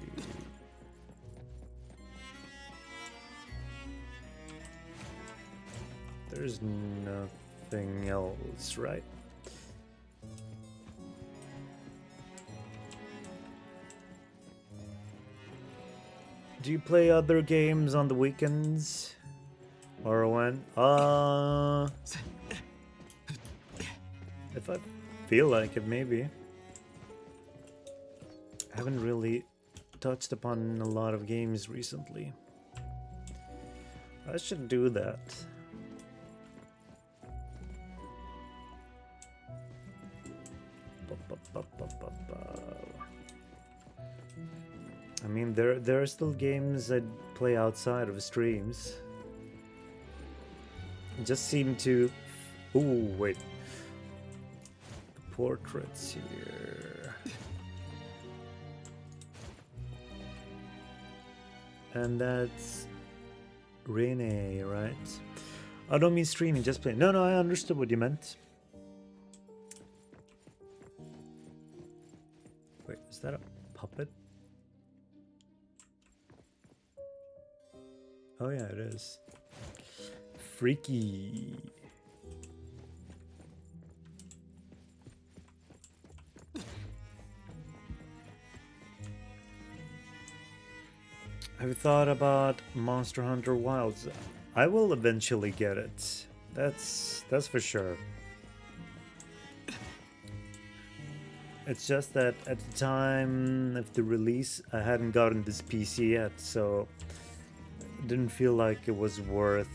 There's nothing else, right? Do you play other games on the weekends? Or when? If I feel like it, maybe. I haven't really touched upon a lot of games recently. I should do that. I mean, there are still games I play outside of streams. Just seem to... Ooh, wait. Portraits here. And that's Rene, right? I don't mean streaming, just playing. No, I understood what you meant. Wait, is that a puppet? Oh yeah, it is. Freaky. Have you thought about Monster Hunter Wilds? I will eventually get it. That's for sure. It's just that at the time of the release, I hadn't gotten this PC yet, so it didn't feel like it was worth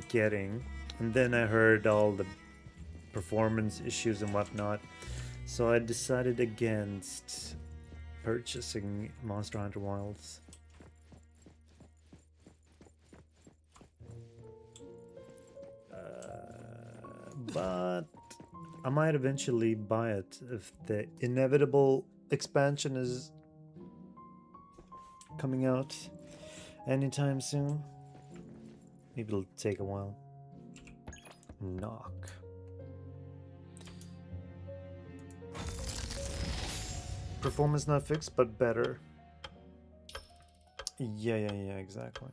getting. And then I heard all the performance issues and whatnot. So I decided against purchasing Monster Hunter Wilds. But I might eventually buy it if the inevitable expansion is coming out anytime soon. Maybe it'll take a while. Knock. Performance not fixed, but better. Yeah, exactly.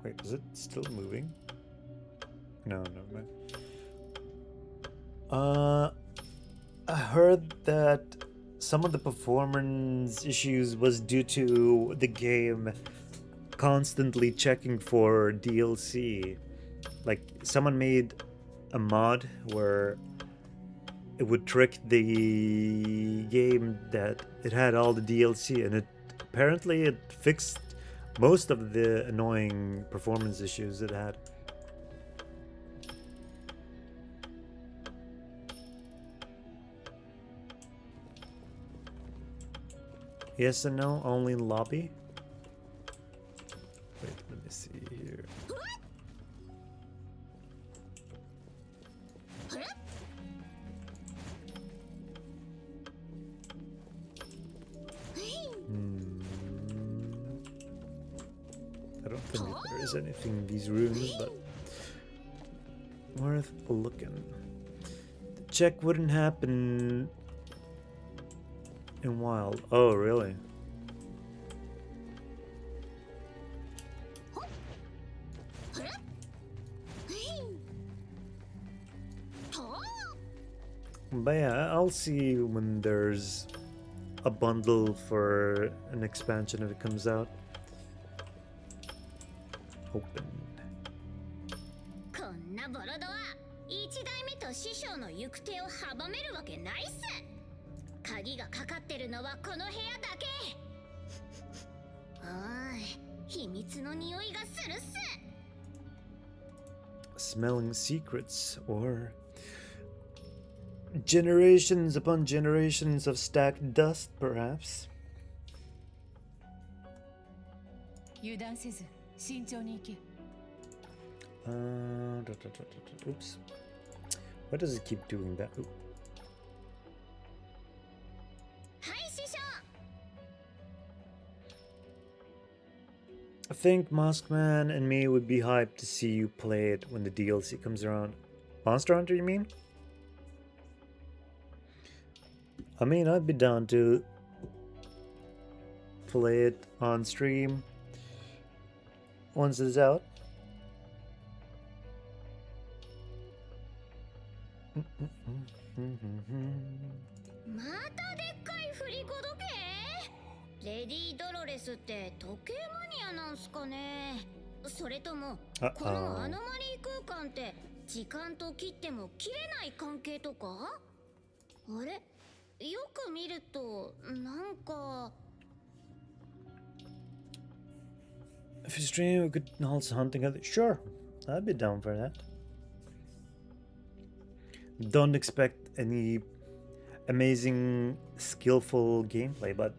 Wait, is it still moving? No, never mind. I heard that some of the performance issues was due to the game constantly checking for DLC. Like, someone made a mod where it would trick the game that it had all the DLC, and apparently it fixed most of the annoying performance issues it had. Yes and no, only in lobby. Wait, let me see here. I don't think there is anything in these rooms, but worth looking. The check wouldn't happen in Wild. Oh, really? But yeah, I'll see when there's a bundle for an expansion if it comes out. Open. こんなボロドア、一代目と師匠の行く手を阻めるわけないっす。鍵がかかってるのはこの部屋だけ。おい、秘密の匂いがするっす。 Smelling secrets, or generations upon generations of stacked dust, perhaps. 油断せず慎重に行け。Oops. Why does it keep doing that? Oop. はい師匠。 I think Moskman and me would be hyped to see you play it when the DLC comes around. Monster Hunter, you mean? I mean, I'd be down to play it on stream once it's out. またでっかい振り子時計？レディー・ドロレスって時計マニアなんすかね？それともこのアノマリー空間って時間と切っても切れない関係とか？あれ？よく見るとなんか。 If you stream, we could also hunting other. Sure, I'd be down for that. Don't expect any amazing, skillful gameplay, but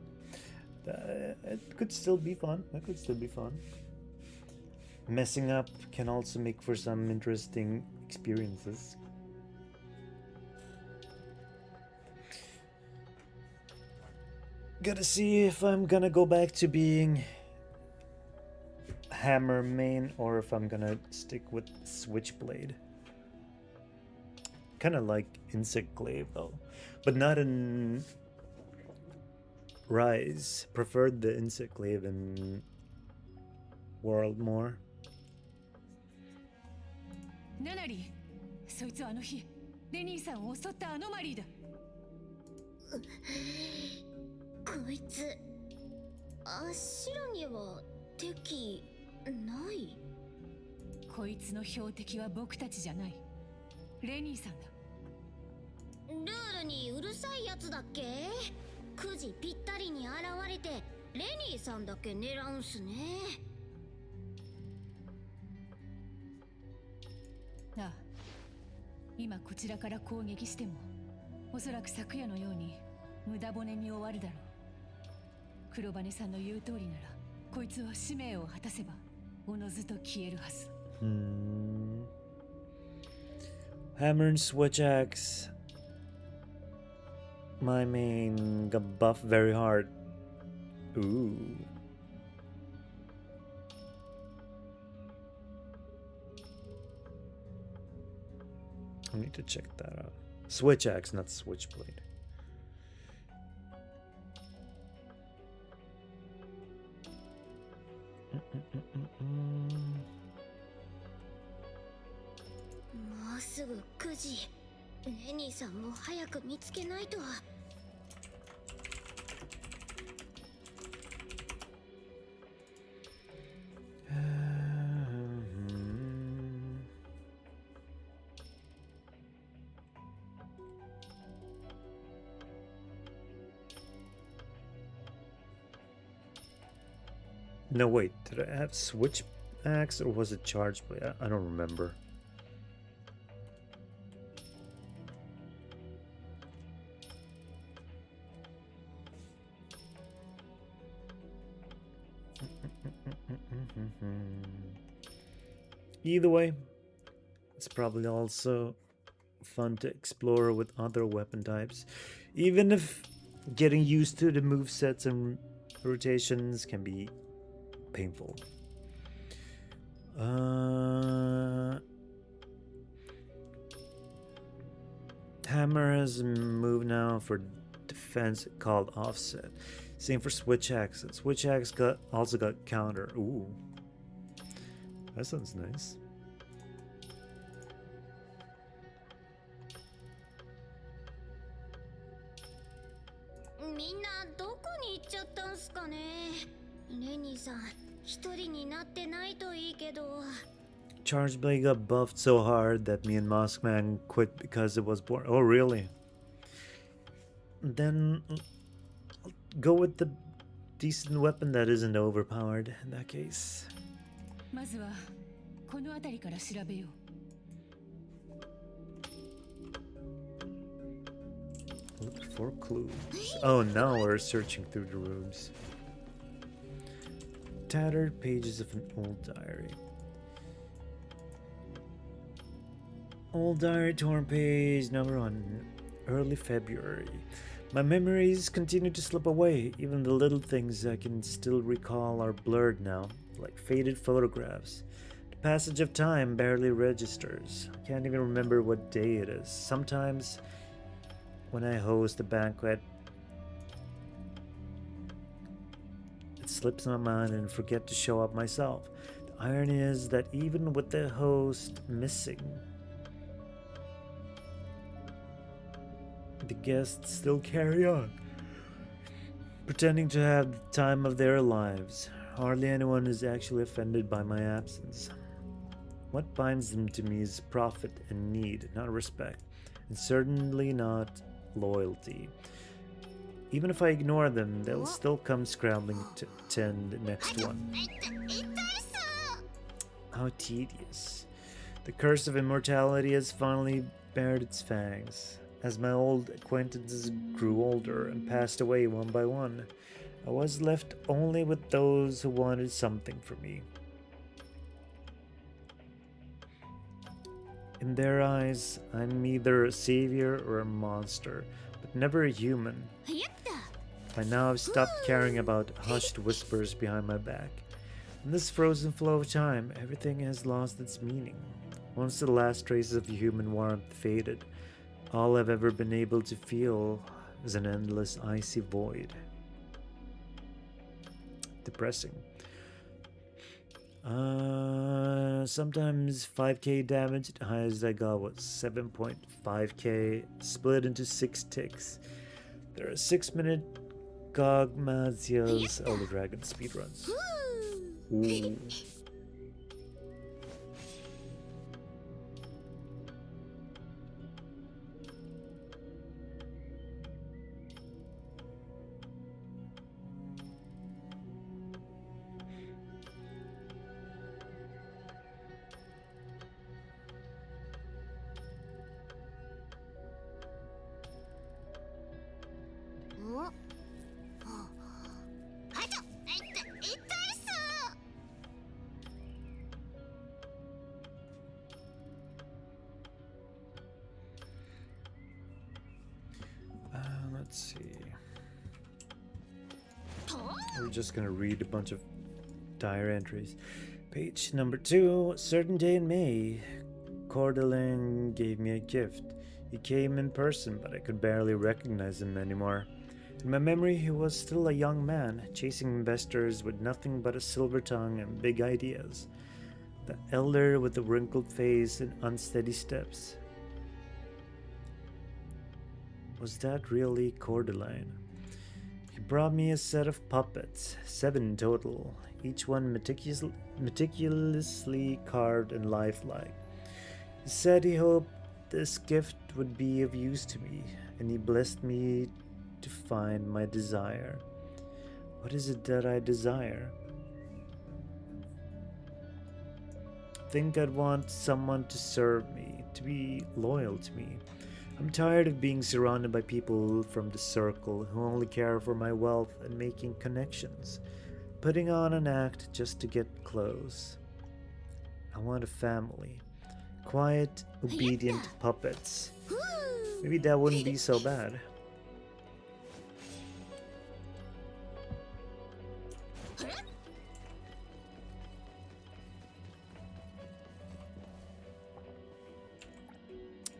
it could still be fun. It could still be fun. Messing up can also make for some interesting experiences. Gotta see if I'm gonna go back to being hammer main or if I'm gonna stick with switchblade. Kind of like insect glaive though, but not in Rise. Preferred the insect glaive in World more. ナナリー、そいつはあの日レニーさんを襲ったアノマリーだ。こいつ、あしらには敵ない。こいつの標的は僕たちじゃない。レニーさんだ。ルールにうるさいやつだっけ？9時ぴったりに現れてレニーさんだけ狙うんすね。ああ、今こちらから攻撃してもおそらく昨夜のように無駄骨に終わるだろう。黒羽さんの言う通りならこいつは使命を果たせばおのずと消えるはず。Hammer and switch axe. My main got buffed very hard. Ooh. I need to check that out. Switch axe, not switchblade. Mm-mm-mm-mm-mm. もうすぐ9時。レニーさんも早く見つけないと。No, wait, did I have switch axe or was it charge blade? I don't remember. Either way, it's probably also fun to explore with other weapon types, even if getting used to the movesets and rotations can be painful. Hammer has a move now for defense called offset. Same for switch axe. Switch axe also got counter. Ooh, that sounds nice. みんなどこに行っちゃったんすかね。レニーさん一人になってないといいけど。 Charge Blade got buffed so hard that me and Moskman quit because it was boring. Oh, really? Then I'll go with the decent weapon that isn't overpowered in that case. まずはこの辺りから調べよう。 Look for clues. Oh, now we're searching through the rooms. Tattered pages of an old diary. Old diary, torn page number 1. Early February. My memories continue to slip away. Even the little things I can still recall are blurred now, like faded photographs. The passage of time barely registers. I can't even remember what day it is. Sometimes, when I host a banquet, it slips my mind and I forget to show up myself. The irony is that even with the host missing, the guests still carry on, pretending to have the time of their lives. Hardly anyone is actually offended by my absence. What binds them to me is profit and need, not respect, and certainly not loyalty. Even if I ignore them, they'll still come scrambling to attend the next one. How tedious. The curse of immortality has finally bared its fangs. As my old acquaintances grew older and passed away one by one, I was left only with those who wanted something from me. In their eyes, I'm either a savior or a monster, but never a human. By now I've stopped caring about hushed whispers behind my back. In this frozen flow of time, everything has lost its meaning. Once the last traces of human warmth faded, all I've ever been able to feel is an endless icy void. Depressing. Sometimes 5k damage. The highest I got was 7.5k, split into 6 ticks. There are 6-minute Gogmazia's Elder Dragon speedruns. Ooh. let's see. We're just gonna read a bunch of diary entries. Page number 2. Certain day in May, Cordelin gave me a gift. He came in person, but I could barely recognize him anymore. In my memory, he was still a young man, chasing investors with nothing but a silver tongue and big ideas. The elder with the wrinkled face and unsteady steps. Was that really Cordeline? He brought me a set of puppets, 7 in total, each one meticulously carved and lifelike. He said he hoped this gift would be of use to me, and he blessed me to find my desire. What is it that I desire? I think I'd want someone to serve me, to be loyal to me. I'm tired of being surrounded by people from the circle who only care for my wealth and making connections, putting on an act just to get close. I want a family. Quiet, obedient puppets. Maybe that wouldn't be so bad.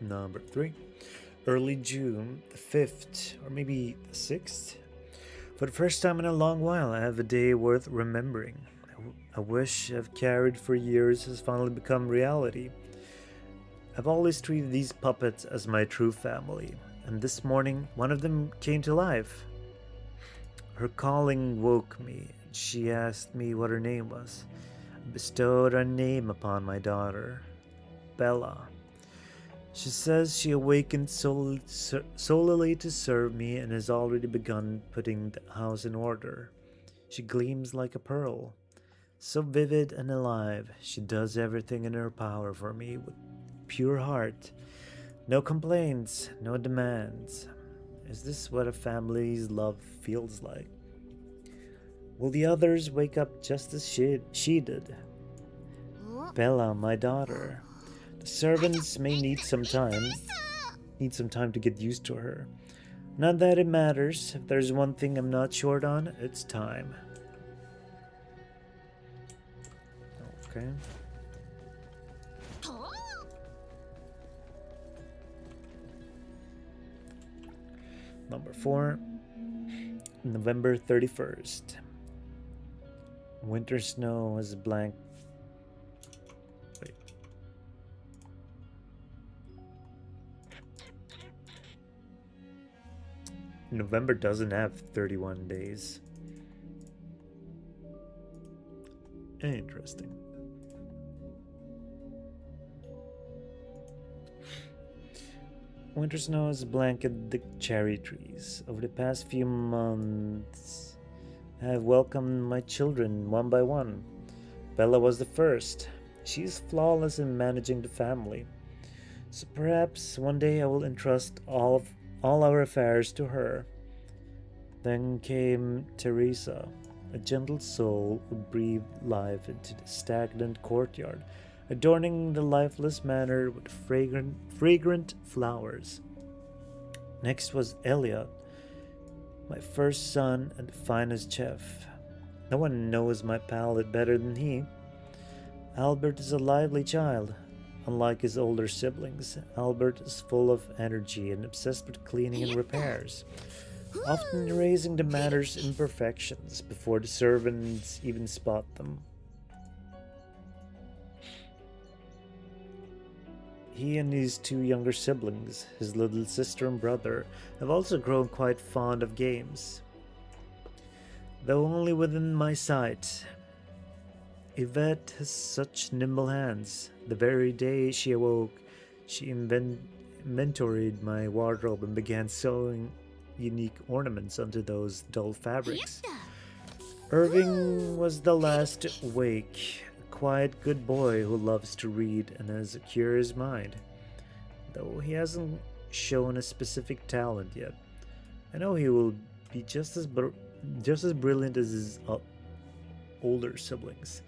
Number 3. Early June, the 5th, or maybe the 6th. For the first time in a long while, I have a day worth remembering. A wish I've carried for years has finally become reality. I've always treated these puppets as my true family, and this morning one of them came to life. Her calling woke me. She asked me what her name was. I bestowed her name upon my daughter, Bella. She says she awakened solely to serve me and has already begun putting the house in order. She gleams like a pearl. So vivid and alive, she does everything in her power for me with pure heart. No complaints, no demands. Is this what a family's love feels like? Will the others wake up just as she did? Bella, my daughter. The servants may need some time to get used to her. Not that it matters. If there's one thing I'm not short on, it's time. Okay. Number 4, November 31st. Winter snow has blank. Wait. November doesn't have 31 days. Interesting. Winter snow has blanketed the cherry trees. Over the past few months, I have welcomed my children one by one. Bella was the first. She's flawless in managing the family. So perhaps one day I will entrust all our affairs to her. Then came Teresa, a gentle soul who breathed life into the stagnant courtyard, adorning the lifeless manor with fragrant flowers. Next was Elliot, my first son and the finest chef. No one knows my palate better than he. Albert is a lively child. Unlike his older siblings, Albert is full of energy and obsessed with cleaning and repairs, often erasing the manor's imperfections before the servants even spot them. He and his 2 younger siblings, his little sister and brother, have also grown quite fond of games, though only within my sight. Yvette has such nimble hands. The very day she awoke, she inventoried my wardrobe and began sewing unique ornaments onto those dull fabrics. Irving was the last to wake, a quiet good boy who loves to read and has a curious mind, though he hasn't shown a specific talent yet. I know he will be just as brilliant as his older siblings.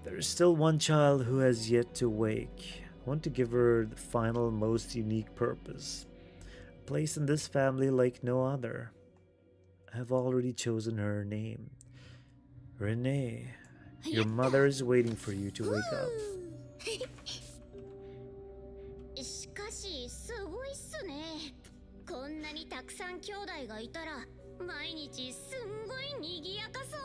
There is still one child who has yet to wake. I want to give her the final, most unique purpose. place in this family like no other. I have already chosen her name. Renee, your mother is waiting for you to wake up. しかしすごいっすね。こんなにたくさん兄弟がいたら毎日すんごい賑やかそう。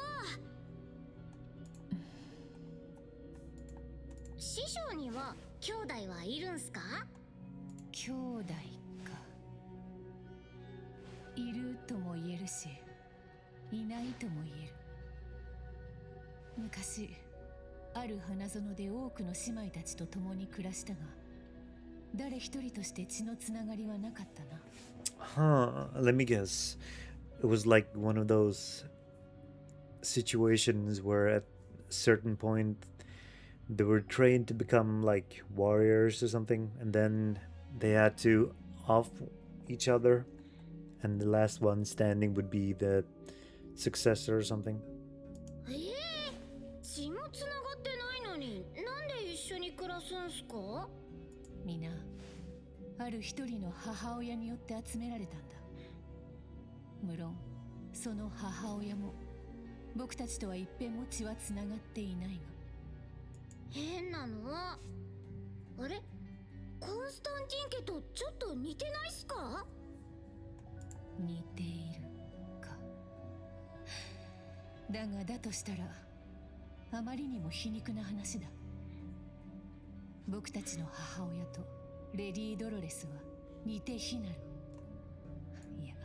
師匠には兄弟はいるんすか？兄弟か。いるとも言えるし、いないとも言える。昔ある花園で多くの姉妹たちと共に暮らしたが、誰一人として血のつながりはなかったな。Huh, let me guess. It was like one of those situations where at a certain point they were trained to become like warriors or something, and then they had to off each other, and the last one standing would be the successor or something. 血もつながってないのになんで一緒に暮らすんすか？皆ある一人の母親によって集められたんだ。無論その母親も僕たちとは一遍も血はつながっていないが。変なの？あれ？コンスタンティン家とちょっと似てないっすか？似ているか。だがだとしたらあまりにも皮肉な話だ。僕たちの母親とレディ・ドロレスは似て非なる。いや、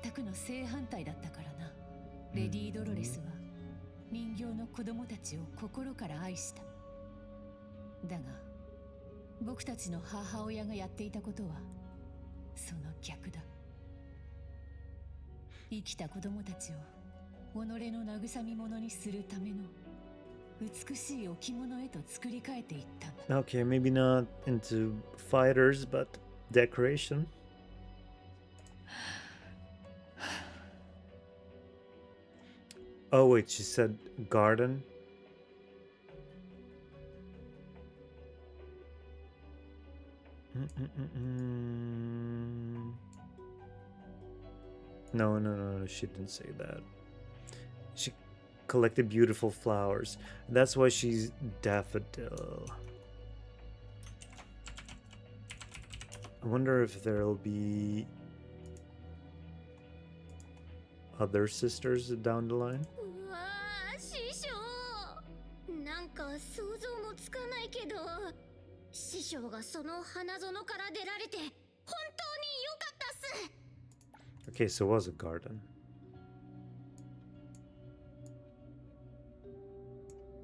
全くの正反対だったからな。レディ・ドロレスは人形の子供たちを心から愛した。だが僕たちの母親がやっていたことはその逆だ。生きた子供たちを己の慰み者にするための美しい置物へと作り変えていったんだ。 Okay, maybe not into fighters, but decoration. Oh wait, she said garden. No, she didn't say that. She collected beautiful flowers. That's why she's daffodil. I wonder if there'll be other sisters down the line. うわー、師匠。なんか想像もつかないけど、師匠がその花園から出られて本当に良かったっす。Okay, so it was a garden.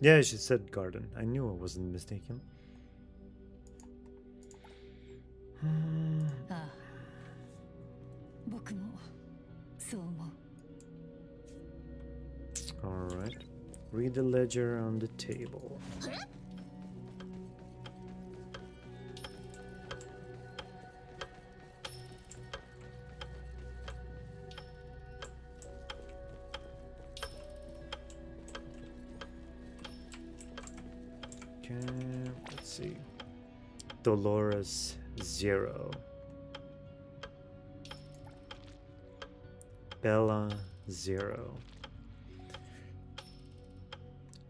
Yeah, she said garden. I knew I wasn't mistaken. ああ、僕もそう思う。 Alright. Read the ledger on the table. Okay, let's see. Dolores 0. Bella 0.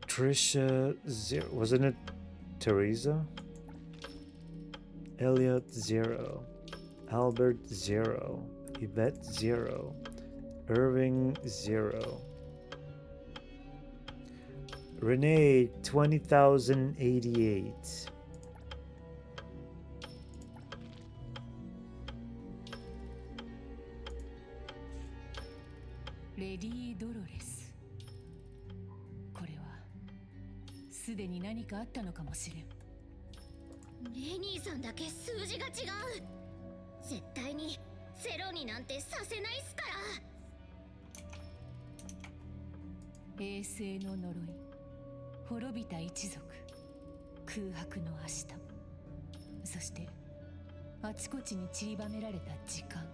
Trisha 0. Wasn't it Teresa? Elliot 0. Albert 0. Yvette 0. Irving 0. Renee 20,088. Lady Dolores。これはすでに何かあったのかもしれん。レニーさんだけ数字が違う。絶対にゼロになんてさせないっすから。衛星の呪い、滅びた一族、空白の明日、そしてあちこちに散りばめられた時間。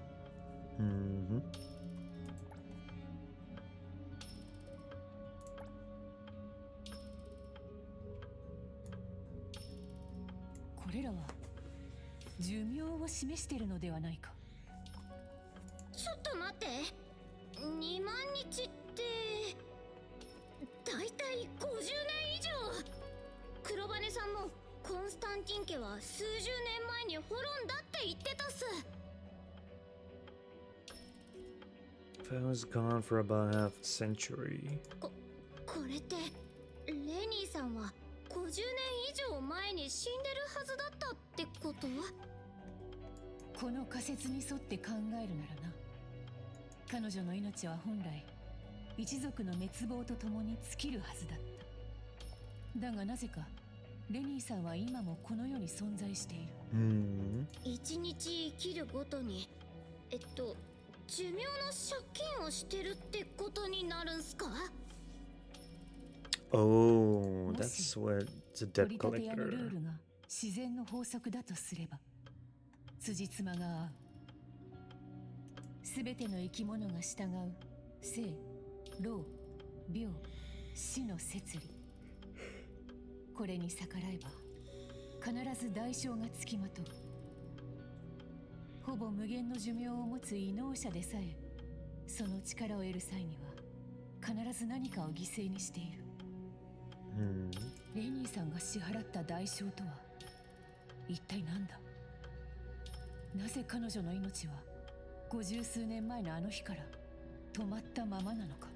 これらは寿命を示してるのではないか。ちょっと待って、2万日ってだいたい50年以上。黒羽さんもコンスタンティン家は数十年前に滅んだって言ってたっす。 If I was gone for about half a century. これってレニーさんは50年以上前に死んでるはずだったってこと？この仮説に沿って考えるならな、彼女の命は本来一族の滅亡とともに尽きるはずだった。だがなぜかレニーさんは今もこの世に存在している。一日生きるごとに寿命の借金をしてるってことになるんすか？ Oh, that's what the 取 debt り立て屋のルー collector. ルが自然の法則だとすれば、辻褄が合う。すべての生き物が従う生、老、病、死の摂理。これに逆らえば必ず代償がつきまとう。ほぼ無限の寿命を持つ異能者でさえ、その力を得る際には必ず何かを犠牲にしている。レニーさんが支払った代償とは一体何だ？なぜ彼女の命は50数年前のあの日から止まったままなのか。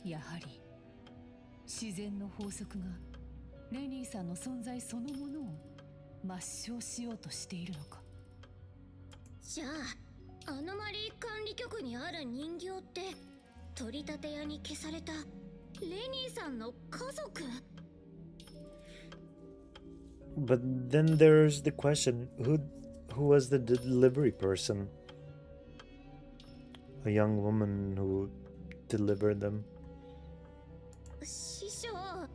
やはり自然の法則がレニーさんの存在そのものを抹消しようとしているのか。じゃあアノマリー管理局にある人形って取り立て屋に消されたレニーさんの家族？ But then there's the question, who was the delivery person? A young woman who delivered them. 師匠、ア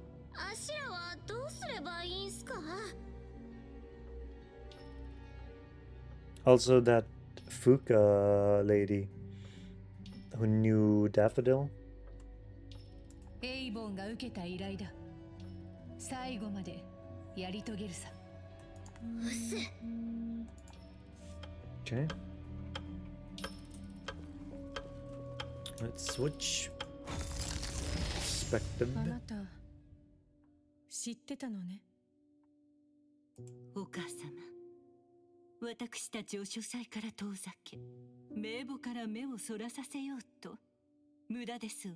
シラはどうすればいいんすか？ Also that Fuka lady who knew Daffodil. エイボンが受けた依頼だ。最後までやり遂げるさ。うっす。 Okay. Let's switch. あ Expected. なた知ってたのね。お母様、私たちを書斎から遠ざけ、名簿から目をそらさせようと無駄ですわ。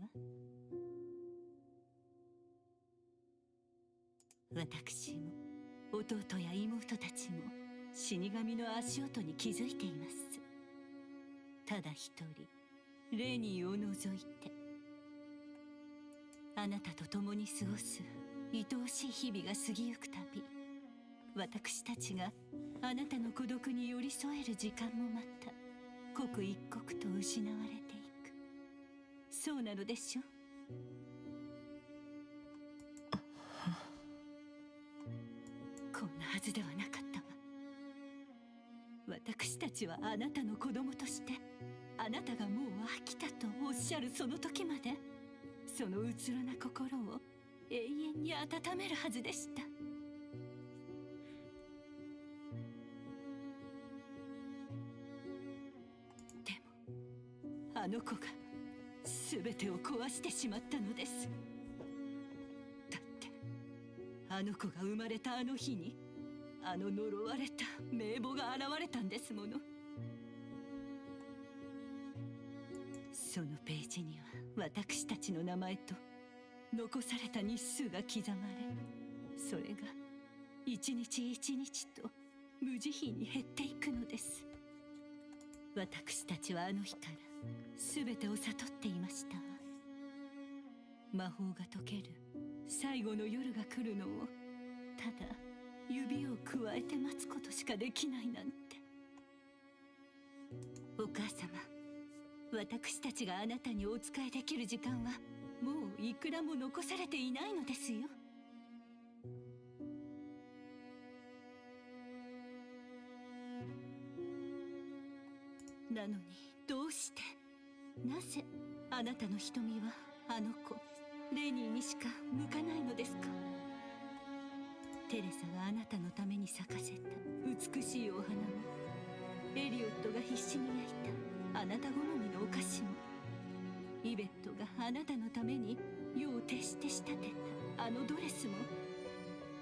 私も弟や妹たちも死神の足音に気づいています。ただ一人レニーを除いて、あなたと共に過ごす愛おしい日々が過ぎゆくたび、私たちがあなたの孤独に寄り添える時間もまた刻一刻と失われていく。そうなのでしょう？こんなはずではなかったわ。私たちはあなたの子供として、あなたがもう飽きたとおっしゃるその時まで、そのうつろな心を永遠に温めるはずでした。でもあの子が全てを壊してしまったのです。だってあの子が生まれたあの日に、あの呪われた名簿が現れたんですもの。そのページには私たちの名前と残された日数が刻まれ、それが一日一日と無慈悲に減っていくのです。私たちはあの日から全てを悟っていましたわ。魔法が解ける最後の夜が来るのをただ指をくわえて待つことしかできないなんて。お母様、私たちがあなたにお仕えできる時間はもういくらも残されていないのですよ。なのにどうして、なぜあなたの瞳はあの子レニーにしか向かないのですか？テレサがあなたのために咲かせた美しいお花も、エリオットが必死に焼いたあなた好みのお菓子も、イベットがあなたのために夜を徹して仕立てたあのドレスも、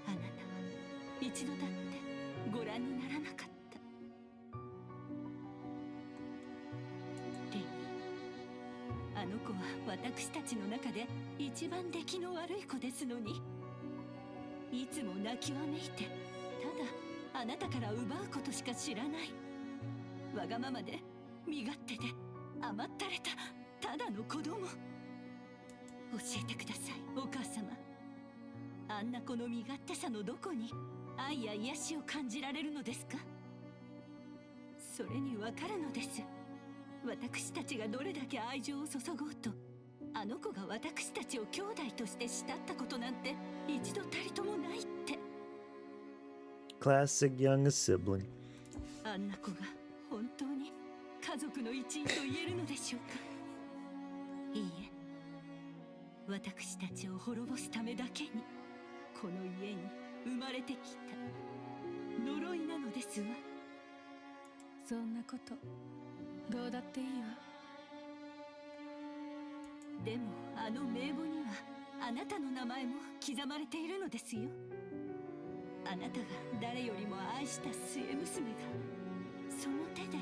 あなたは一度だってご覧にならなかった。レイ、あの子は私たちの中で一番出来の悪い子ですのに、いつも泣きわめいて、ただあなたから奪うことしか知らない、わがままで身勝手で甘ったれたただの子供。教えてください、お母様。あんな子の身勝手さのどこに愛や癒しを感じられるのですか？それにわかるのです。私たちがどれだけ愛情を注ごうと、あの子が私たちを兄弟として慕ったことなんて一度たりともないって。 Classic young sibling. あんな子が本当に家族の一員と言えるのでしょうか？いいえ、私たちを滅ぼすためだけにこの家に生まれてきた呪いなのですわ。そんなことどうだっていいわ。でもあの名簿にはあなたの名前も刻まれているのですよ。あなたが誰よりも愛した末娘がその手で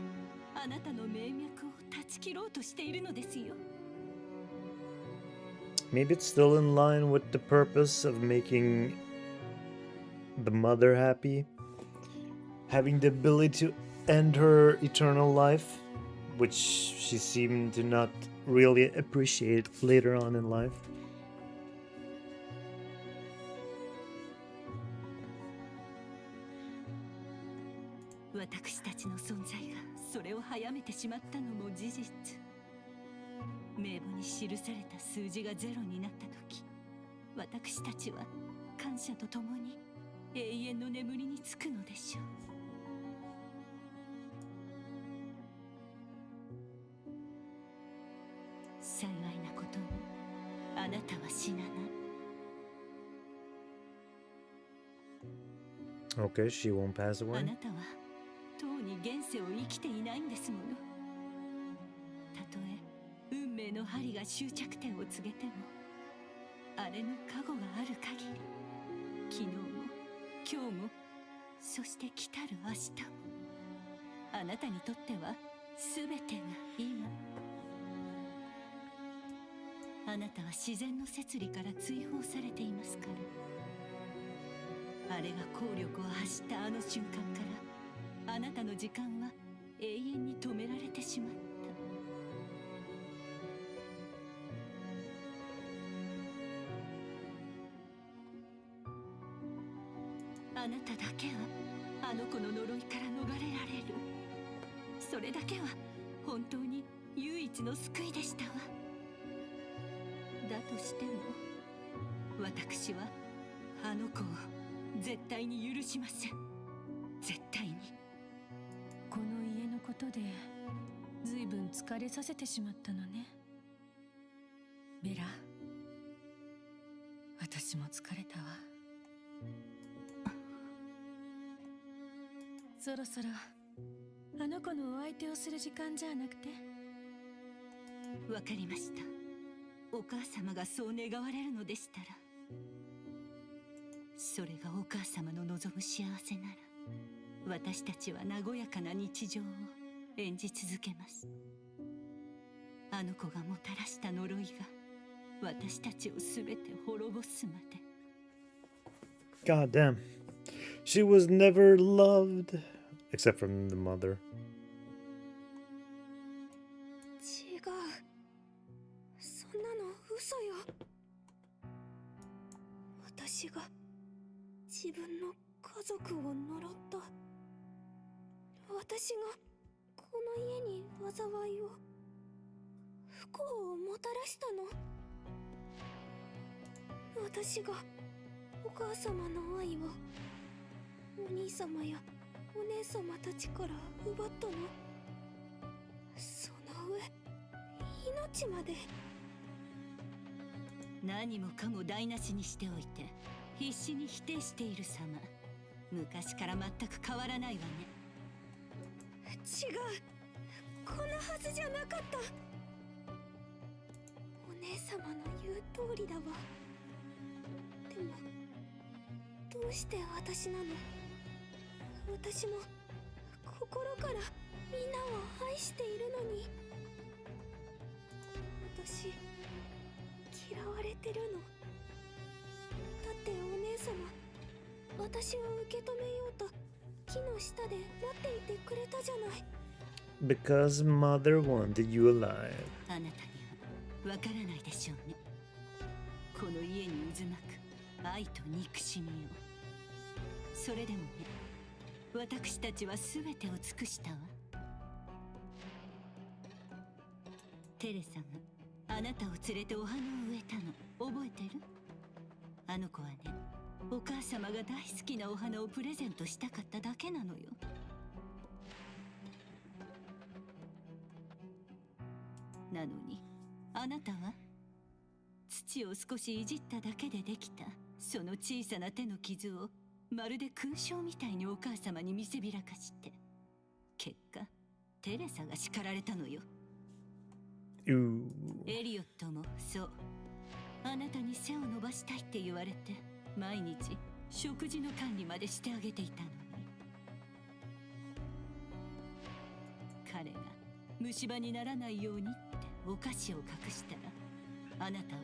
あなたの命脈を断ち切ろうとしているのですよ。 Maybe it's still in line with the purpose of making the mother happy, having the ability to end her eternal life, which she seemed to not really appreciate later on in life. 私たちの存在がそれを早めてしまったのも事実。名簿に記された数字がゼロになった時、私たちは感謝とともに永遠の眠りにつくのでしょう。幸いなことにあなたは死なない。 Okay, she won't pass あ away. なたはとうに現世を生きていないんですもの。たとえ運命の針が終着点を告げても、あれの加護がある限り、昨日も今日もそして来たる明日も、あなたにとっては全てが今。あなたは自然の摂理から追放されていますから。あれが効力を発したあの瞬間から、あなたの時間は永遠に止められてしまった。あなただけはあの子の呪いから逃れられる。それだけは本当に唯一の救いでしたわ。だとしても私はあの子を絶対に許しません。絶対に。この家のことでずいぶん疲れさせてしまったのね。ベラ、私も疲れたわ。そろそろあの子のお相手をする時間じゃなくて。わかりました。お母様がそう願われるのでしたら、それがお母様の望む幸せなら、私たちは和やかな日常を演じ続けます。あの子がもたらした呪いが私たちをすべて滅ぼすまで。 God damn. She was never loved, except from the mother. 違う、そんなの嘘よ。私が自分の家族を呪った。私がこの家に災いを、不幸をもたらしたの。私がお母様の愛をお兄様やお姉様たちから奪ったの。その上命まで。何もかも台無しにしておいて、必死に否定している様、昔から全く変わらないわね。違う、こんなはずじゃなかった。お姉様の言う通りだわ。でもどうして私なの？私も心からみんなを愛しているのに。私嫌われてるの。だってお姉様、私を受け止めようと木の下で待っていてくれたじゃない。Because mother wanted you alive. あなたにはわからないでしょうね。この家に渦巻く愛と憎しみを。それでもね、私たちは全てを尽くしたわ。テレサがあなたを連れてお花を植えたの覚えてる？あの子はね、お母様が大好きなお花をプレゼントしたかっただけなのよ。なのにあなたは土を少しいじっただけでできたその小さな手の傷をまるで勲章みたいにお母様に見せびらかして、結果テレサが叱られたのよ。エリオットもそう、あなたに背を伸ばしたいって言われて毎日食事の管理までしてあげていたのに、彼が虫歯にならないようにってお菓子を隠したら、あなたは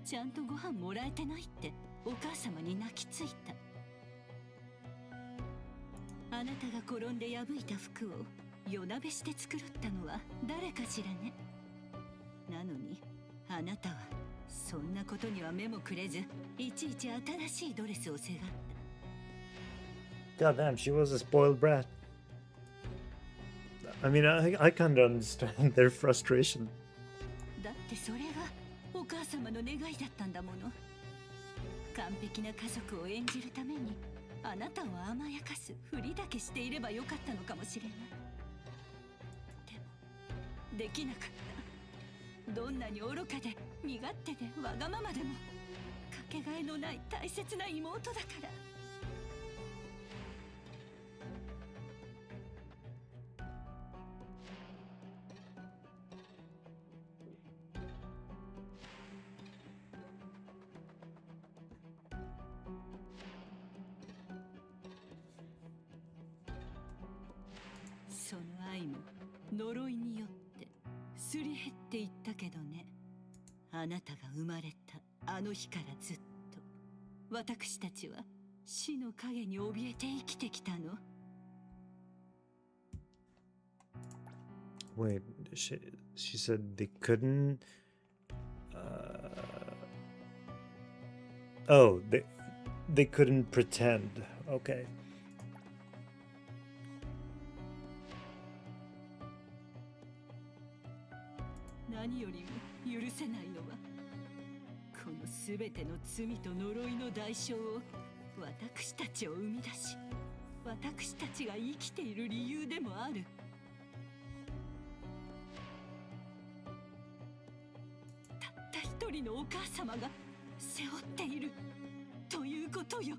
ちゃんとご飯もらえてないってお母様に泣きついた。あなたが転んで破いた服を夜なべして作ったのは誰かしらね。なのにあなたはそんなことには目もくれず、いちいち新しいドレスをせがった。 God damn, she was a spoiled brat. I mean, I kind of understand their frustration. だってそれがお母様の願いだったんだもの。完璧な家族を演じるためにあなたを甘やかすふりだけしていればよかったのかもしれない。でもできなかった。どんなに愚かで身勝手でわがままでもかけがえのない大切な妹だから。その愛も呪いによってすり減っていったけどね。あなたが生まれたあの日からずっと私たちは死の影に怯えて生きてきたの。 Wait, she said they couldn't. Oh, they couldn't pretend. Okay. 何よりも許せないのは、この全ての罪と呪いの代償を私たちを生み出し、私たちが生きている理由でもある。たった一人のお母様が背負っているということよ。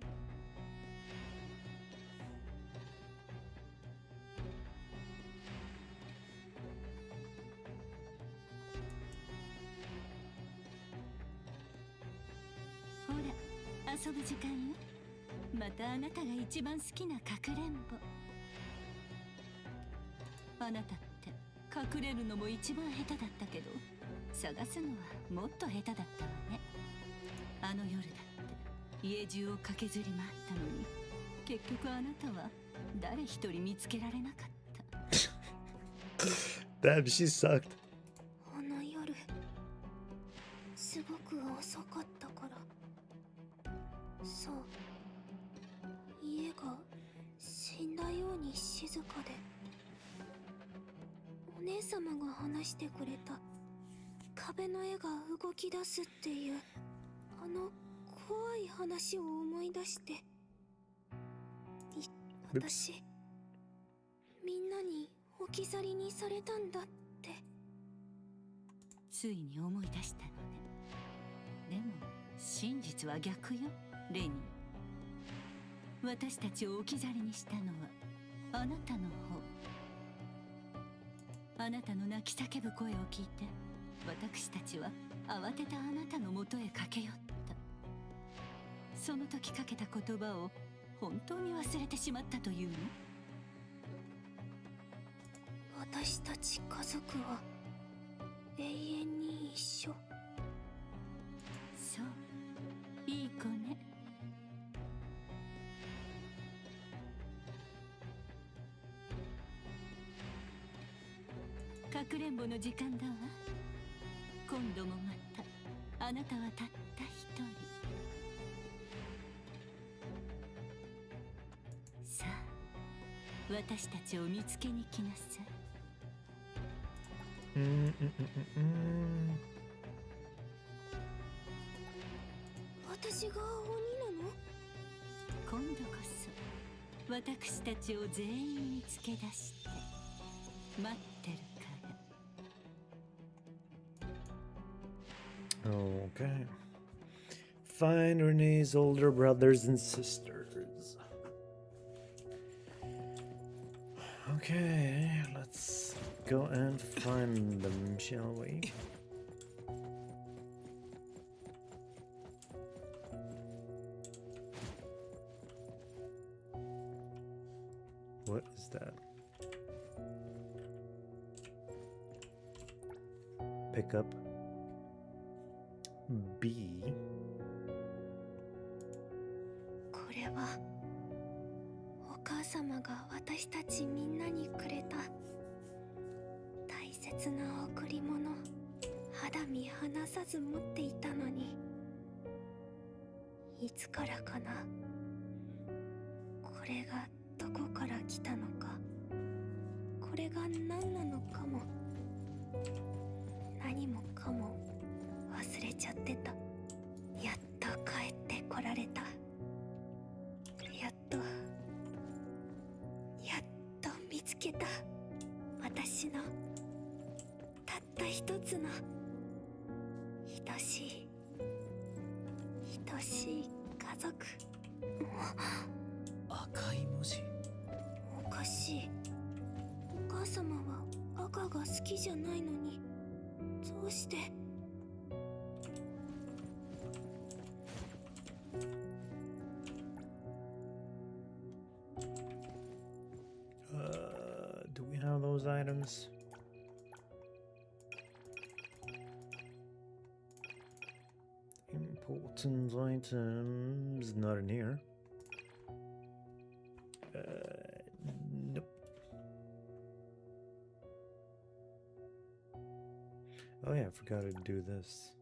ほら、遊ぶ時間よ。またあなたが一番好きなかくれんぼ。あなたって隠れるのも一番下手だったけど、探すのはもっと下手だったわね。あの夜だって家中を駆けずり回ったのに、結局あなたは誰一人見つけられなかった。Damn, she sucked. あの夜すごく遅かったから。そう、家が死んだように静かで、お姉様が話してくれた壁の絵が動き出すっていうあの怖い話を思い出して、私みんなに置き去りにされたんだって。ついに思い出したのね。でも真実は逆よ。レニー、私たちを置き去りにしたのはあなたの方。あなたの泣き叫ぶ声を聞いて、私たちは慌てたあなたのもとへ駆け寄った。その時かけた言葉を本当に忘れてしまったというの？私たち家族は永遠に一緒。そう、いい子ね。かくれんぼの時間だわ。今度もまたあなたはたった一人。さあ、私たちを見つけに来なさい。私が鬼なの？今度こそ私たちを全員見つけ出して待ってるから。Okay. Find Renee's older brothers and sisters. Okay, let's go and find them, shall we? What is that? Pick up B. これはお母様が私たちみんなにくれた大切な贈り物。肌身離さず持っていたのに、いつからかな。これがどこから来たのか、これが何なのかも、何もかも忘れちゃってた。やっと帰ってこられた。やっと見つけた。私のたった一つの愛しい家族。赤い文字。おかしい。お母様は赤が好きじゃないのに、どうして？Do we have those items? Important items, not in here. Nope. Oh yeah, I forgot to do this.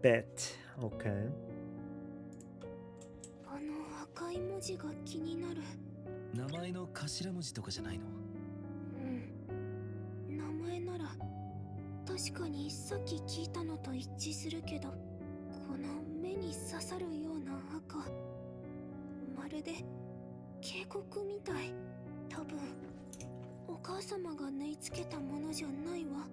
Bet. Okay. あの赤い文字が気になる。名前の頭文字とかじゃないの？うん。名前なら確かにさっき聞いたのと一致するけど、この目に刺さるような赤、まるで警告みたい。多分お母様が縫い付けたものじゃないわ。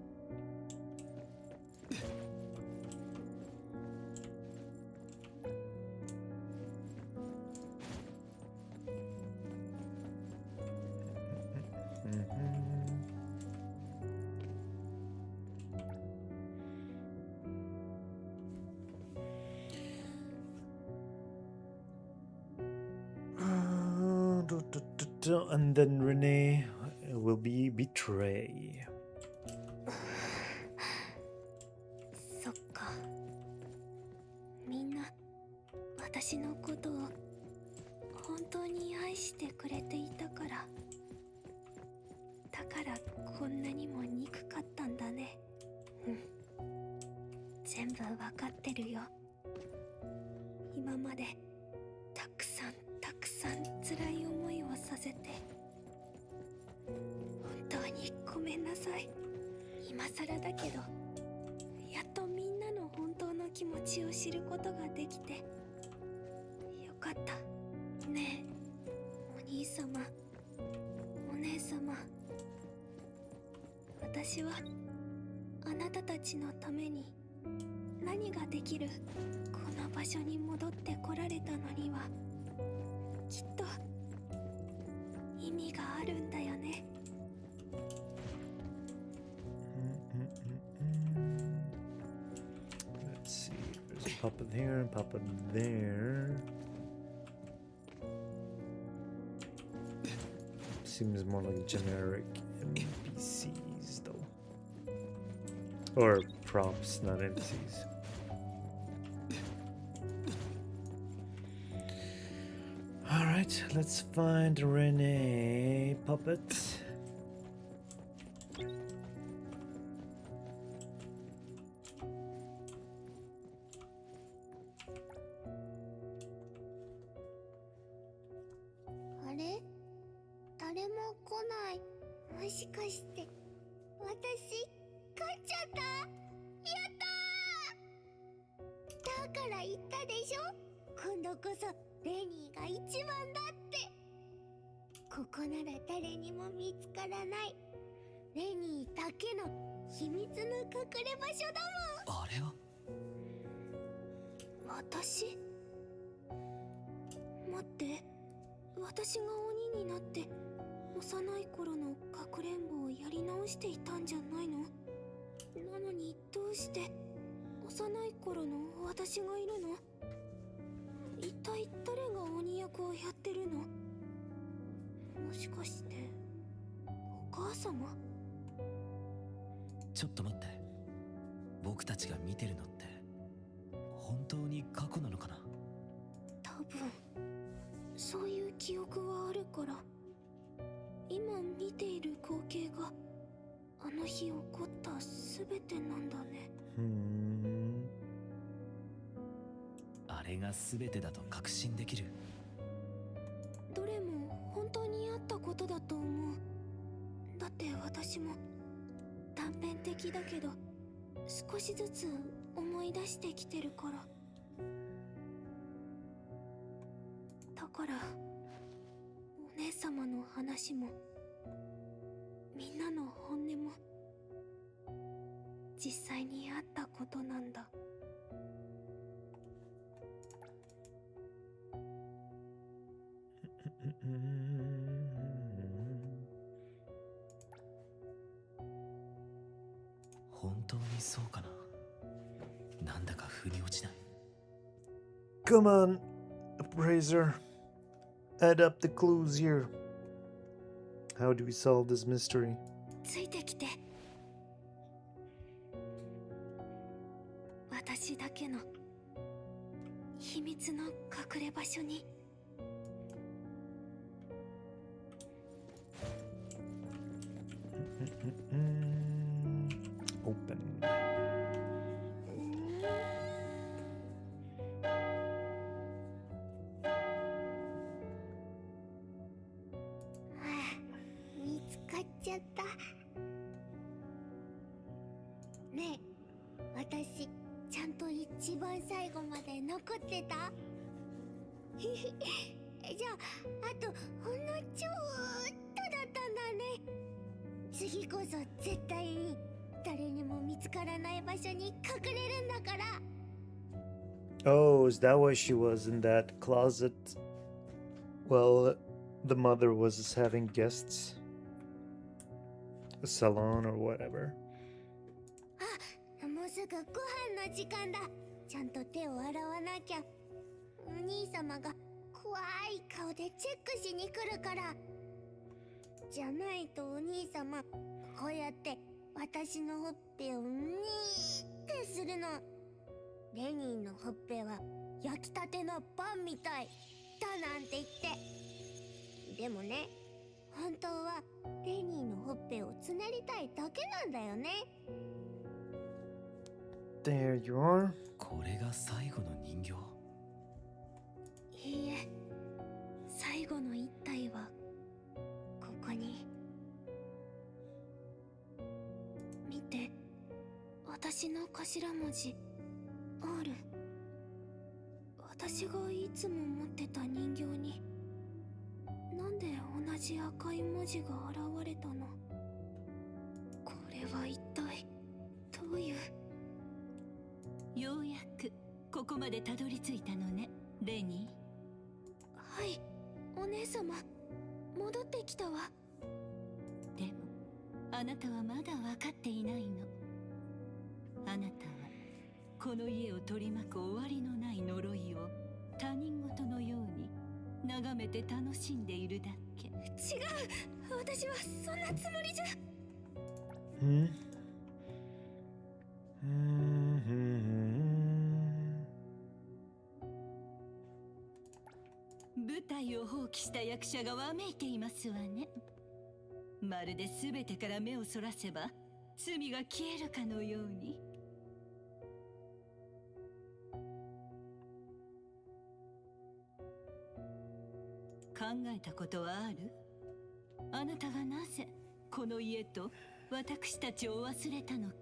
And then Renee will be betray. そっか。みんな私のことを本当に愛してくれていたから。だからこんなにも憎かったんだね。うん。全部わかってるよ。今までたくさん辛い思いをさせて本当にごめんなさい。今更だけどやっちを知ることができてよかった。ねえ、お兄様、お姉様、私はあなたたちのために何ができる？この場所に戻ってこられたのにはきっと意味があるんだよね。Let's see. There's a puppet here and puppet there. Seems more like generic NPCs though. Or props, not NPCs. Alright, let's find Renee puppet. Are? 誰も来ない。もしかして私勝っちゃった？やったー！だから言ったでしょ、今度こそレニーが一番だって。ここなら誰にも見つからないレニーだけの秘密の隠れ場所だもん。あれは私？待って、私が鬼になって幼い頃のかくれんぼをやり直していたんじゃないの？なのにどうして幼い頃の私がいるの？一体誰が鬼役をやってるの？もしかしてお母様？ちょっと待って、僕たちが見てるのって本当に過去なのかな？多分そういう記憶はあるから、今見ている光景があの日起こった全てなんだね。あれが全てだと確信できる。どれも本当にあったことだと思う。だって私も断片的だけど少しずつ思い出してきてるから。だからお姉様の話もみんなの本音も実際にあったことなんだ。本当にそうかな？なんだか腑に落ちない。 Come on, appraiser. Add up the clues here. How do we solve this mystery? ついてきて。私だけの秘密の隠れ場所に。Open. 見つかっちゃった。ねえ、私ちゃんと一番最後まで残ってた？じゃああとほんのちょっとだったんだね。次こそ絶対に誰にも見つからない場所に隠れるんだから。 Oh, is that why she was in that closet? Well, the mother was having guests. A salon or whatever. あ、もうすぐご飯の時間だ。ちゃんと手を洗わなきゃ。お兄様が怖い顔でチェックしに来るから。じゃないとお兄様こうやって私のほっぺをにーってするの。レニーのほっぺは焼きたてのパンみたいだなんて言って。でもね、本当はレニーのほっぺをつねりたいだけなんだよね。 There you are. これが最後の人形？いいえ、最後の一体はここに。見て、私の頭文字 R。私がいつも持ってた人形になんで同じ赤い文字が現れたの？これは一体どういう。ようやくここまでたどり着いたのね、レニはい、お姉様戻ってきたわ。ー。でもあなたはまだ分かっていないの。あなたはこの家を取り巻く終わりのない呪いを他人事のように眺めて楽しんでいるだけ。違う、私はそんなつもりじゃ。舞台を放棄した役者がわめいていますわね。まるで全てから目をそらせば罪が消えるかのように。考えたことはある？あなたがなぜこの家と私たちを忘れたのか。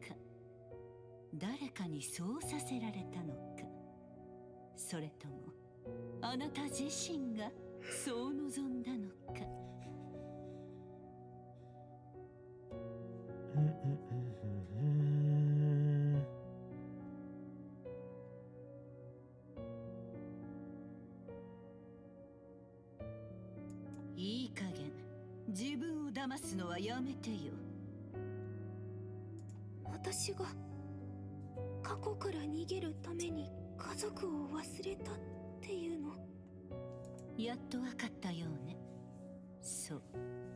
誰かにそうさせられたのか、それともあなた自身がそう望んだのか。いい加減自分を騙すのはやめてよ。私が過去から逃げるために家族を忘れたっていうの？やっとわかったようね。そう、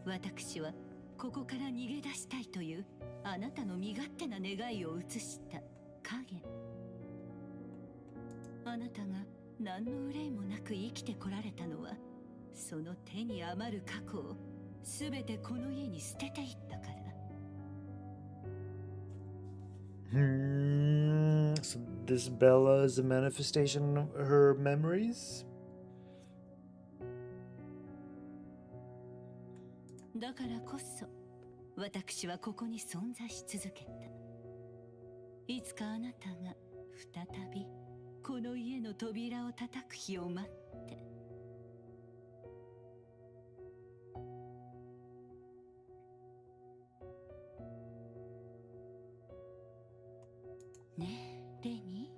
私はここから逃げ出したいというあなたの身勝手な願いを映した影。あなたが何の憂いもなく生きてこられたのは、その手に余る過去を全てこの家に捨てていったから。So this Bella is a manifestation of her memories? だからこそ私はここに存在し続けた。いつかあなたが再びこの家の扉を叩く日を待って。ねえレニ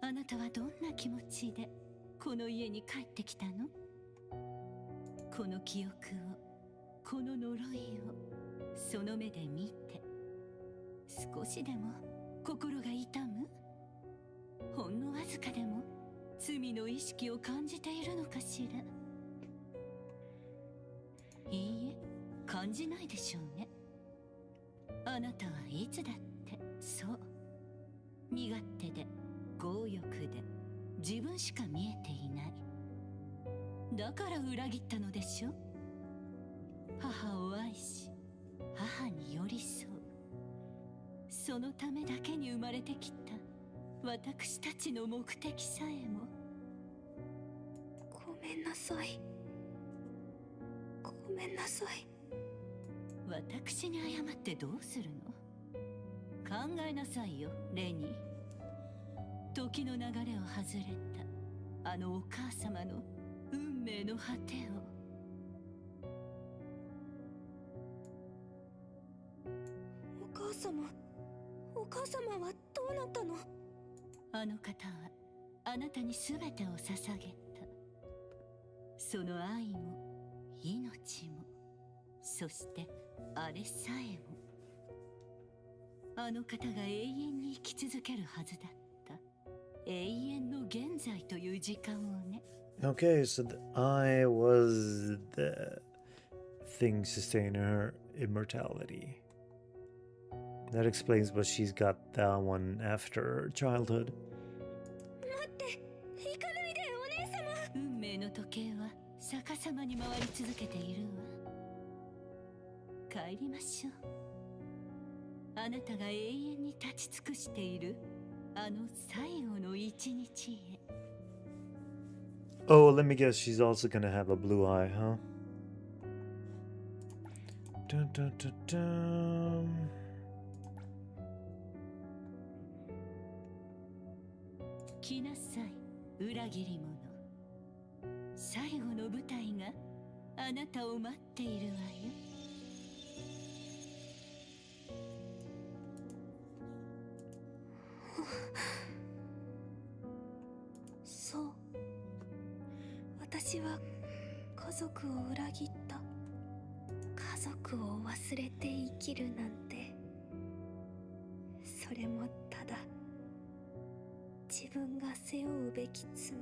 ー、あなたはどんな気持ちでこの家に帰ってきたの？この記憶を、この呪いをその目で見て少しでも心が痛む？ほんのわずかでも罪の意識を感じているのかしら？いいえ、感じないでしょうね。あなたはいつだってそう身勝手で強欲で自分しか見えていない。だから裏切ったのでしょ？母を愛し母に寄り添う、そのためだけに生まれてきた私たちの目的さえも。ごめんなさい。ごめんなさい。私に謝ってどうするの？考えなさいよレニー。時の流れを外れたあのお母様の運命の果てを。お母様はどうなったの？あの方はあなたに全てを捧げた。その愛も命も、そしてあれさえも。あの方が永遠に生き続けるはずだった永遠の現在という時間をね。 Okay, so the eye was the thing sustaining her immortality. That explains what she's got that one after childhood. 待って、行かないでお姉様。運命の時計は逆さまに回り続けているわ。帰りましょう。あなたが永遠に立ち尽くしているあの最後の一日へ。 Oh, let me guess, she's also gonna have a blue eye, huh? Dun, dun, dun, dun. 来なさい裏切り者。最後の舞台があなたを待っているわよ。そう、私は家族を裏切った。家族を忘れて生きるなんて、それもただ自分が背負うべき罪。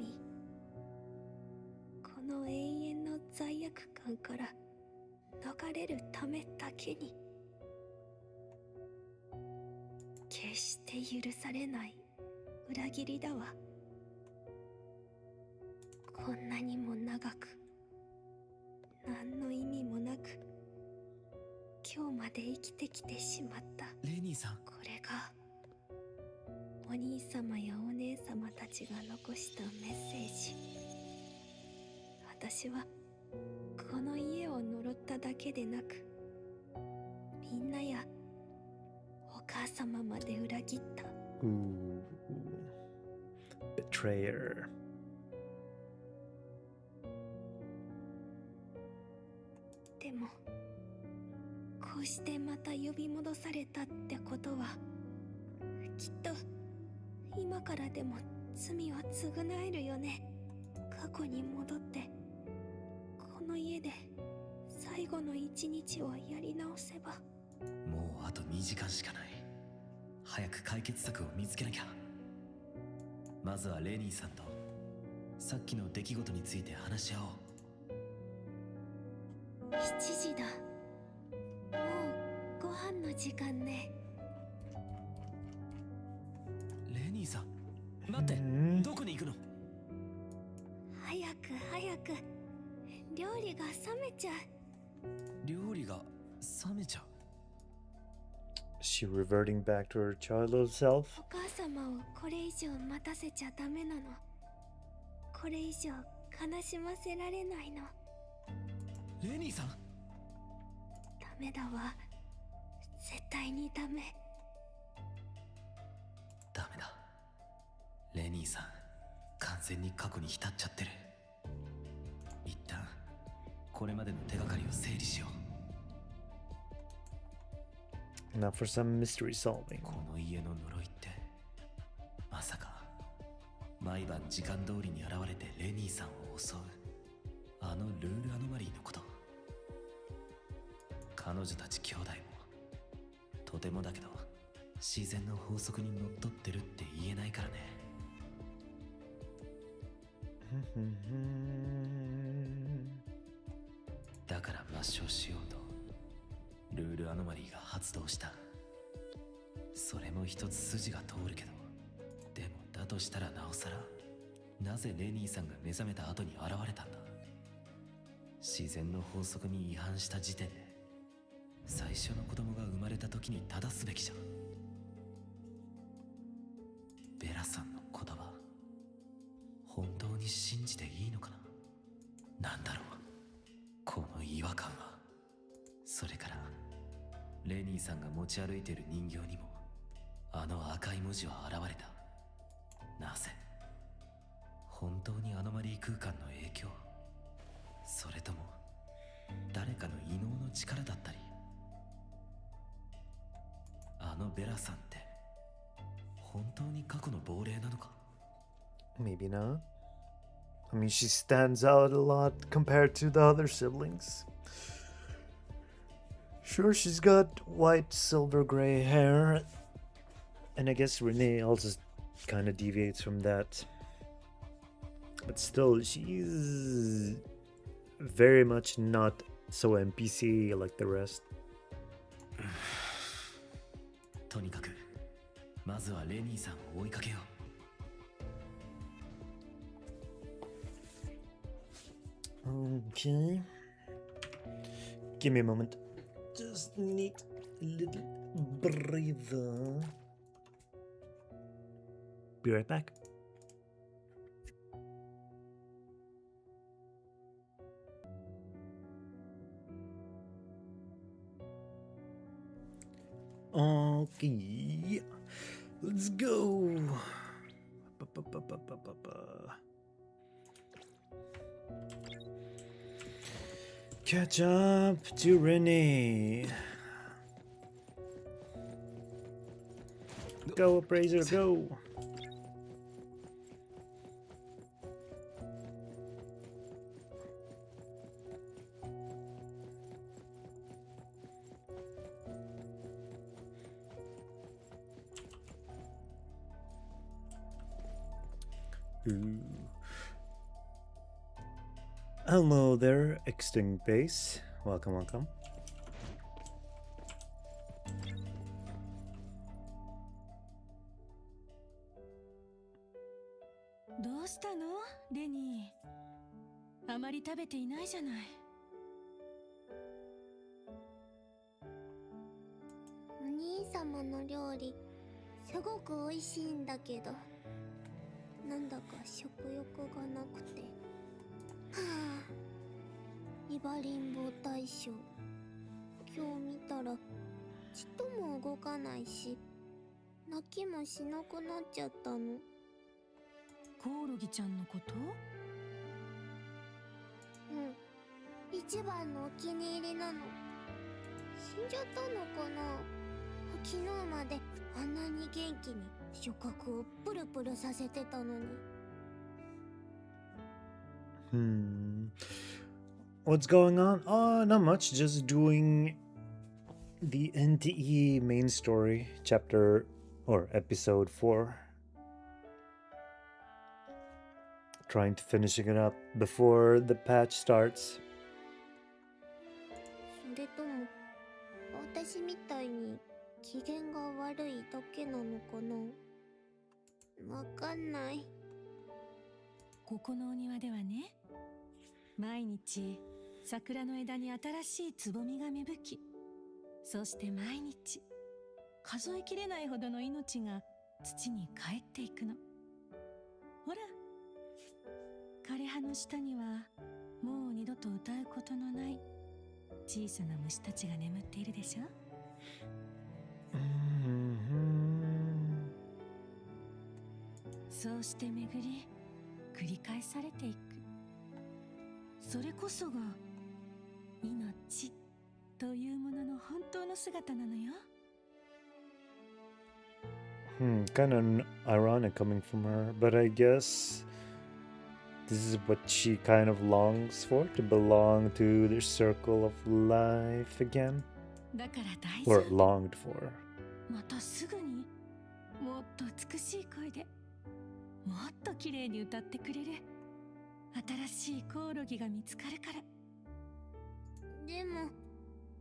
この永遠の罪悪感から逃れるためだけに、決して許されない裏切りだわ。こんなにも長く、何の意味もなく今日まで生きてきてしまった。レニーさん、これがお兄様やお姉様たちが残したメッセージ。私はこの家を呪っただけでなく、みんなやお母様まで裏切った。Ooh. Betrayer. でもこうしてまた呼び戻されたってことは、きっと今からでも罪は償えるよね。過去に戻ってこの家で最後の一日をやり直せば。もうあと2時間しかない。早く解決策を見つけなきゃ。まずはレニーさんとさっきの出来事について話し合おう。7時だ。もうご飯の時間ね。レニーさん、待って、どこに行くの？早く早く、料理が冷めちゃう。料理が冷めちゃう。 She reverting back to her childhood self? お母様をこれ以上待たせちゃダメなの。これ以上悲しませられないの。レニーさん、ダメだわ。絶対にダメ。ダメだ。レニーさん、完全に過去に浸っちゃってる。一旦これまでの手がかりを整理しよう。 Now for some mystery solving. この家の呪いって、まさか毎晩時間通りに現れてレニーさんを襲うあのルールアノマリーのこと。彼女たち兄弟もとてもだけど自然の法則にのっとってるって言えないからね。だから抹消しようとルールアノマリーが発動した。それも一つ筋が通るけど、でもだとしたらなおさら、なぜレニーさんが目覚めた後に現れたんだ。自然の法則に違反した時点で最初の子供が生まれた時に正すべきじゃん。ベラさんの言葉、本当に信じていいのかな。なんだろうこの違和感は。それからレニーさんが持ち歩いている人形にもあの赤い文字は現れた。なぜ？本当にアノマリー空間の影響？それとも誰かの異能の力だったり。あのベラさんって本当に過去の亡霊なのか？ Maybe not. I mean, she stands out a lot compared to the other siblings. Sure, she's got white, silver gray hair, and I guess Renee also kind of deviates from that. But still, she's very much not so NPC like the rest. とにかくまずはレニーさんを追いかけよう。 Okay. Give me a moment. Just need a little breather. Be right back. Okay. Let's go. catch up to Renee. Go, Appraiser, go! Ooh. Hello there, Extinct Base. Welcome, welcome. どうしたのレニー。あまり食べていないじゃない。お兄様の料理すごく美味しいんだけど、なんだか食欲がなくて。はあ、イバリンボ大将、今日見たらちっとも動かないし、泣きもしなくなっちゃったの。コオロギちゃんのこと？うん、一番のお気に入りなの。死んじゃったのかな。昨日まであんなに元気に触覚をプルプルさせてたのに。What's going on? Not much. Just doing the NTE main story, chapter or episode 4. Trying to finishing it up before the patch starts. それとも私みたいに機嫌が悪いだけなのかな。わかんない。ここのお庭ではね、毎日桜の枝に新しいつぼみが芽吹き、そして毎日数えきれないほどの命が土に帰っていくの。ほら、枯葉の下にはもう二度と歌うことのない小さな虫たちが眠っているでしょ。そうして巡り繰り返されていく。それこそが命というものの本当の姿なのよ。Kind of ironic coming from her, but I guess this is what she kind of longs for, to belong to the circle of life again. だから大丈 Or 夫。 longed for. またすぐにもっと美しい声でもっと綺麗に歌ってくれる新しいコオロギが見つかるから。でも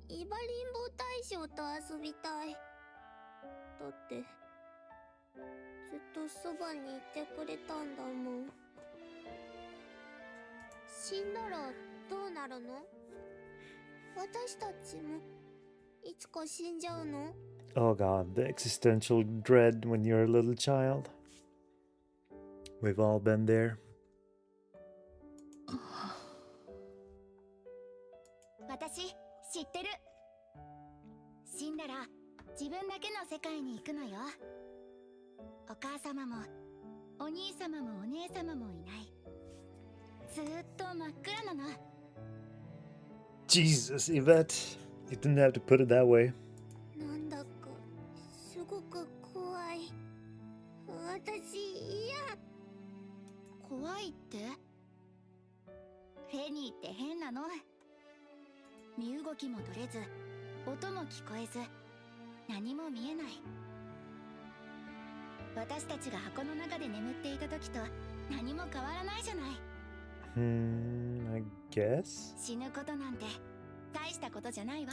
イバリンボ大将と遊びたい。だってずっとそばにいてくれたんだもん。死んだらどうなるの？私たちもいつか死んじゃうの？ Oh god, the existential dread when you're a little child. We've all been there. 私知ってる。死んだら自分だけの世界に行くのよ。お母様もお兄様もお姉様もいない。ずーっと真っ暗なの。 Jesus, Yvette. You didn't have to put it that way. なんだかすごく怖い。私嫌。怖いって？レニーって変なの。身動きも取れず、音も聞こえず、何も見えない。私たちが箱の中で眠っていた時と何も変わらないじゃない。I guess. 死ぬことなんて大したことじゃないわ。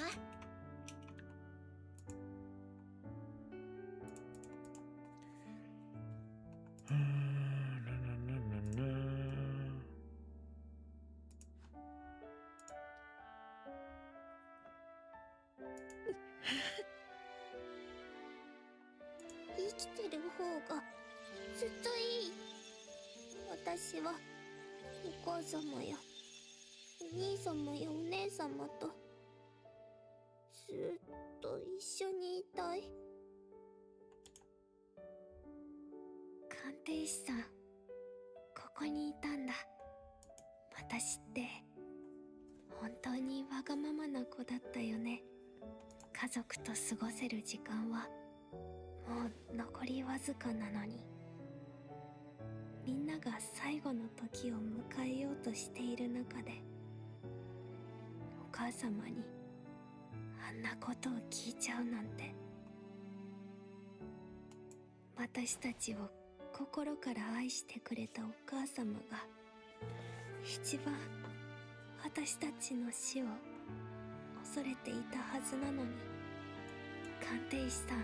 生きてる方がずっといい。私はお母様やお兄様やお姉様とずっと一緒にいたい。鑑定士さん、ここにいたんだ。私って本当にわがままな子だったよね。家族と過ごせる時間はもう残りわずかなのに、みんなが最後の時を迎えようとしている中で、お母様にあんなことを聞いちゃうなんて。私たちを心から愛してくれたお母様が一番私たちの死を恐れていたはずなのに。鑑定士さん、お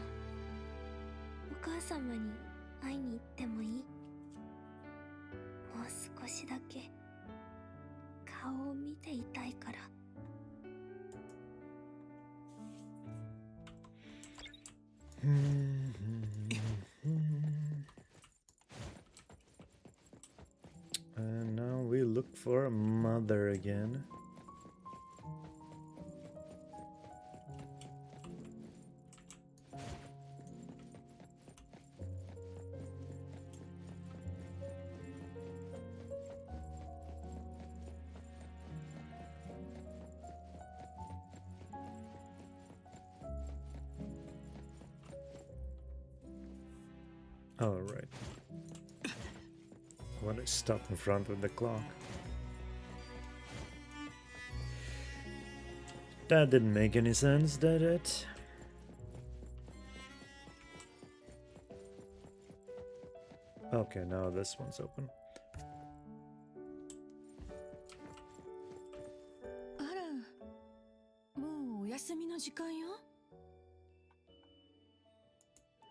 母様に会いに行ってもいい？もう少しだけ顔を見ていたいから。And now we look for a mother again. All right. I want to stop in front of the clock. That didn't make any sense, did it? Okay, now this one's open. あら、もうお休みの時間よ。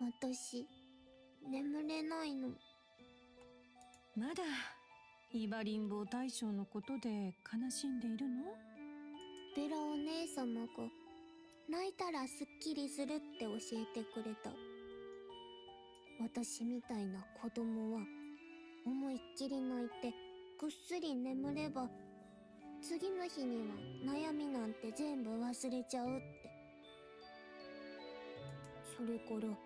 私、眠れないの。まだイバリンボ大将のことで悲しんでいるの？ベラお姉様が泣いたらすっきりするって教えてくれた。私みたいな子供は思いっきり泣いてぐっすり眠れば、次の日には悩みなんて全部忘れちゃうって。それから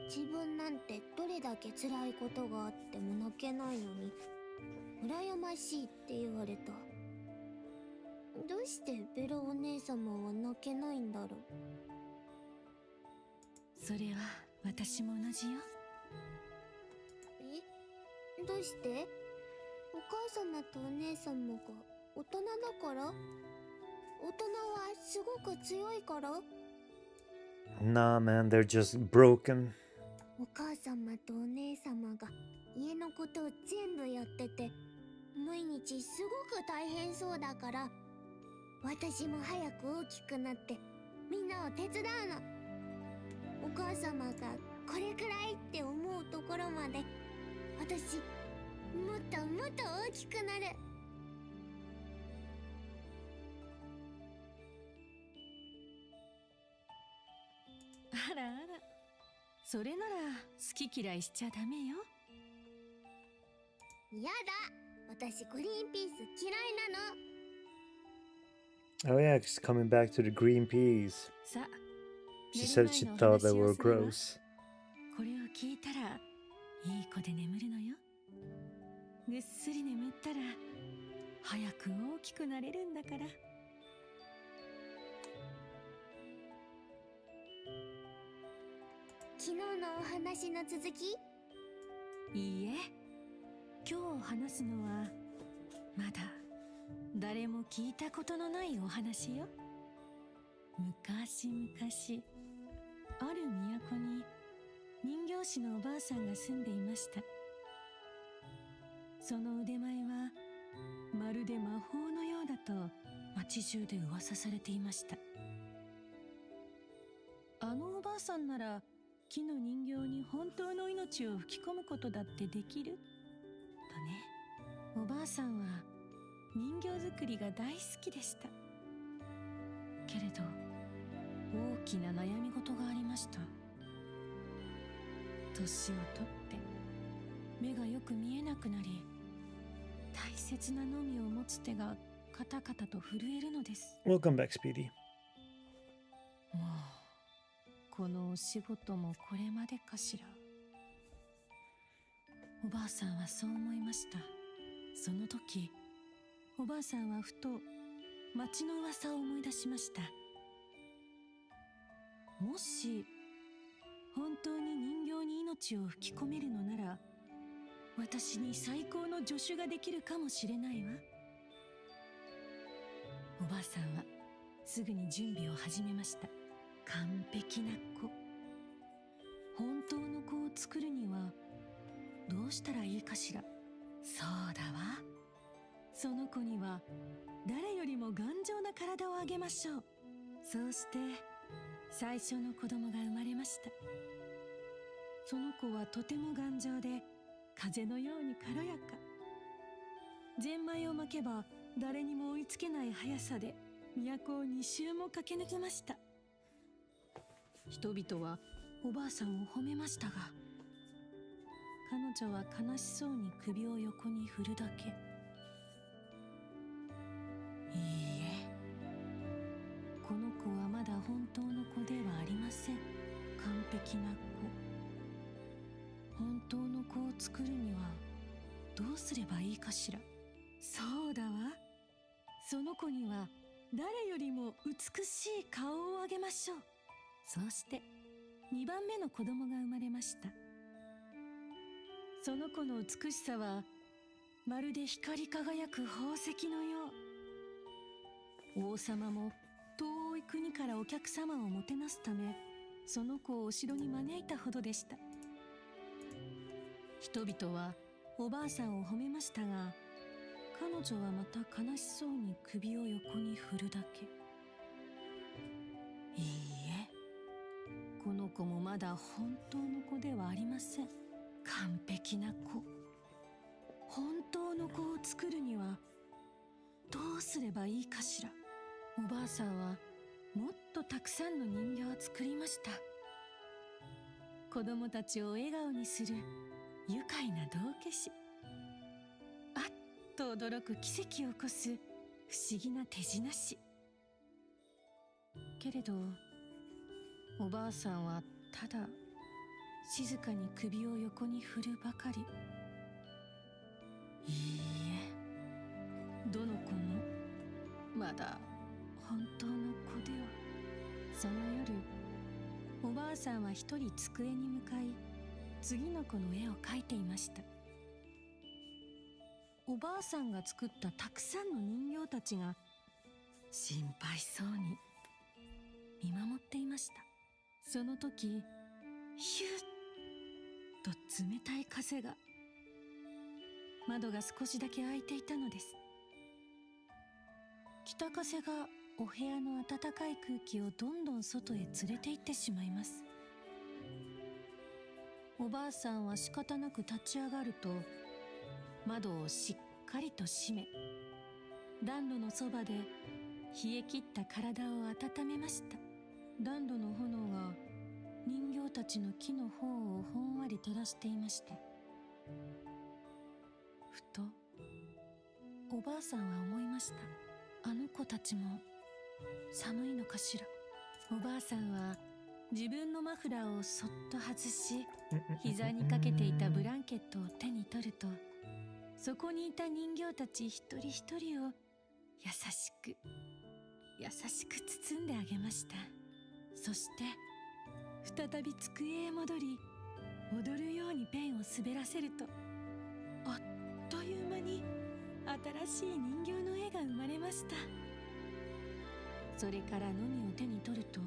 自分なんてどれだけ辛いことがあっても泣けないのに羨ましいって言われた。どうしてベロお姉様は泣けないんだろう。それは私も同じよ。え？どうして？お母様とお姉様が大人だから？大人はすごく強いから？ Nah, man, they're just broken. お母様とお姉様が家のことを全部やってて、毎日すごく大変そうだから、私も早く大きくなってみんなを手伝うの。お母様がこれくらいって思うところまで私もっともっと大きくなる。あらあら、それなら好き嫌いしちゃダメよ。やだ、私グリーンピース嫌いなの。 Oh yeah, she's coming back to the green peas. さあ、 She said she thought they were gross. これを聞いたらいい子で眠るのよ。ぐっすり眠ったら早く大きくなれるんだから。昨日のお話の続き？いいえ、今日話すのはまだ誰も聞いたことのないお話よ。昔々ある都に人形師のおばあさんが住んでいました。その腕前はまるで魔法のようだと町中で噂されていました。あのおばあさんなら木の人形に本当の命を吹き込むことだってできるとね。おばあさんは人形作りが大好きでした。けれど大きな悩み事がありました。年をとって目がよく見えなくなり、大切なのみを持つ手がカタカタと震えるのです。 Welcome back, Speedy. もうこのお仕事もこれまでかしら。おばあさんはそう思いました。その時おばあさんはふと町の噂を思い出しました。もし本当に人形に命を吹き込めるのなら、私に最高の助手ができるかもしれないわ。おばあさんはすぐに準備を始めました。完璧な子、本当の子を作るにはどうしたらいいかしら。そうだわ、その子には誰よりも頑丈な体をあげましょう。そうして最初の子供が生まれました。その子はとても頑丈で風のように軽やか。ゼンマイを巻けば誰にも追いつけない速さで都を2周も駆け抜けました。人々はおばあさんを褒めましたが、彼女は悲しそうに首を横に振るだけ。いいえ、この子はまだ本当の子ではありません。完璧な子、本当の子を作るにはどうすればいいかしら。そうだわ、その子には誰よりも美しい顔をあげましょう。そうして2番目の子供が生まれました。その子の美しさはまるで光り輝く宝石のよう。王様も遠い国からお客様をもてなすため、その子をお城に招いたほどでした。人々はおばあさんを褒めましたが、彼女はまた悲しそうに首を横に振るだけ。いいえ、この子もまだ本当の子ではありません。完璧な子、本当の子を作るにはどうすればいいかしら。おばあさんはもっとたくさんの人形を作りました。子供たちを笑顔にする愉快な道化師、あっと驚く奇跡を起こす不思議な手品師。けれどおばあさんはただ静かに首を横に振るばかり。いいえ、どの子もまだ本当の子では。その夜、おばあさんは一人机に向かい、次の子の絵を描いていました。おばあさんが作ったたくさんの人形たちが心配そうに見守っていました。その時、ヒュッと冷たい風が、窓が少しだけ開いていたのです。北風がお部屋の暖かい空気をどんどん外へ連れて行ってしまいます。おばあさんは仕方なく立ち上がると、窓をしっかりと閉め、暖炉のそばで冷え切った体を温めました。暖炉の炎が人形たちの木の方をほんわり照らしていました。ふとおばあさんは思いました。あの子たちも寒いのかしら。おばあさんは自分のマフラーをそっと外し、膝にかけていたブランケットを手に取ると、そこにいた人形たち一人一人を優しく包んであげました。そして再び机へ戻り、踊るようにペンを滑らせると、あっという間に新しい人形の絵が生まれました。それからのみを手に取ると、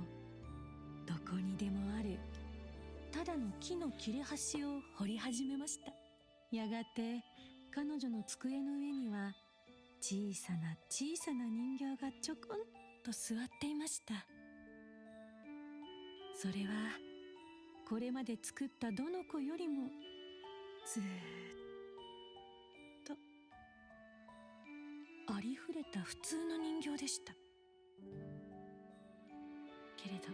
どこにでもあるただの木の切れ端を彫り始めました。やがて彼女の机の上には小さな小さな人形がちょこんと座っていました。それはこれまで作ったどの子よりもずーっとありふれた普通の人形でした。けれど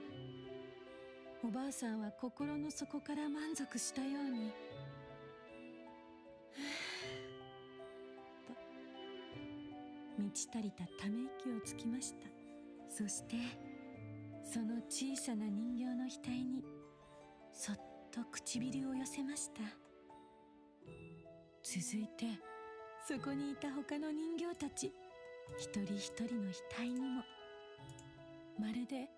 おばあさんは心の底から満足したように、と満ち足りたため息をつきました。そしてその小さな人形の額にそっと唇を寄せました。続いてそこにいた他の人形たち一人一人の額にも、まるで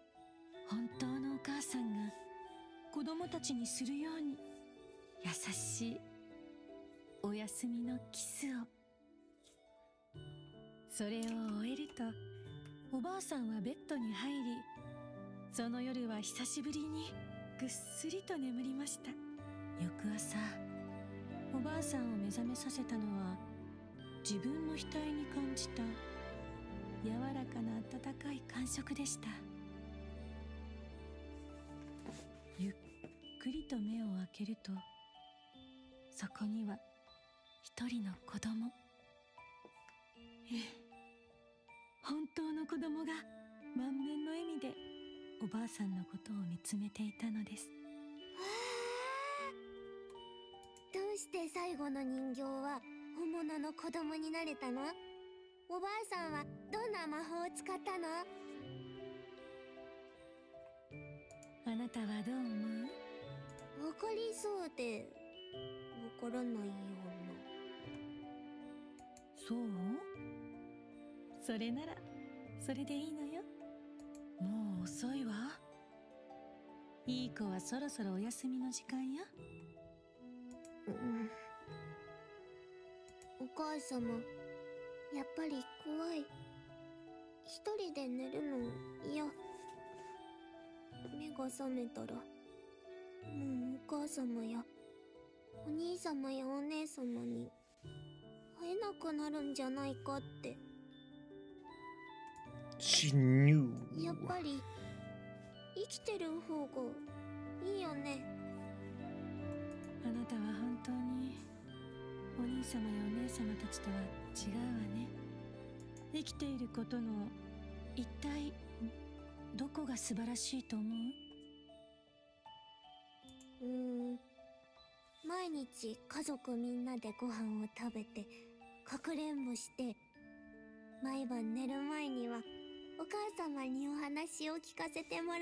本当のお母さんが子供たちにするように優しいお休みのキスを。それを終えると、おばあさんはベッドに入り、その夜は久しぶりにぐっすりと眠りました。翌朝、おばあさんを目覚めさせたのは、自分の額に感じた柔らかな温かい感触でした。ゆっくりと目を開けると、そこには一人の子供。本当の子供が満面の笑みでおばあさんのことを見つめていたのです。どうして最後の人形は本物の子供になれたの？おばあさんはどんな魔法を使ったの？あなたはどう思う？わかりそうでわからないような。そう？それならそれでいいのよ。もう遅いわ。いい子はそろそろお休みの時間よ。お母様、やっぱり怖い。一人で寝るの嫌。目が覚めたらもうお母様やお兄様やお姉様に会えなくなるんじゃないかって。She knew. やっぱり生きてる方がいいよね。あなたは本当にお兄様やお姉様たちとは違うわね。生きていることの一体どこが素晴らしいと思う？毎日家族みんなでご飯を食べてかくれんぼして、毎晩寝る前にはお母様にお話を聞かせてもらう。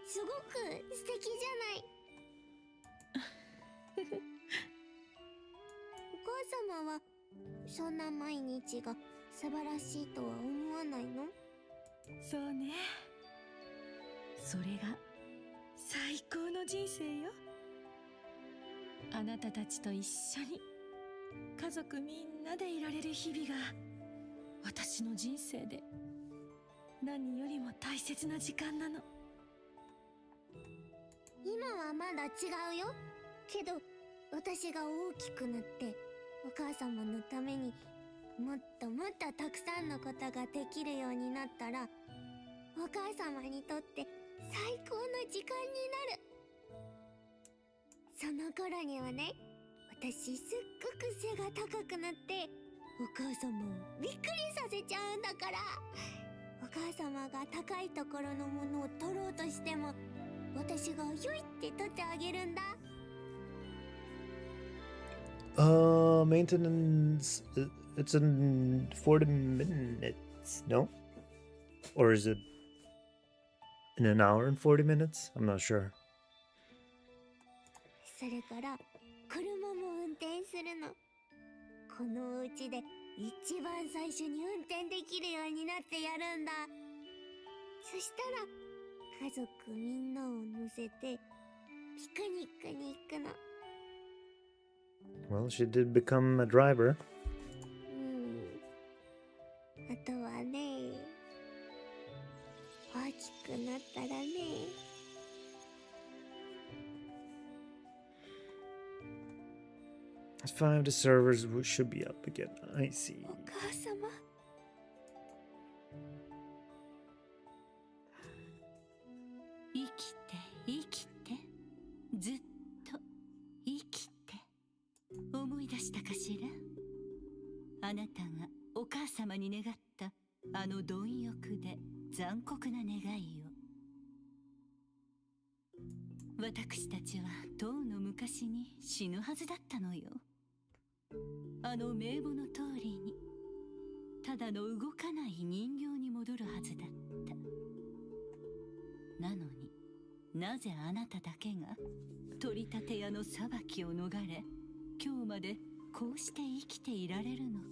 すごく素敵じゃない。お母様はそんな毎日が素晴らしいとは思わないの？そうね。それが最高の人生よ。あなたたちと一緒に家族みんなでいられる日々が私の人生で何よりも大切な時間なの。今はまだ違うよ。けど私が大きくなってお母様のためにもっともっとたくさんのことができるようになったら、お母様にとって最高の時間になる。その頃にはね、私すっごく背が高くなってお母様をびっくりさせちゃうんだから。お母様が高いところのものを取ろうとしても私がひょいって取ってあげるんだ。Maintenance. It's in 40 minutes, no? Or is it in an hour and 40 minutes? I'm not sure. それから車も運転するの。このお家で一番最初に運転できるようになってやるんだ。そしたら家族みんなを乗せてピクニックに行くの。Well, she did become a driver. あとはね、大きくなったらね。5, the servers should be up again. I see. お母様。生きて生きて、ずっと生きて。思い出したかしら？あなたがお母様に願ったあの貪欲で残酷な願いを。私たちはとうの昔に死ぬはずだったのよ。あの名簿の通りにただの動かない人形に戻るはずだった。なのになぜあなただけが取り立て屋の裁きを逃れ、今日までこうして生きていられるのか。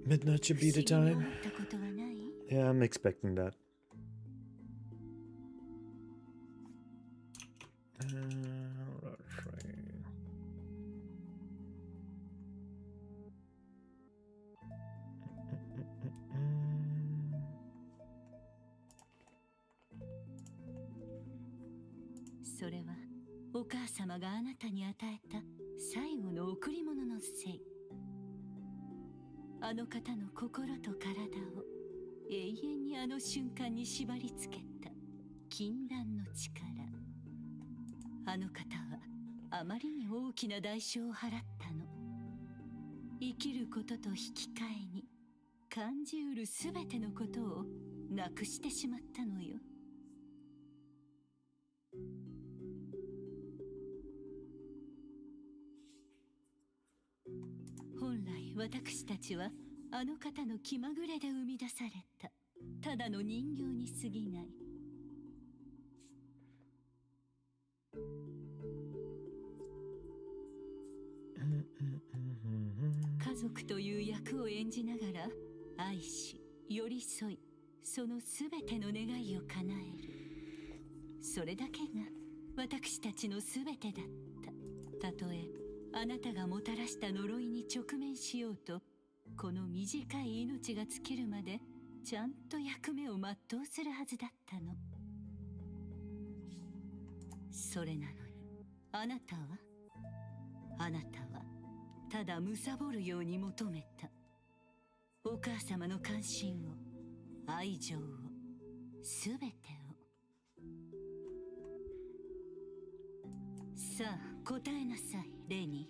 Midnight should be the 不思議に time. 思ったことはない？ Yeah, I'm expecting that. Let's try. それはお母様があなたに与えた最後の贈り物のせい。あの方の心と体を永遠にあの瞬間に縛り付けた禁断の力。あの方はあまりに大きな代償を払ったの。生きることと引き換えに感じうるすべてのことをなくしてしまったのよ。本来私たちはあの方の気まぐれで生み出されたただの人形に過ぎない。家族という役を演じながら愛し寄り添い、そのすべての願いを叶える。それだけが私たちのすべてだった。たとえあなたがもたらした呪いに直面しようと、この短い命が尽きるまでちゃんと役目を全うするはずだったの。それなのにあなたはただ貪るように求めた。お母様の関心を、愛情を、すべてを。さあ答えなさい、レニ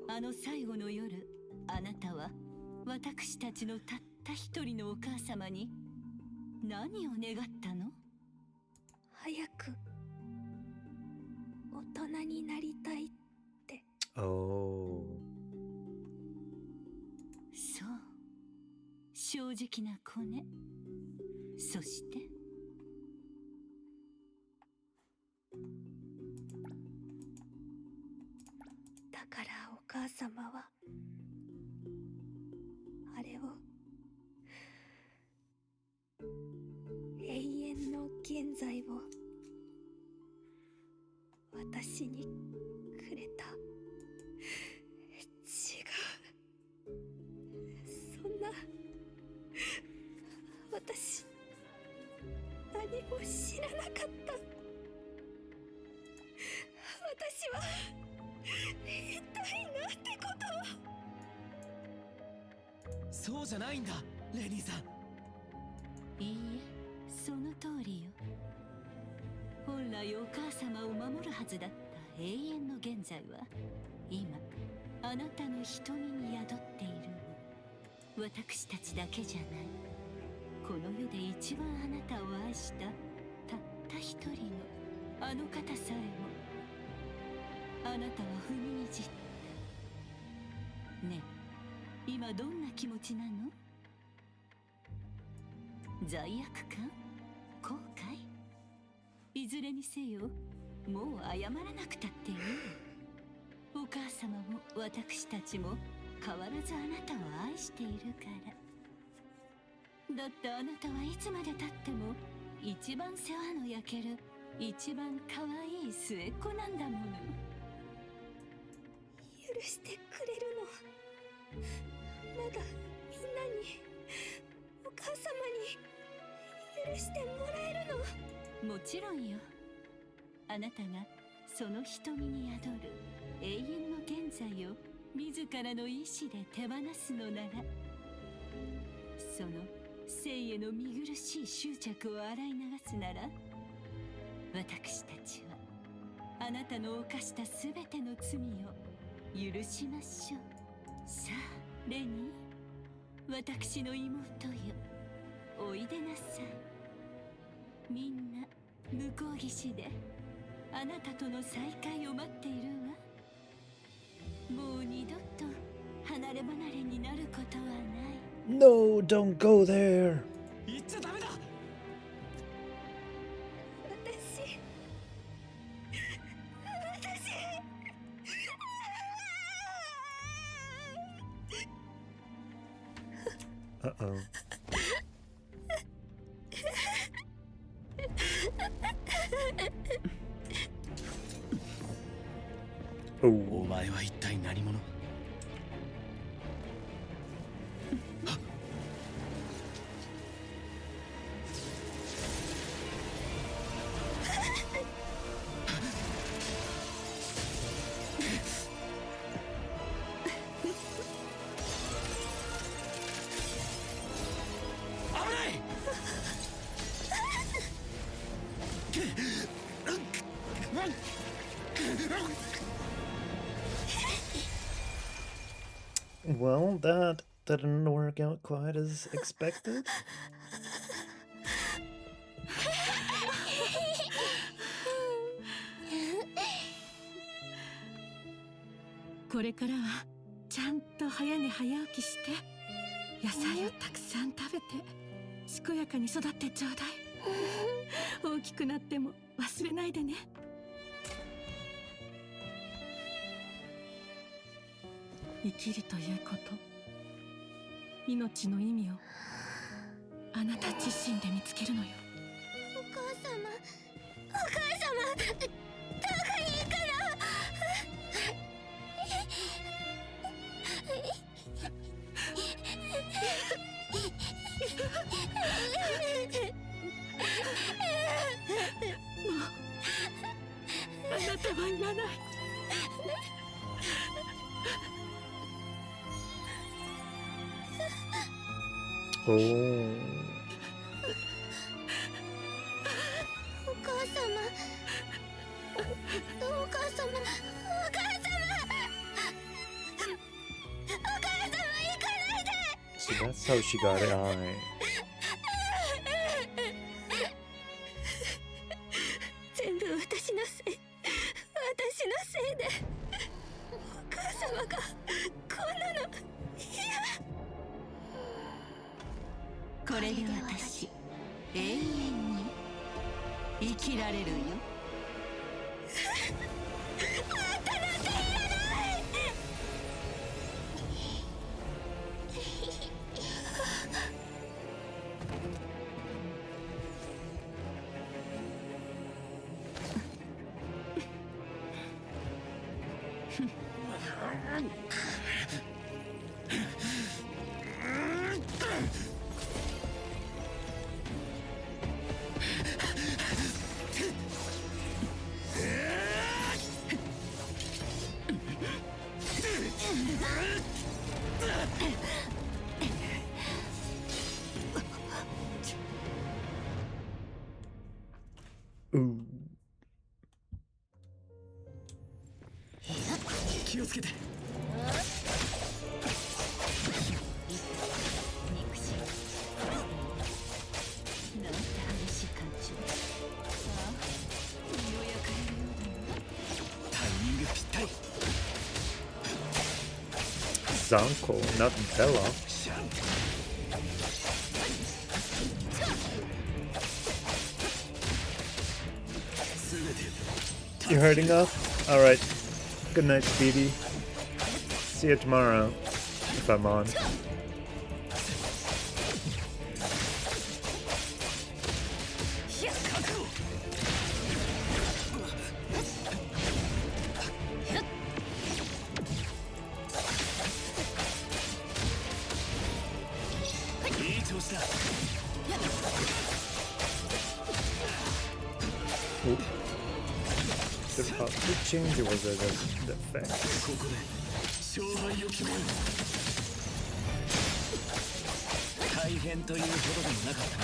ー。あの最後の夜、あなたは私たちのたった一人のお母様に何を願ったの？早く大人になりたいって。Oh. そう、正直な子ね。そしてだからお母様はあれを永遠の現在を私にくれた。違う、そんな、私何も知らなかった。私は一体なんてことを。そうじゃないんだ、レニーさん。いいえ、その通りよ。本来お母様を守るはずだった永遠の現在は今あなたの瞳に宿っているの。私たちだけじゃない、この世で一番あなたを愛したたった一人のあの方さえもあなたは踏みにじった。ねえ、今どんな気持ちなの？罪悪感？後悔？いずれにせよ、もう謝らなくたっていい。お母様も私たちも変わらずあなたを愛しているから。だってあなたはいつまでたっても一番世話の焼ける一番可愛い末っ子なんだもの。許してくれるの？まだみんなに、お母様に許してもらえるの？もちろんよ。あなたがその瞳に宿る永遠の現在を自らの意志で手放すのなら、その生への見苦しい執着を洗い流すなら、私たちはあなたの犯したすべての罪を許しましょう。さあレニー、私の妹よ、おいでなさい。みんな向こう岸であなたとの再会を待っているわ。もう二度と離れ離れになることはない。 No, don't go there. 言っちゃダメだ。私 Uh-oh. Oh. お前は一体何者？Well, that didn't work out quite as expected. これからはちゃんと早寝早起きして野菜をたくさん食べて健やかに育ってちょうだい。大きくなっても忘れないでね。生きるということ、命の意味をあなた自身で見つけるのよ。お母様、お母様、どこに行くの？あなたはいらない。Oh. お母様、お母様、お母様、行かないで。 So that's how she got it on. 全部私のせい、私のせいでお母様がこんなの。これで私永遠に生きられるよ。あんたなんていらない。Ooh. 気をつけて。憎しい。なんて激しい感情。ああ、身を焼かれるようだよ。タイミングぴったり。Zanko, not Bella. You hurting up? Alright. Good night, Speedy. See you tomorrow, if I'm on. Oop. Did it change or was it the effect? ここで勝敗を決める。大変というほどでもなかったね。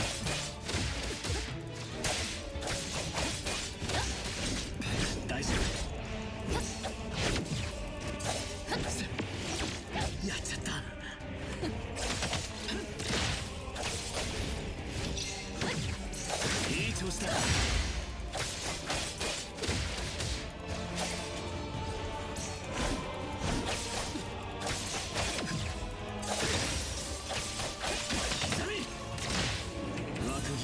大丈夫。やっちゃった。いい調子だ。ワクワ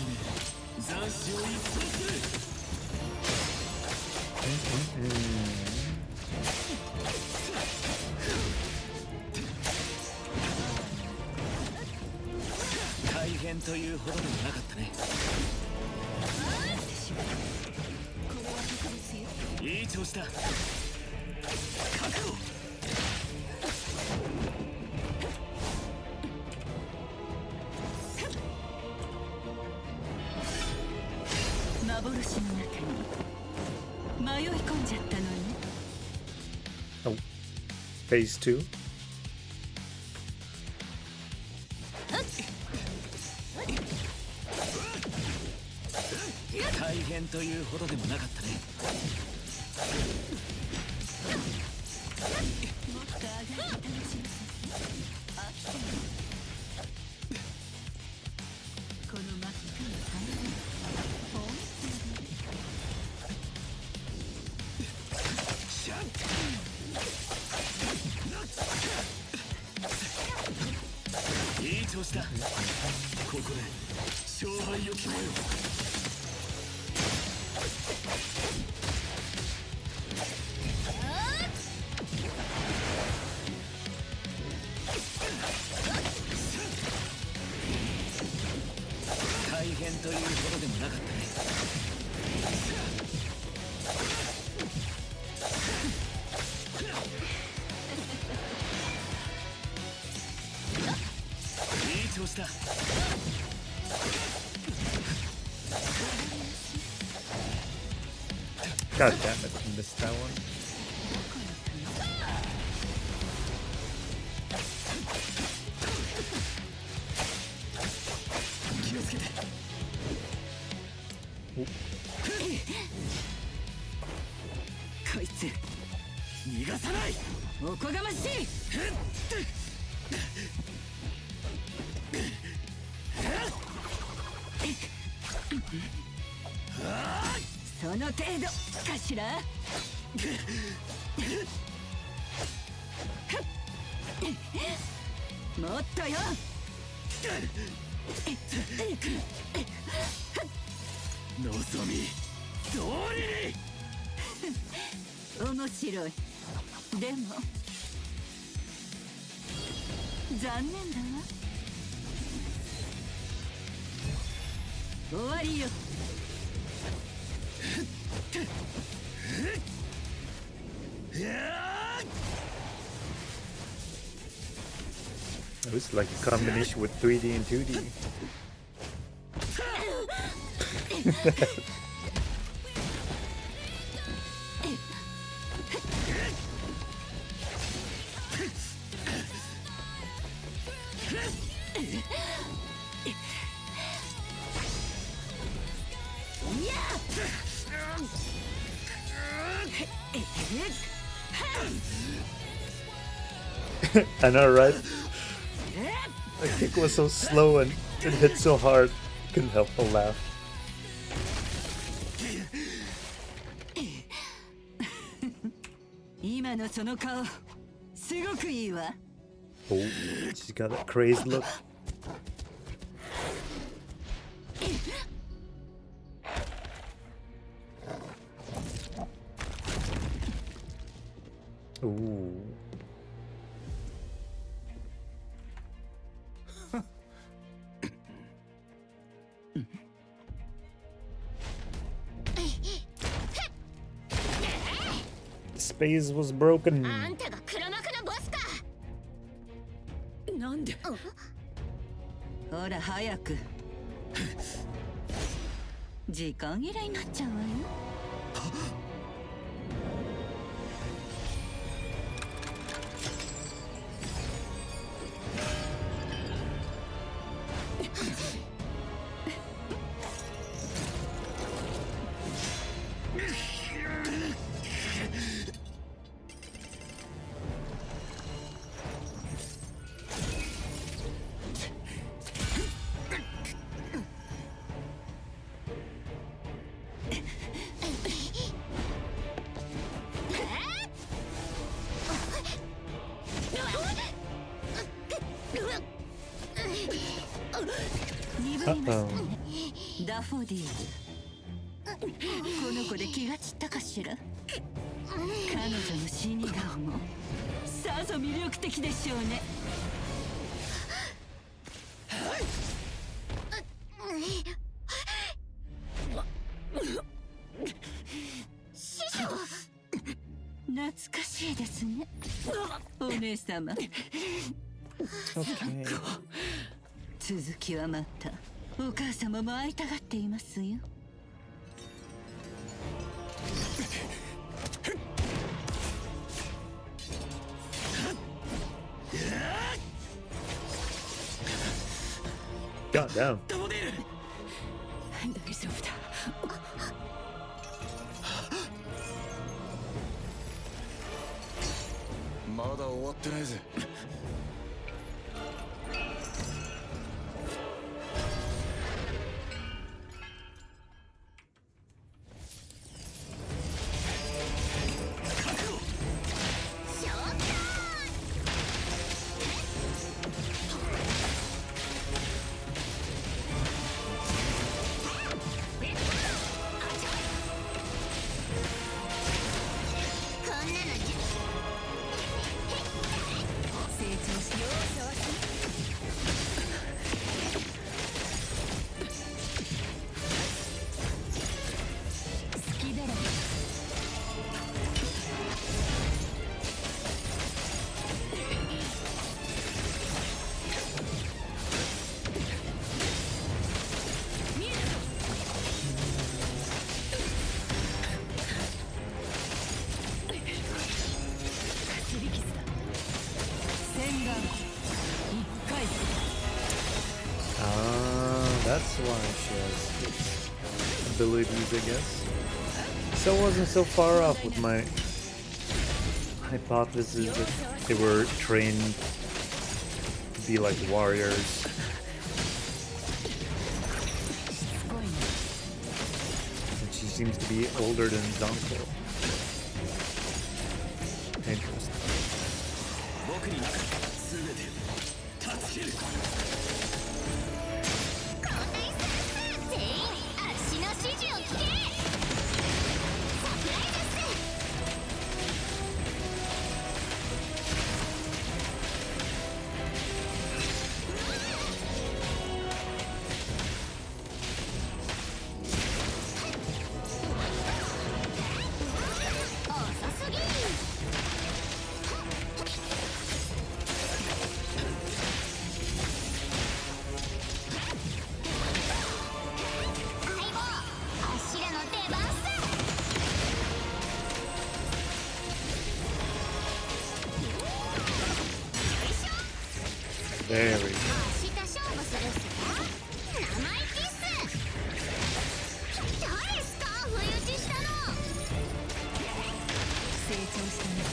変というほどでもなかったね。いい調子だ。覚悟。幻の中に迷い込んじゃったのね。Oh, phase 2. 大変というほどでもなかったね。もっと上がり楽しみ飽きたの。この真っ赤な羽根本当にいい調子だ。ここで勝敗を決めよう。大変というほどでもなかったね。いい調子だ。God damn it, I missed that one. 気をつけて。こいつ逃がさない。おこがましい。その程度かしら。もっとよ。望み通りに。面白い。でも残念だわ。終わりよ。It was like a combination with 3D and 2D. I know, right? The kick was so slow and it hit so hard. Couldn't help but laugh. 今のその顔すごくいいわ。 Oh, she's got that crazed look. Ooh. Space was broken. あんたが黒幕のボスか。なんで。ほら早く。時間切れになっちゃうわよ。ダフォディール、この子で気が散ったかしら。彼女の死に顔もさぞ魅力的でしょうね。懐かしいですね、お姉様。 Okay. 続きはまたお母様も会いたがっていますよ。God damn. 大丈夫だ。まだ終わってないぜ。That's why she has these abilities, I guess. So I wasn't so far off with my hypothesis that they were trained to be like warriors. And she seems to be older than Danko. Interesting.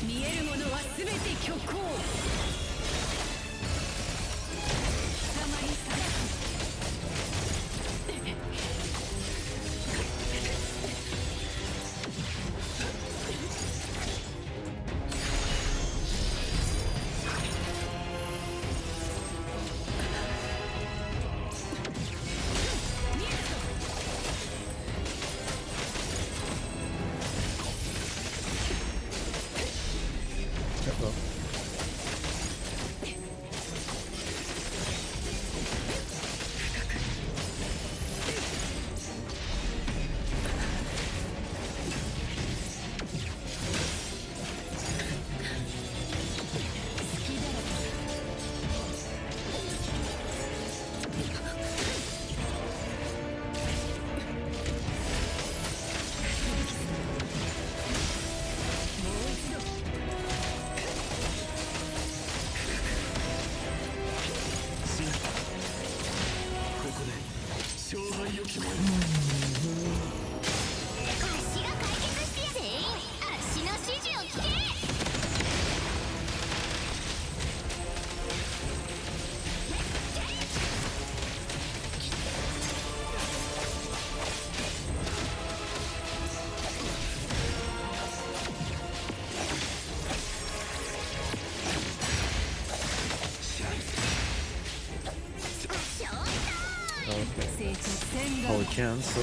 見えるものは全て虚構。貴様にさらす。 Oh, we can, so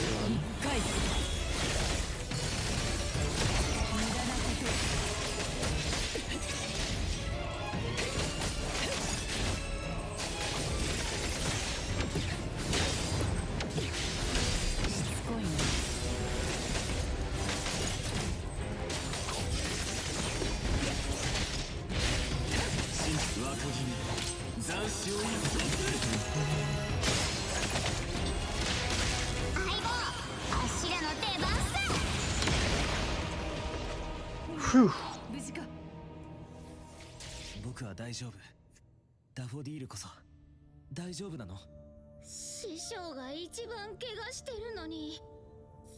斬子を一掃する。相棒あっしらの出番さ。Phew. 無事か。僕は大丈夫。ダフォディールこそ大丈夫なの？師匠が一番怪我してるのに、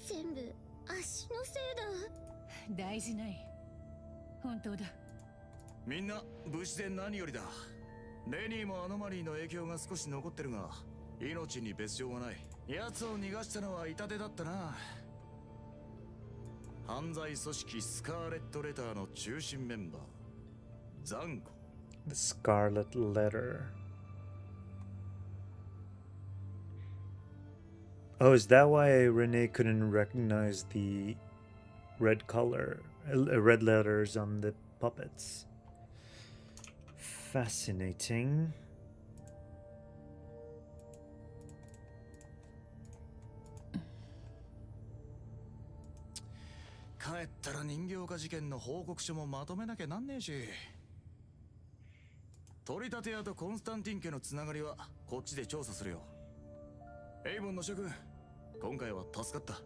全部足のせいだ。大事ない。本当だ。みんな無事で何よりだ。レニーもアノマリーの影響が少し残ってるが、命に別状はない。奴を逃がしたのは痛手だったな。犯罪組織スカーレット・レターの中心メンバー、ザンコ。 The Scarlet Letter. Oh, is that why Renee couldn't recognize the red color, red letters on the puppets? Fascinating. 帰ったら人形化事件の報告書もまとめなきゃなんねえし。取り立て屋とコンスタンティン家のつながりはこっちで調査するよ。エイボンの諸君、今回は助かった。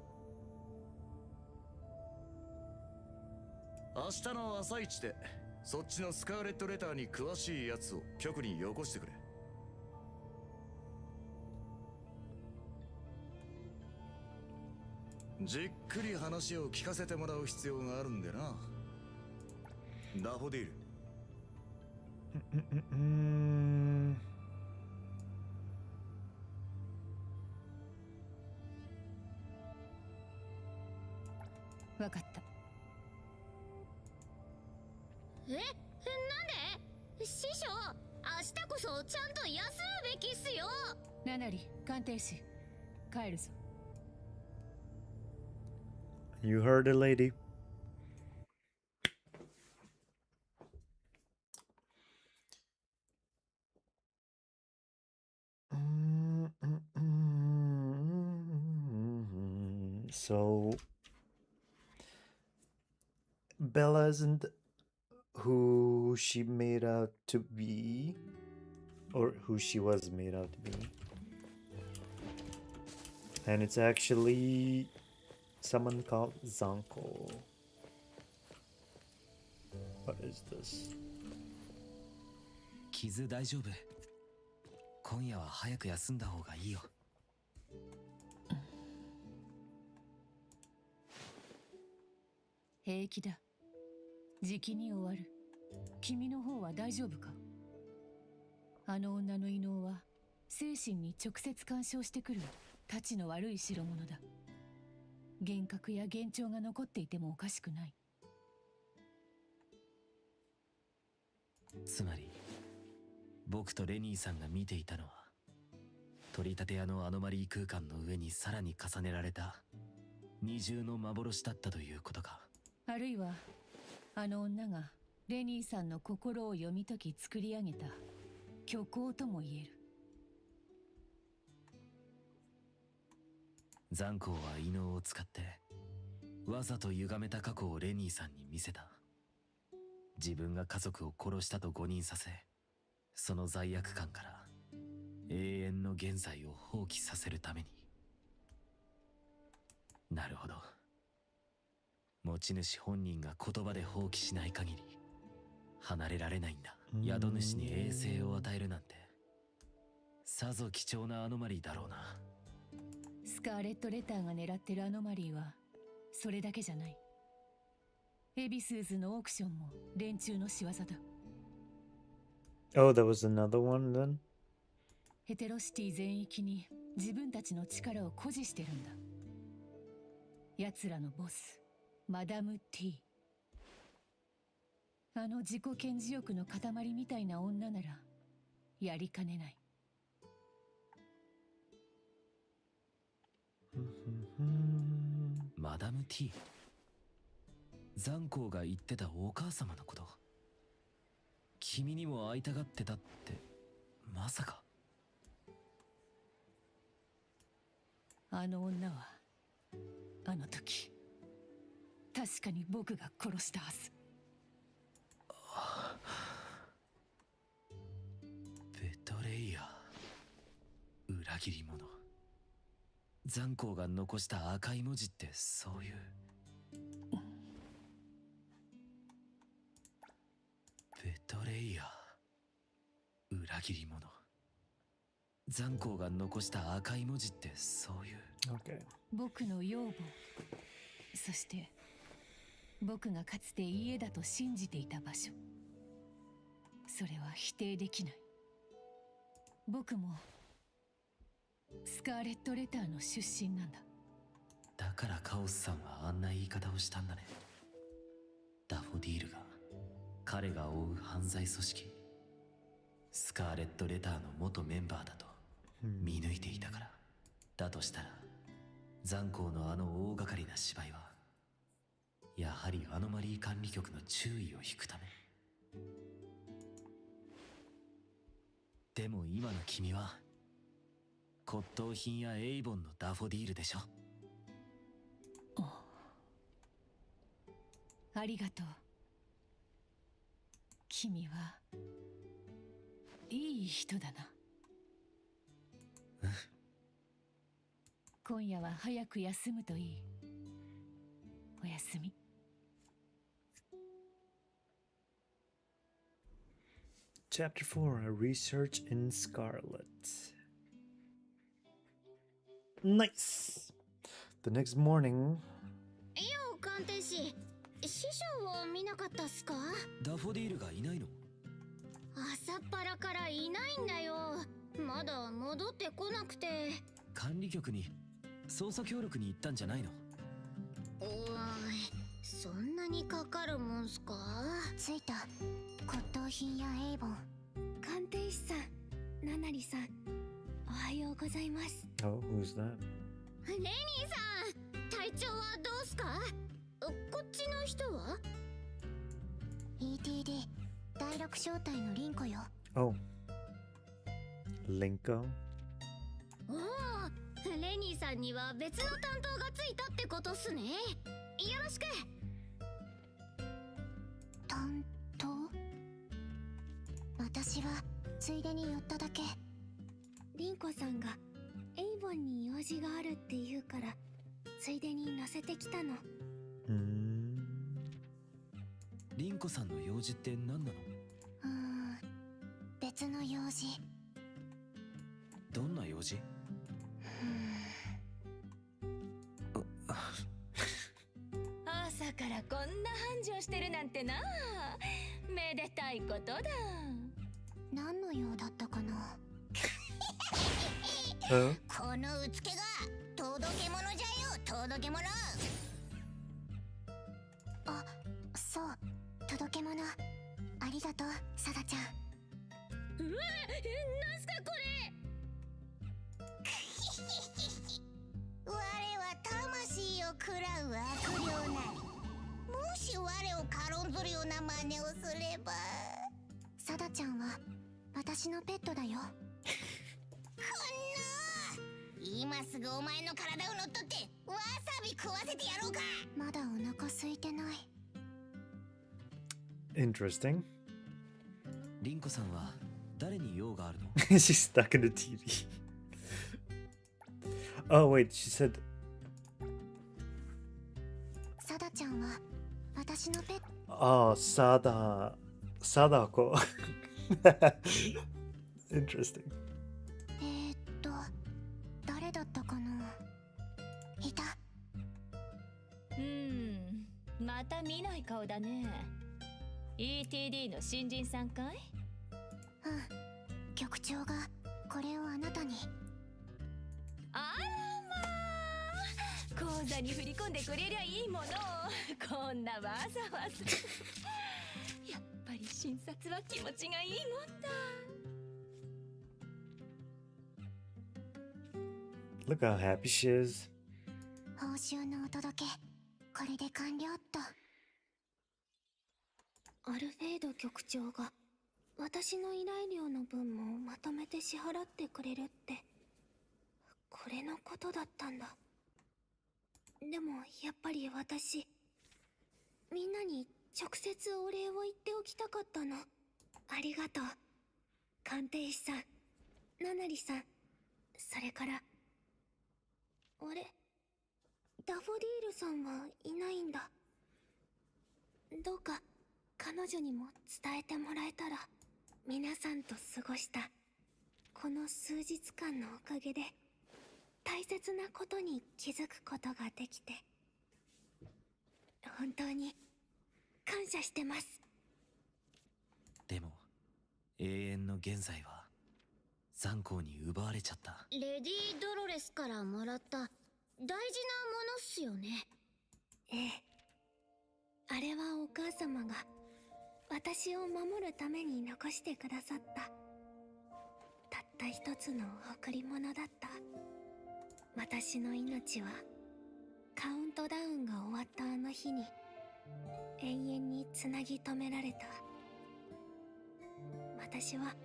明日の朝一でそっちのスカーレットレターに詳しいやつを局によこしてくれ。じっくり話を聞かせてもらう必要があるんでな。ダフォディール。わかった。なんで？師匠、明日こそちゃんと休むべきっすよ。ナナリ、鑑定士、帰るぞ。You heard it, lady. So Bella isn't who she made out to be, or who she was made out to be, and it's actually someone called Zanko. What is this? 傷大丈夫？今夜は早く休んだ方がいいよ。平気だ。じきに終わる。君の方は大丈夫か？あの女の異能は精神に直接干渉してくるたちの悪い代物だ。幻覚や幻聴が残っていてもおかしくない。つまり僕とレニーさんが見ていたのは、取り立て屋のアノマリー空間の上にさらに重ねられた二重の幻だったということか。あるいはあの女がレニーさんの心を読み解き作り上げた虚構とも言える。残光は異能を使ってわざと歪めた過去をレニーさんに見せた。自分が家族を殺したと誤認させ、その罪悪感から永遠の現在を放棄させるために。なるほど。持ち主本人が言葉で放棄しない限り離れられないんだ。宿主に衛星を与えるなんてさぞ貴重なアノマリーだろうな。スカーレット・レターが狙ってるアノマリーはそれだけじゃない。エビスーズのオークションも連中の仕業だ。Oh, that was another one then? ヘテロシティ全域に自分たちの力を誇示してるんだ。奴らのボスマダム T。 あの自己顕示欲の塊みたいな女ならやりかねない。マダム T。 残光が言ってたお母様のこと。君にも会いたがってたってまさか。あの女はあの時確かに僕が殺したはず。裏切り者。残光が残した赤い文字ってそういう。ベトレイヤー、裏切り者。残光が残した赤い文字ってそういう。Okay. 僕の養母、そして僕がかつて家だと信じていた場所。それは否定できない。僕もスカーレット・レターの出身なんだ。だからカオスさんはあんな言い方をしたんだね。ダフォディールが、彼が追う犯罪組織スカーレット・レターの元メンバーだと見抜いていたから。だとしたら残光のあの大掛かりな芝居はやはりアノマリー管理局の注意を引くため。でも今の君は骨董品やエイボンのダフォディールでしょ。ありがとう。君はいい人だな。今夜は早く休むといい。おやすみ。Chapter 4, A Research in Scarlet. Nice! The next morning... よう鑑定士、師匠を見なかったっすか？ダフォディールがいないの？朝っぱらからいないんだよ。まだ戻ってこなくて。管理局に捜査協力に行ったんじゃないの？おーい、そんなにかかるもんすか？着いた。骨董品やエイボン。鑑定士さん、ナナリさん、おはようございます。 Oh, who's that? レニーさん、体調はどうすか？こっちの人は？ ETD 第6小隊のリンコよ。 Oh. Linko? おお、レニーさんには別の担当がついたってことっすね。よろしく。担当？私はついでに寄っただけ。リンコさんがエイボンに用事があるって言うからついでに乗せてきたの。リンコさんの用事って何なの？別の用事。どんな用事？朝からこんな繁盛してるなんてな。めでたいことだ。何の用だったかな。このうつけが届け物じゃよ、届け物。あ、そう、届け物。ありがとう、サダちゃん。うわ、なんすかこれ。我は魂を食らう悪霊なり。もし我を軽んずるような真似をすれば。サダちゃんは私のペットだよ。今すぐお前の体を乗っ取ってわさび食わせてやろうか。まだお腹空いてない。Interesting. リンコさんは誰に用があるの？ She's stuck in the TV. Oh, wait, she said... サダちゃんは私のペット。Oh, Sadako. Interesting. 誰だったかな。いた。また見ない顔だね。ETD の新人さんかい？局長がこれをあなたに。あらまあ、口座に振り込んでくれりゃいいもの。こんなわざわざ。やっぱり診察は気持ちがいいもんだ。Look how happy she is. 報酬のお届け、これで完了っと。アルフェード局長が私の依頼料の分もまとめて支払ってくれるって、これのことだったんだ。でもやっぱり私、みんなに直接お礼を言っておきたかったの。ありがとう、鑑定士さん、ナナリさん、それから、あれ、ダフォディールさんはいないんだ。どうか彼女にも伝えてもらえたら。皆さんと過ごしたこの数日間のおかげで大切なことに気づくことができて本当に感謝してます。でも永遠の現在は残光に奪われちゃった。レディ・ドロレスからもらった大事なものっすよね。ええ、あれはお母様が私を守るために残してくださったたった一つの贈り物だった。私の命はカウントダウンが終わったあの日に永遠につなぎ止められた。私は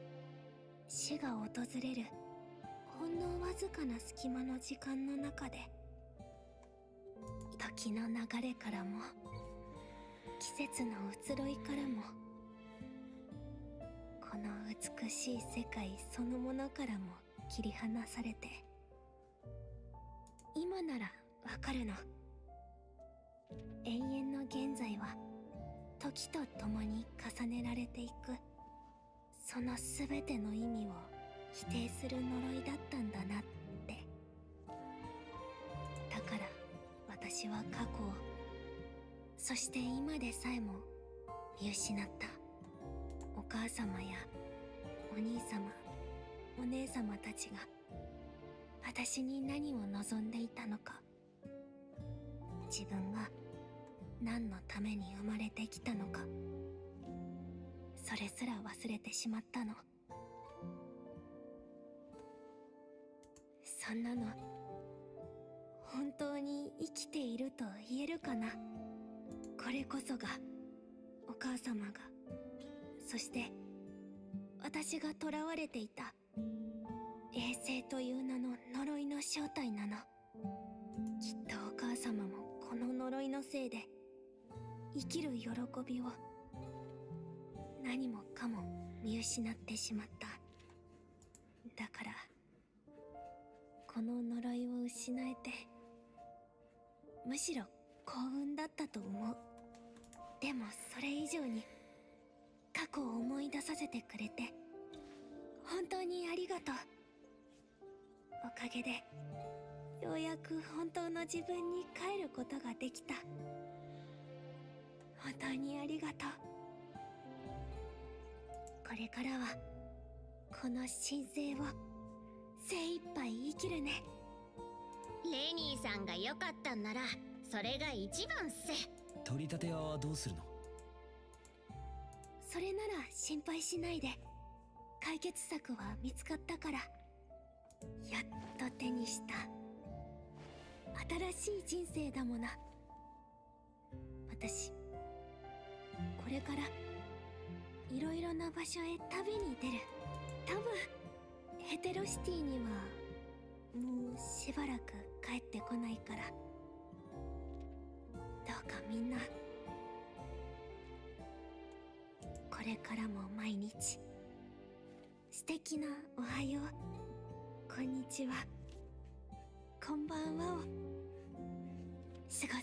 死が訪れるほんのわずかな隙間の時間の中で時の流れからも季節の移ろいからもこの美しい世界そのものからも切り離されて今ならわかるの。永遠の現在は時とともに重ねられていくその全ての意味を否定する呪いだったんだなって。だから私は過去をそして今でさえも見失った。お母様やお兄様お姉様たちが私に何を望んでいたのか、自分が何のために生まれてきたのか、それすら忘れてしまったの。そんなの本当に生きていると言えるかな。これこそがお母様がそして私が囚われていた衛星という名の呪いの正体なの。きっとお母様もこの呪いのせいで生きる喜びを何もかも見失ってしまった。だからこの呪いを失えてむしろ幸運だったと思う。でもそれ以上に過去を思い出させてくれて本当にありがとう。おかげでようやく本当の自分に帰ることができた。本当にありがとう。これからはこの神聖を精一杯生きるね。レニーさんが良かったんならそれが一番っす。取り立て屋はどうするの？それなら心配しないで。解決策は見つかったから。やっと手にした新しい人生だもの。私これからいろいろな場所へ旅に出る。多分ヘテロシティにはもうしばらく帰ってこないから、どうかみんなこれからも毎日素敵なおはよう、こんにちは、こんばんはを過ご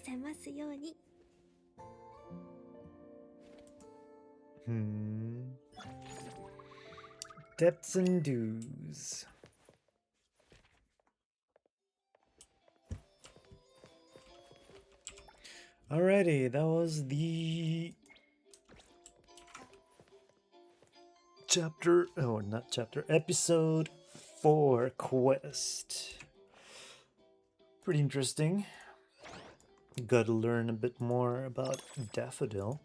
せますように。Debts and dues. Alrighty, that was the chapter, oh, not chapter, episode 4 quest. Pretty interesting. Got to learn a bit more about Daffodil.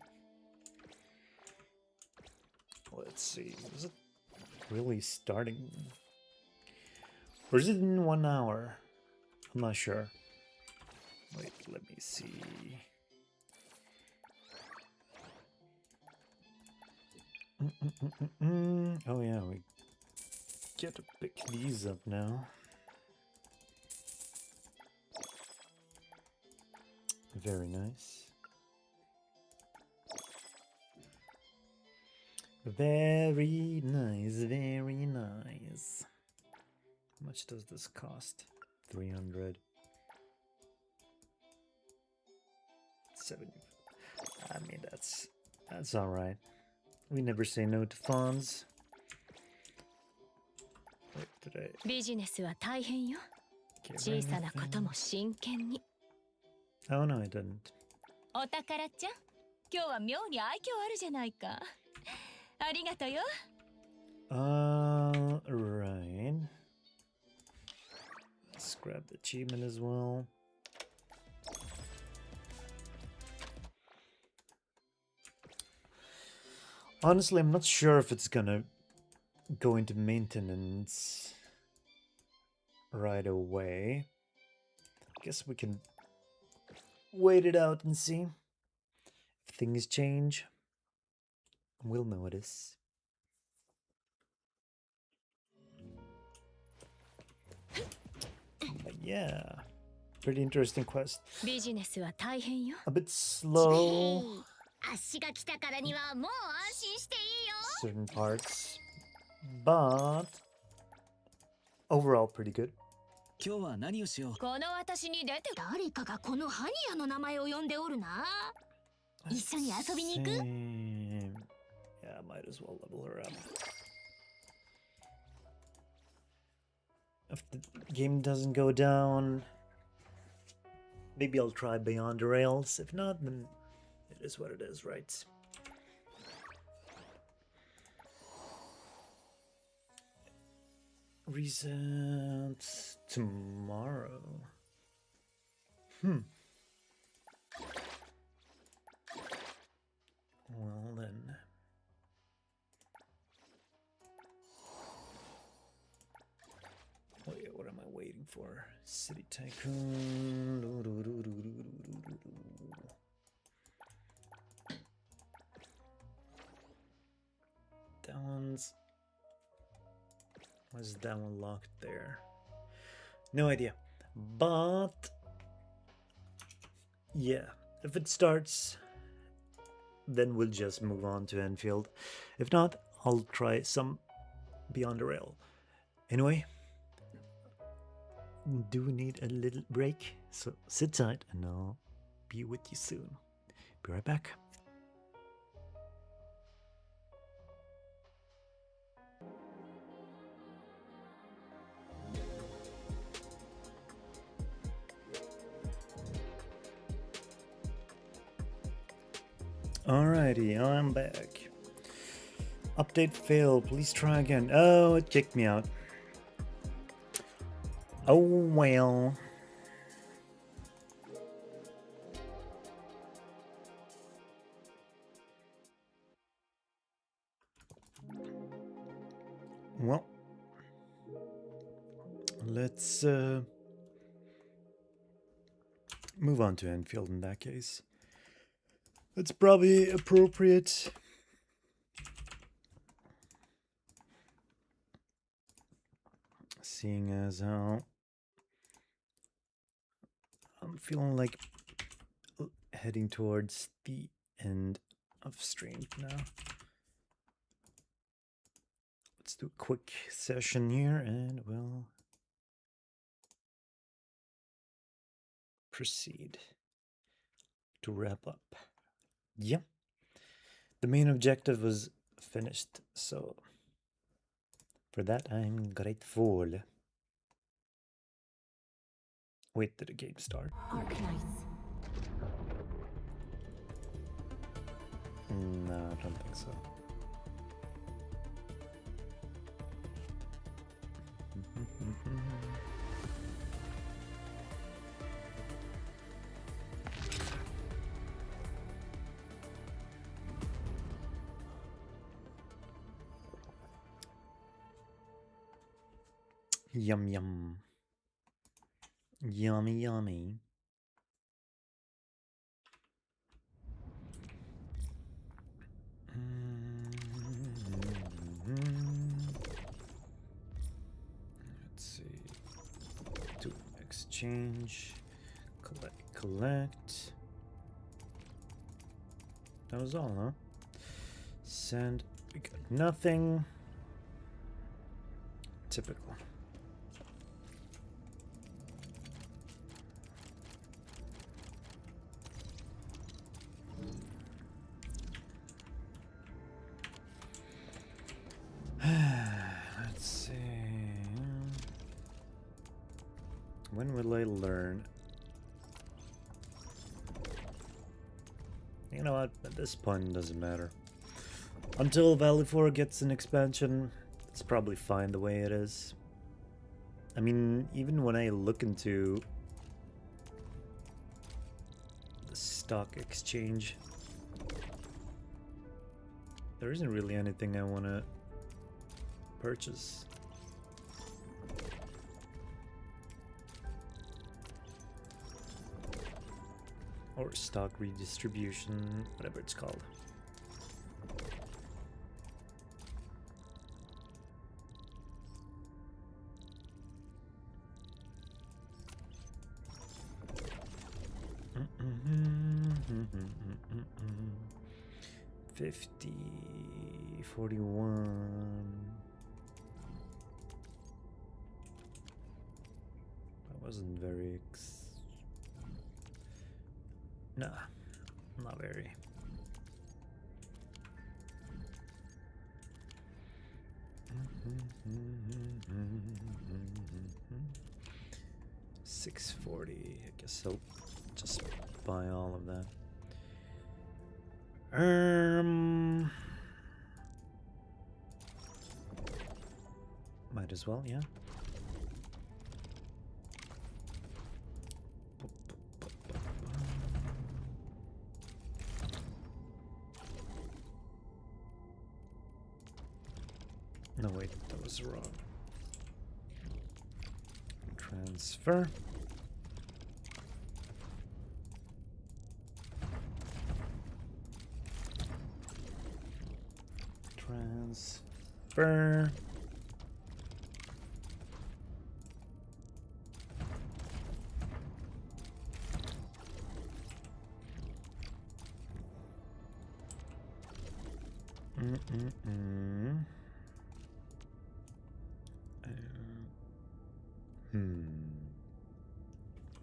Let's see, is it really starting? Or is it in 1 hour? I'm not sure. Wait, let me see. Oh yeah, we get to pick these up now. Very nice. Very nice, very nice. much does this cost? 300. 70. I mean, that's all right. We never say no to funds. Wait, did I ビジネスは大変よ。 give 小さなこと anything? も真剣に。 Oh no, I didn't. お宝ちゃん、今日は妙に愛嬌あるじゃないか。ありがとよ。 Right. Let's grab the achievement as well. Honestly, I'm not sure if it's gonna go into maintenance right away. Guess we can wait it out and see. If things change, we'll notice. But yeah, pretty interesting quest. ビジネスは大変よ。 A bit slow, 足が来たからにはもう安心していいよ。 certain parts, but overall pretty good. 今日は何をしよう。この私に出て誰かがこのハニヤの名前を呼んでおるな。一緒に遊びに行く？ Same. Yeah, might as well level her up. If the game doesn't go down, maybe I'll try Beyond the Rails. If not, then it is what it is, right? Reset tomorrow. Well then. Oh yeah, what am I waiting for? City Tycoon. That one's... Why is that one locked there? No idea. But... yeah, if it starts, then we'll just move on to Enfield. If not, I'll try some Beyond the Rail. Anyway, do need a little break, so sit tight and I'll be with you soon. Be right back. Alrighty, I'm back. Update failed. Please try again. Oh, it kicked me out. Oh well. Well, let's move on to Enfield in that case. It's probably appropriate. Seeing as how I'm feeling like heading towards the end of stream now. Let's do a quick session here and we'll proceed to wrap up. Yeah, the main objective was finished, so for that I'm grateful. Wait, did the game start? No, I don't think so. Yum yum. Yummy yummy. Let's see. Do exchange. Collect. That was all, huh? Send. We got nothing. Typical. When will I learn? You know what? At this point, it doesn't matter. Until Valley 4 gets an expansion, it's probably fine the way it is. I mean, even when I look into the stock exchange, there isn't really anything I want to purchase. Or stock redistribution, whatever it's called. Mm-hmm. 50, 41. That wasn't very nah, not very. $640. I guess I'll just buy all of that. Might as well, yeah. No, wait, that was wrong. Transfer. Transfer.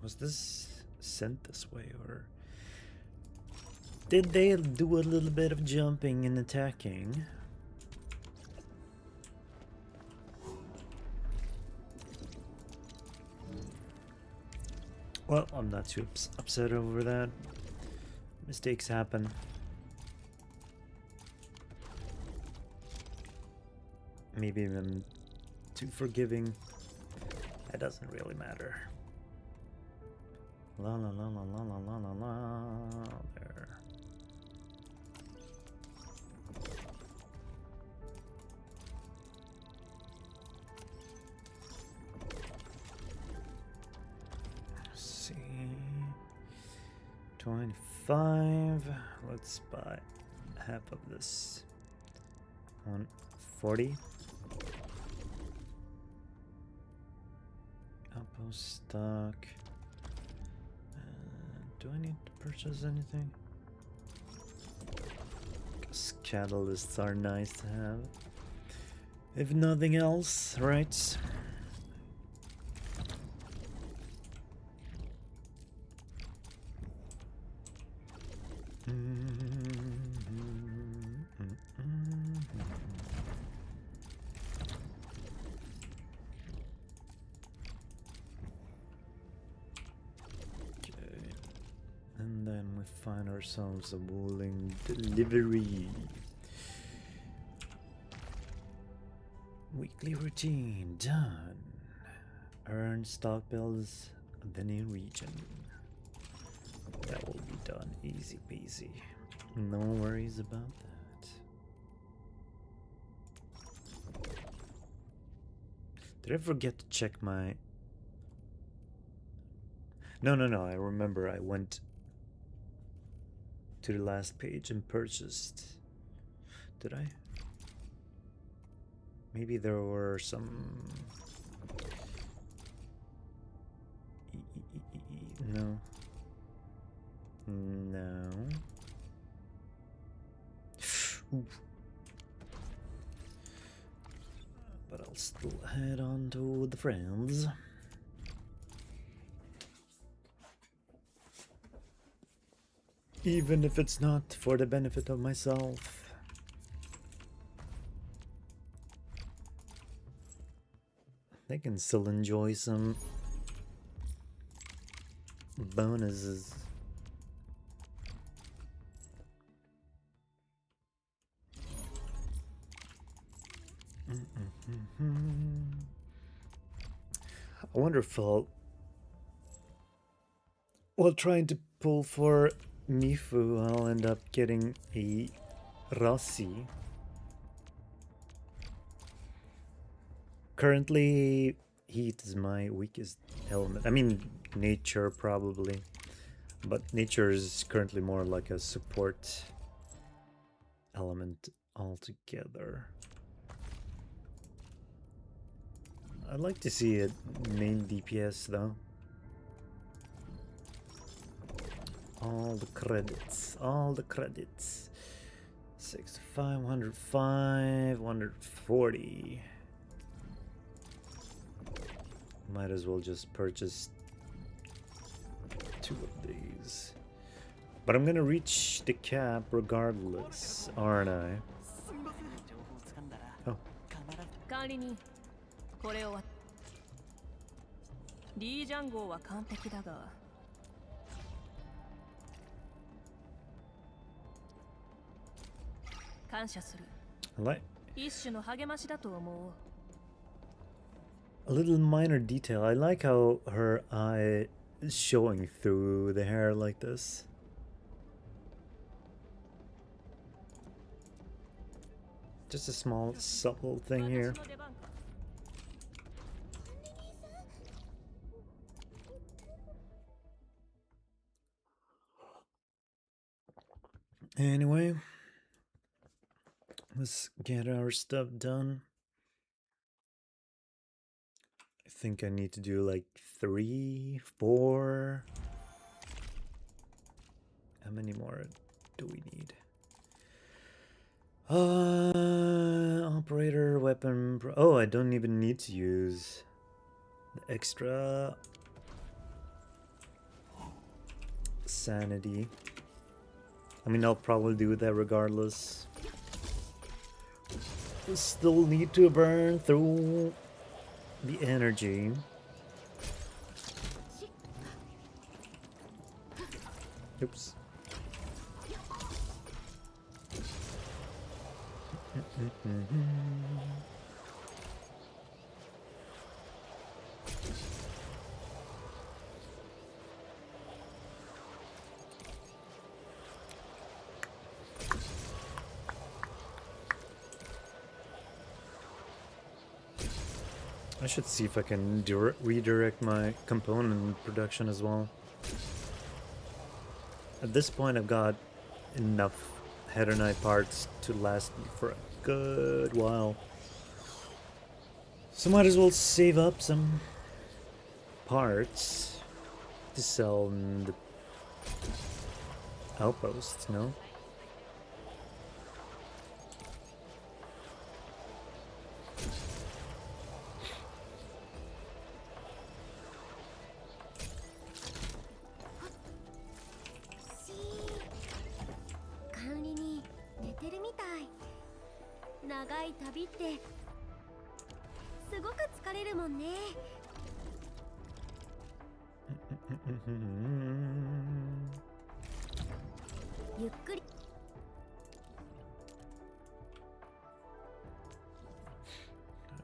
Was this sent this way, or did they do a little bit of jumping and attacking? Well, I'm not too upset over that. Mistakes happen. Maybe I'm too forgiving. That doesn't really matter. La la la la la la la la la. There. Let's see. 25. Let's buy half of this. 140. Outpost stock. Do I need to purchase anything? Guess catalysts are nice to have. If nothing else, right? Find ourselves a willing delivery. Weekly routine done. Earn stock bills of the new region. That will be done easy peasy. No worries about that. Did I forget to check my... No, I remember I went to the last page and purchased. Did I? Maybe there were some... No. No. But I'll still head on to the friends. Even if it's not for the benefit of myself. They can still enjoy some bonuses. I wonder if while trying to pull for Mifu, I'll end up getting a Rossi. Currently, heat is my weakest element. I mean, nature probably, but nature is currently more like a support element altogether. I'd like to see a main DPS though. All the credits, all the credits. 65, 105, 140. Might as well just purchase 2 of these. But I'm gonna reach the cap regardless, aren't I? Oh. 管理人、これをリージャン号は完璧だが、感謝する。一種の励ましだと思う。A little minor detail. I like how her eye is showing through the hair like this. Just a small, subtle thing here. Anyway, let's get our stuff done. I think I need to do like 3, 4. How many more do we need? Operator, weapon. Oh, I don't even need to use the extra sanity. I mean, I'll probably do that regardless. Still need to burn through the energy. Oops. I should see if I can redirect my component production as well. At this point, I've got enough Header Knight parts to last me for a good while. So might as well save up some parts to sell in the outposts, no?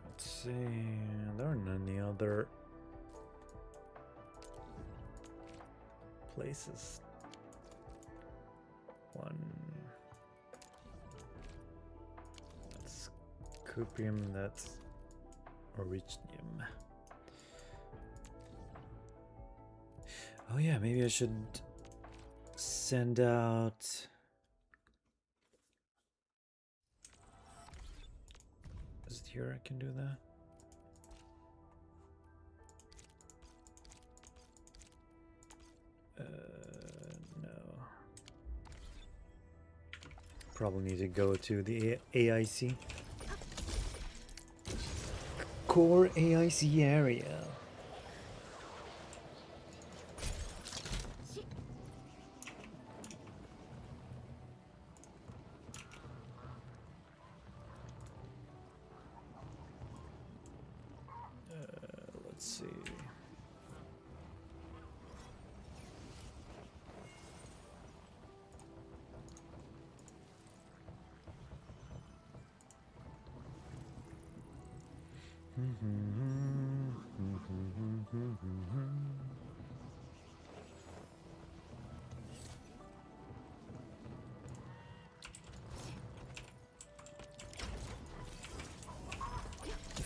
Let's see, there aren't any other places. One. That's Cuprium, that's Originium. Oh yeah, maybe I should send out... Is it here I can do that? No. Probably need to go to the AIC. Core AIC area. Let's see.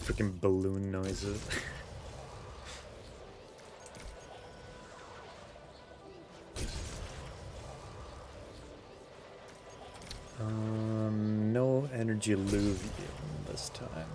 Freaking balloon noises. No energy alluvium this time.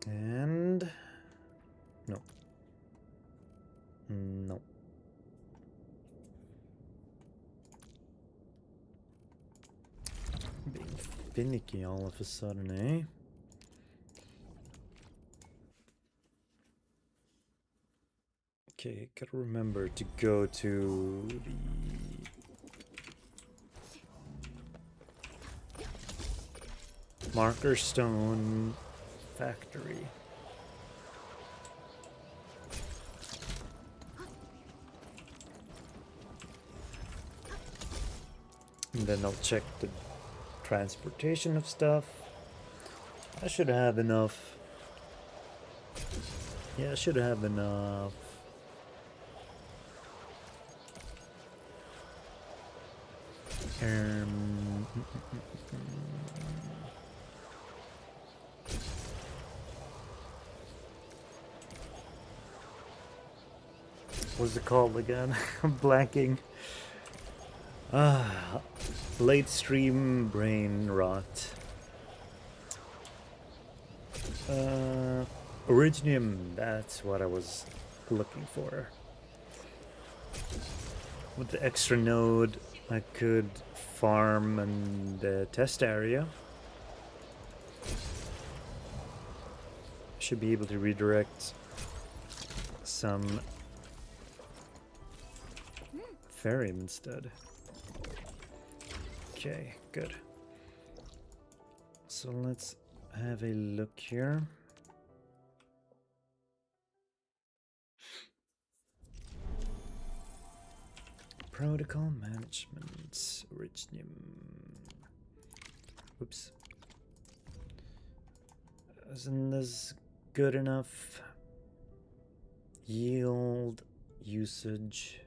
And no. No. Being finicky all of a sudden, eh? Okay, gotta remember to go to the Marker Stone factory. And then I'll check the transportation of stuff. I should have enough. Yeah, I should have enough. What's it called again? I'm blanking. Late stream brain rot. Originium, that's what I was looking for. With the extra node, I could farm in the test area. Should be able to redirect some Ferium instead. Okay, good. So let's have a look here. Protocol management, Originium. Oops. Isn't this good enough? Yield, usage.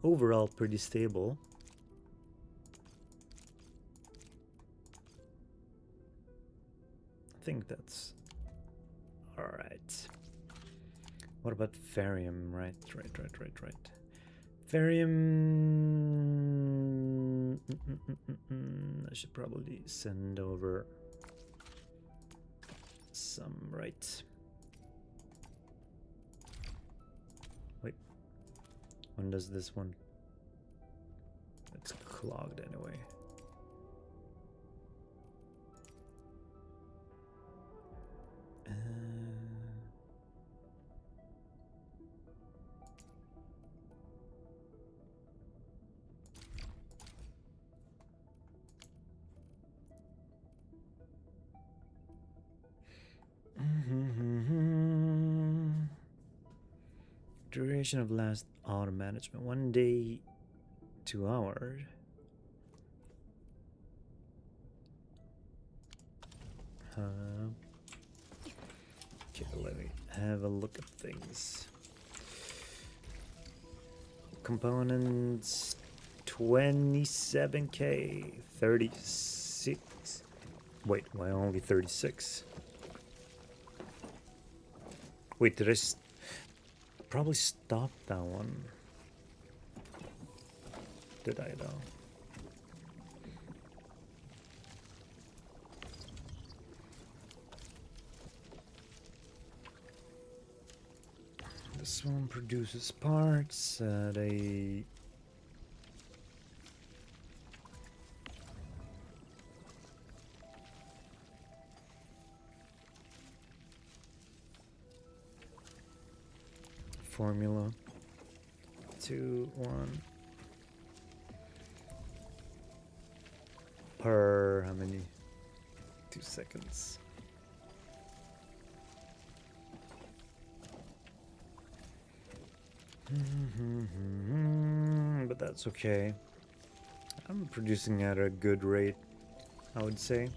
Overall, pretty stable. I think that's alright. What about Ferium? Right. Ferium. I should probably send over some, right? Wait. When does this one? It's clogged anyway. Duration of last auto management 1 day, 2 hours. Okay, let me have a look at things. Components 27k, 36. Wait, why only 36? Wait, did I probably stop that one? Did I though? This one produces parts at a formula. 2, 1 per how many? 2 seconds. But that's okay. I'm producing at a good rate, I would say.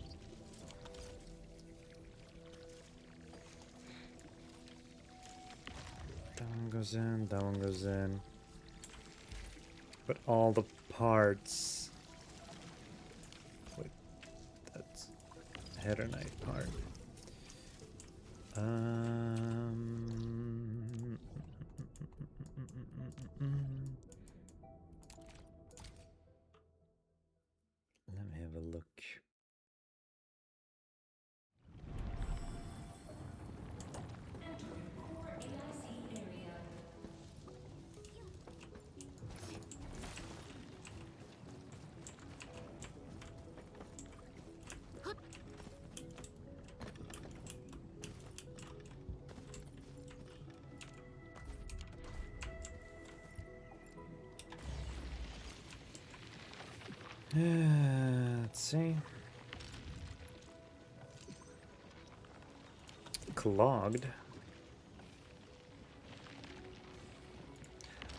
That one goes in, that one goes in. But all the parts. Wait, that's header knight part. Let me have a look. Let's see. Clogged.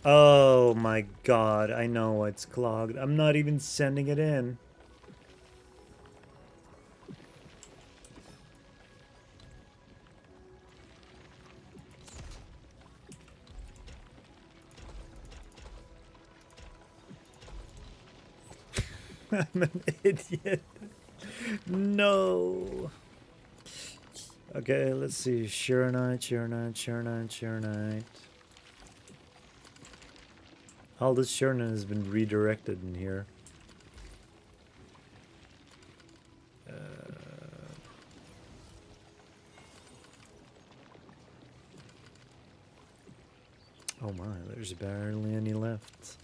Oh my god, I know it's clogged. I'm not even sending it in. I'm an idiot. No. Okay, let's see. Sharonite. All this Sharon has been redirected in here. Oh my, there's barely any left.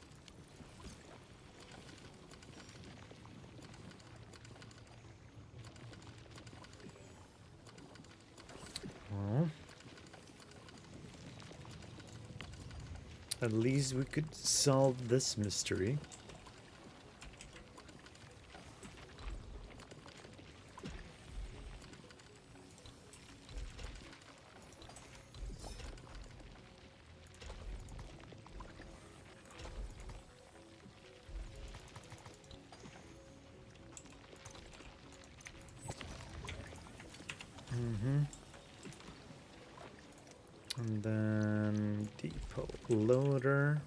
Well, at least we could solve this mystery. And then depot loader.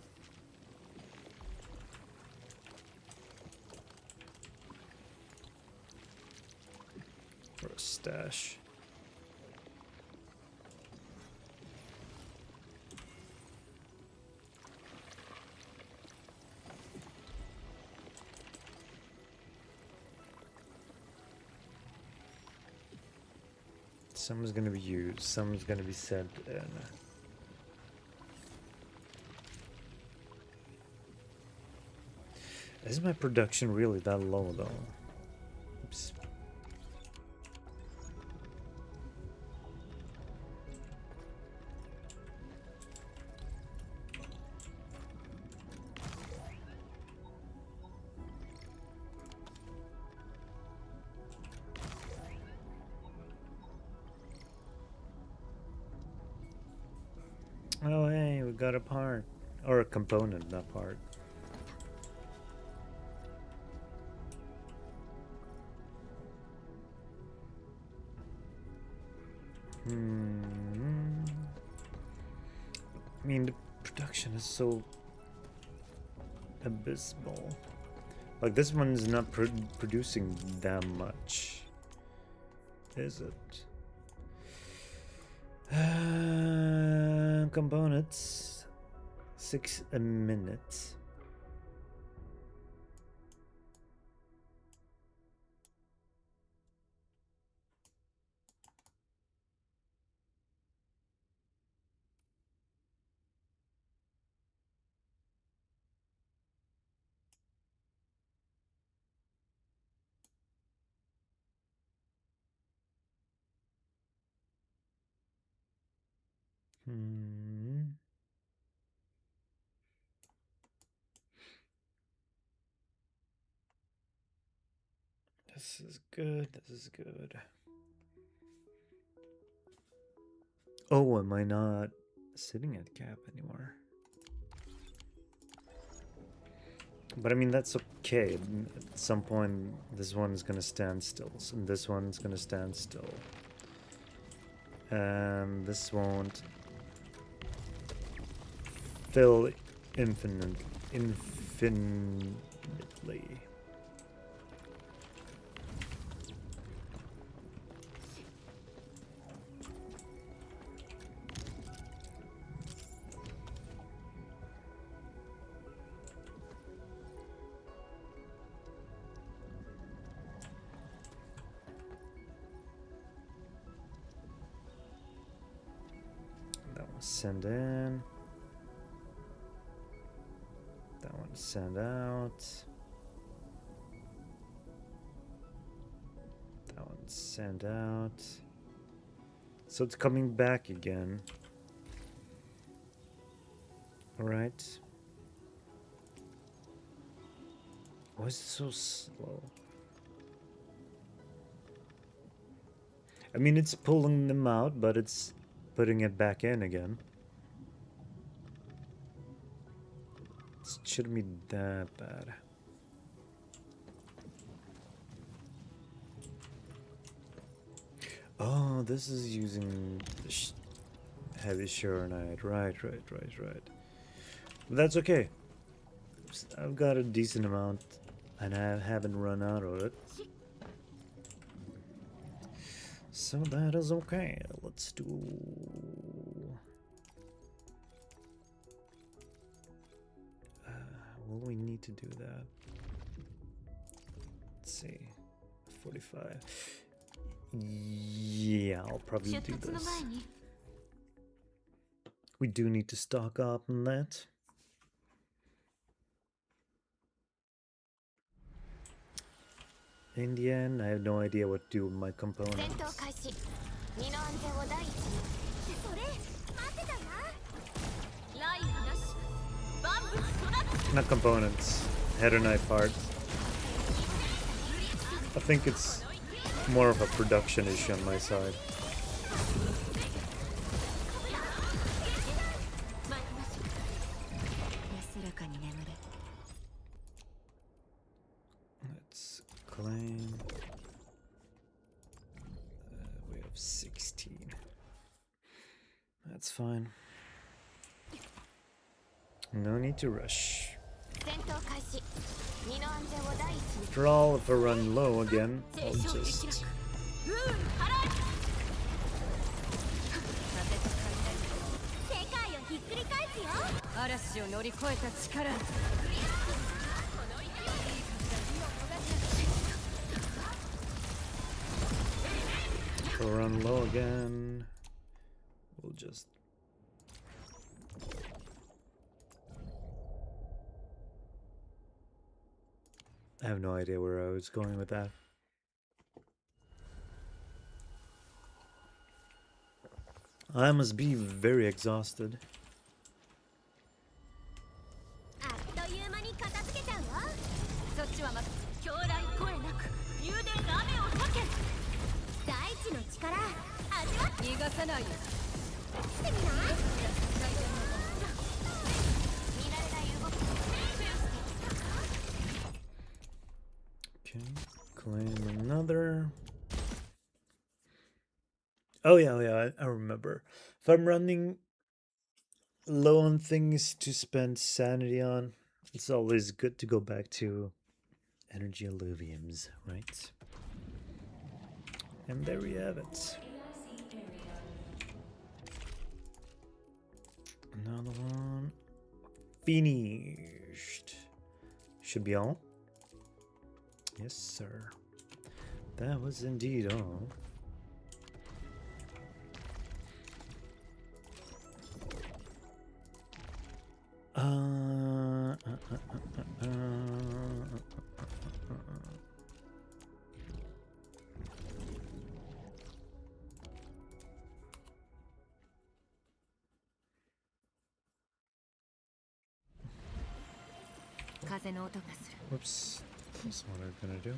Or a stash. Some's gonna be used, some's gonna be sent in. Is my production really that low though? Oops. Oh hey, we got a part. Or a component, not part. I mean, the production is so abysmal. Like, this one's not producing that much, is it? Components. 6 a minute. This is good. This is good. Oh, am I not sitting at cap anymore? But I mean, that's okay. At some point, this one's gonna stand still, and this one's gonna stand still. And this won't fill infinitely. That one send in. That one send out. That one send out. So it's coming back again. Alright. Why is it so slow? I mean, it's pulling them out, but it's putting it back in again. It shouldn't be that bad. Oh, this is using the heavy Sharonite. Right. But that's okay. I've got a decent amount, and I haven't run out of it. So that is okay. Let's do... will we need to do that? Let's see. 45. Yeah, I'll probably do this. We do need to stock up on that. In the end, I have no idea what to do with my components. Not components, head and eye parts. I think it's more of a production issue on my side. Let's claim. We have 16. That's fine. No need to rush. After all, if I run low again, I'll just... If I run low again, we'll just... I have no idea where I was going with that. I must be very exhausted. Okay, claim another. Oh yeah, I remember. If I'm running low on things to spend sanity on, it's always good to go back to energy alluviums, right? And there we have it. Another one. Finished. Should be all. Yes, sir. That was indeed all. Whoops, that's what I'm gonna do.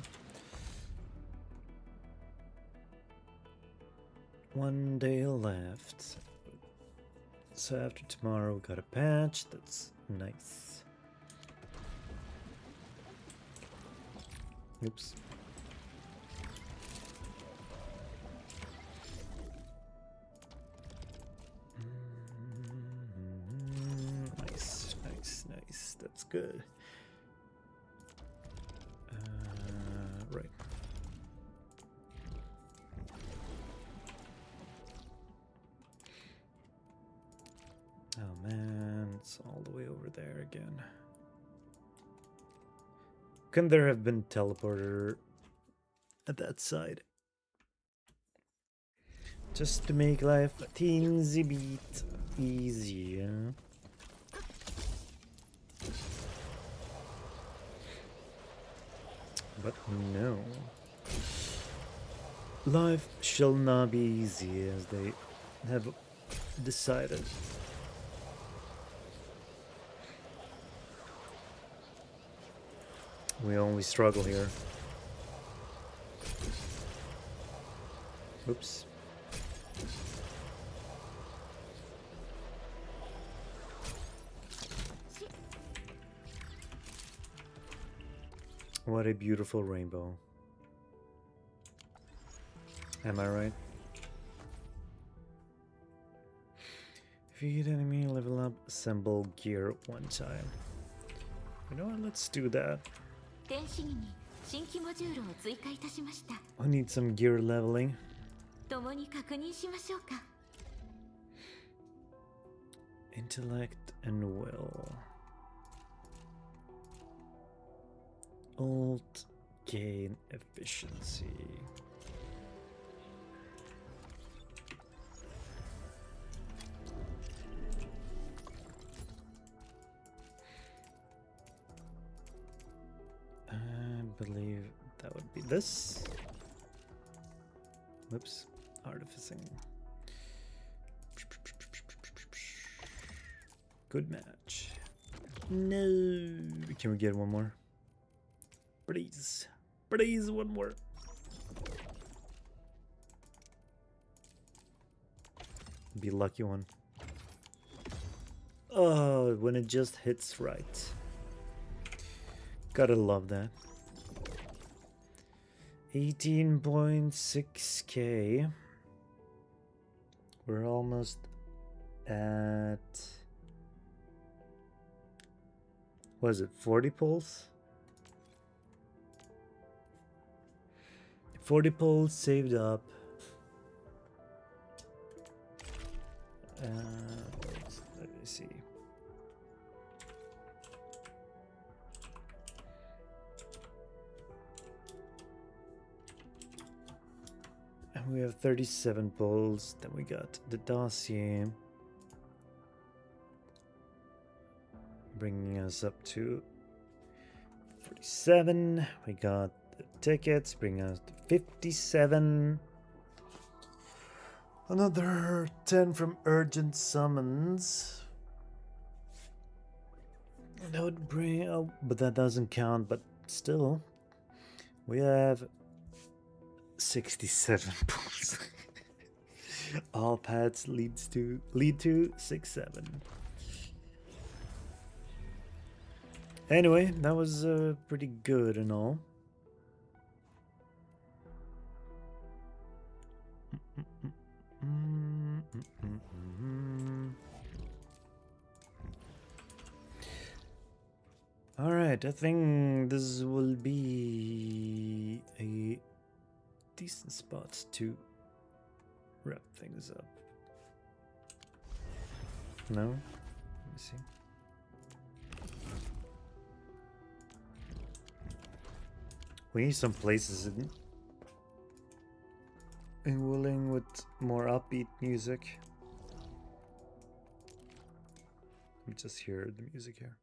1 day left. So after tomorrow, we got a patch. That's nice. Oops. Nice, nice, nice. That's good. Right. Oh man, it's all the way over there again. Couldn't there have been teleporter at that side? Just to make life a teensy bit easier. But no. Life shall not be easy, as they have decided. We only struggle here. Oops. What a beautiful rainbow. Am I right? Feed enemy, level up, assemble gear 1 time. You know what? Let's do that. I need some gear leveling. Intellect and will. Alt gain efficiency. I believe that would be this. Whoops, artificing. Good match. No, can we get one more? Please, please, one more. Be lucky one. Oh, when it just hits right. Gotta love that. 18.6k. We're almost at, what is it, 40 pulls? 40 pulls saved up. Let me see. And we have 37 pulls. Then we got the dossier, bringing us up to 47. We got the tickets, bringing us to 57. Another 10 from urgent summons. That would bring, oh, but that doesn't count. But still, we have 67 pulls. All paths lead to 6-7. Anyway, that was pretty good and all. Alright, I think this will be a decent spot to wrap things up. No? Let me see. We need some places in Willing with more upbeat music. Let me just hear the music here.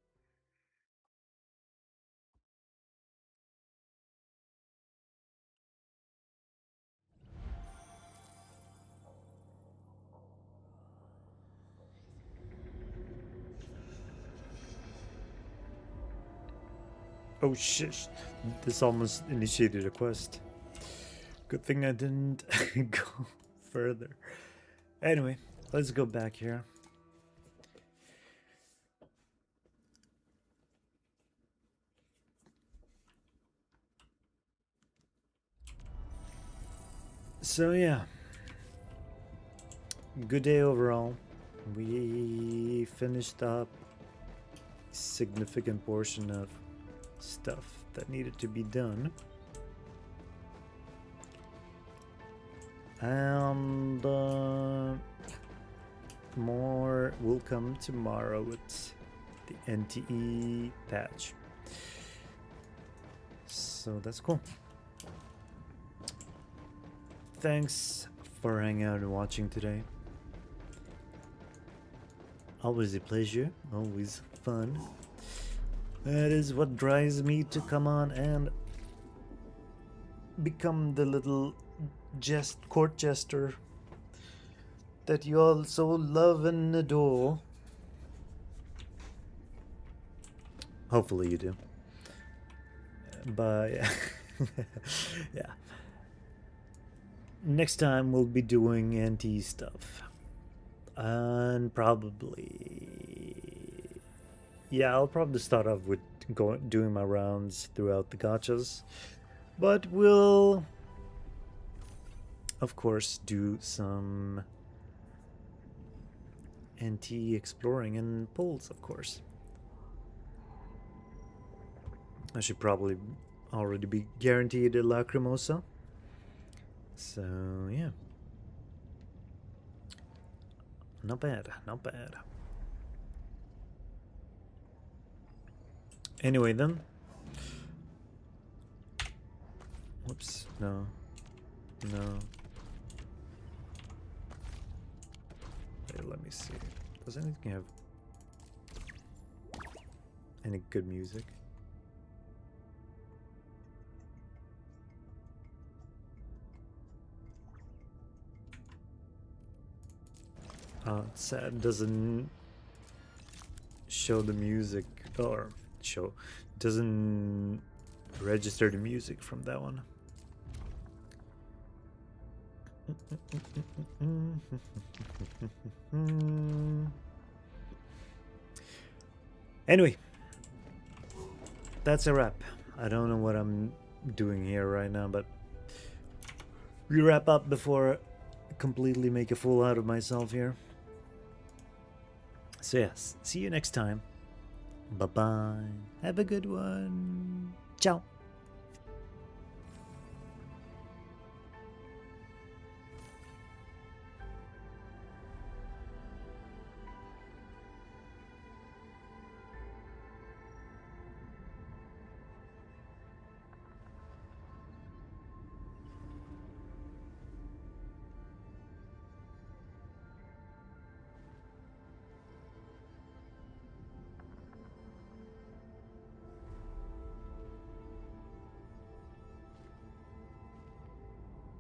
Oh shit, this almost initiated a quest. Good thing I didn't go further. Anyway, let's go back here. So yeah, good day overall. We finished up a significant portion of stuff that needed to be done. And more will come tomorrow with the NTE patch. So that's cool. Thanks for hanging out and watching today. Always a pleasure, always fun. That is what drives me to come on and become the little court jester that you all so love and adore. Hopefully you do. But yeah. Next time we'll be doing NTE stuff. And probably... yeah, I'll probably start off with doing my rounds throughout the gachas. But we'll... of course, do some NTE exploring and pulls, of course. I should probably already be guaranteed a Lacrimosa. So, yeah. Not bad, not bad. Anyway, then. Whoops, no. No. Wait, let me see. Does anything have any good music? It's sad, doesn't show the music, or doesn't register the music from that one. Anyway, that's a wrap. I don't know what I'm doing here right now, but we wrap up before I completely make a fool out of myself here. So yes, see you next time. Bye-bye. Have a good one. Ciao.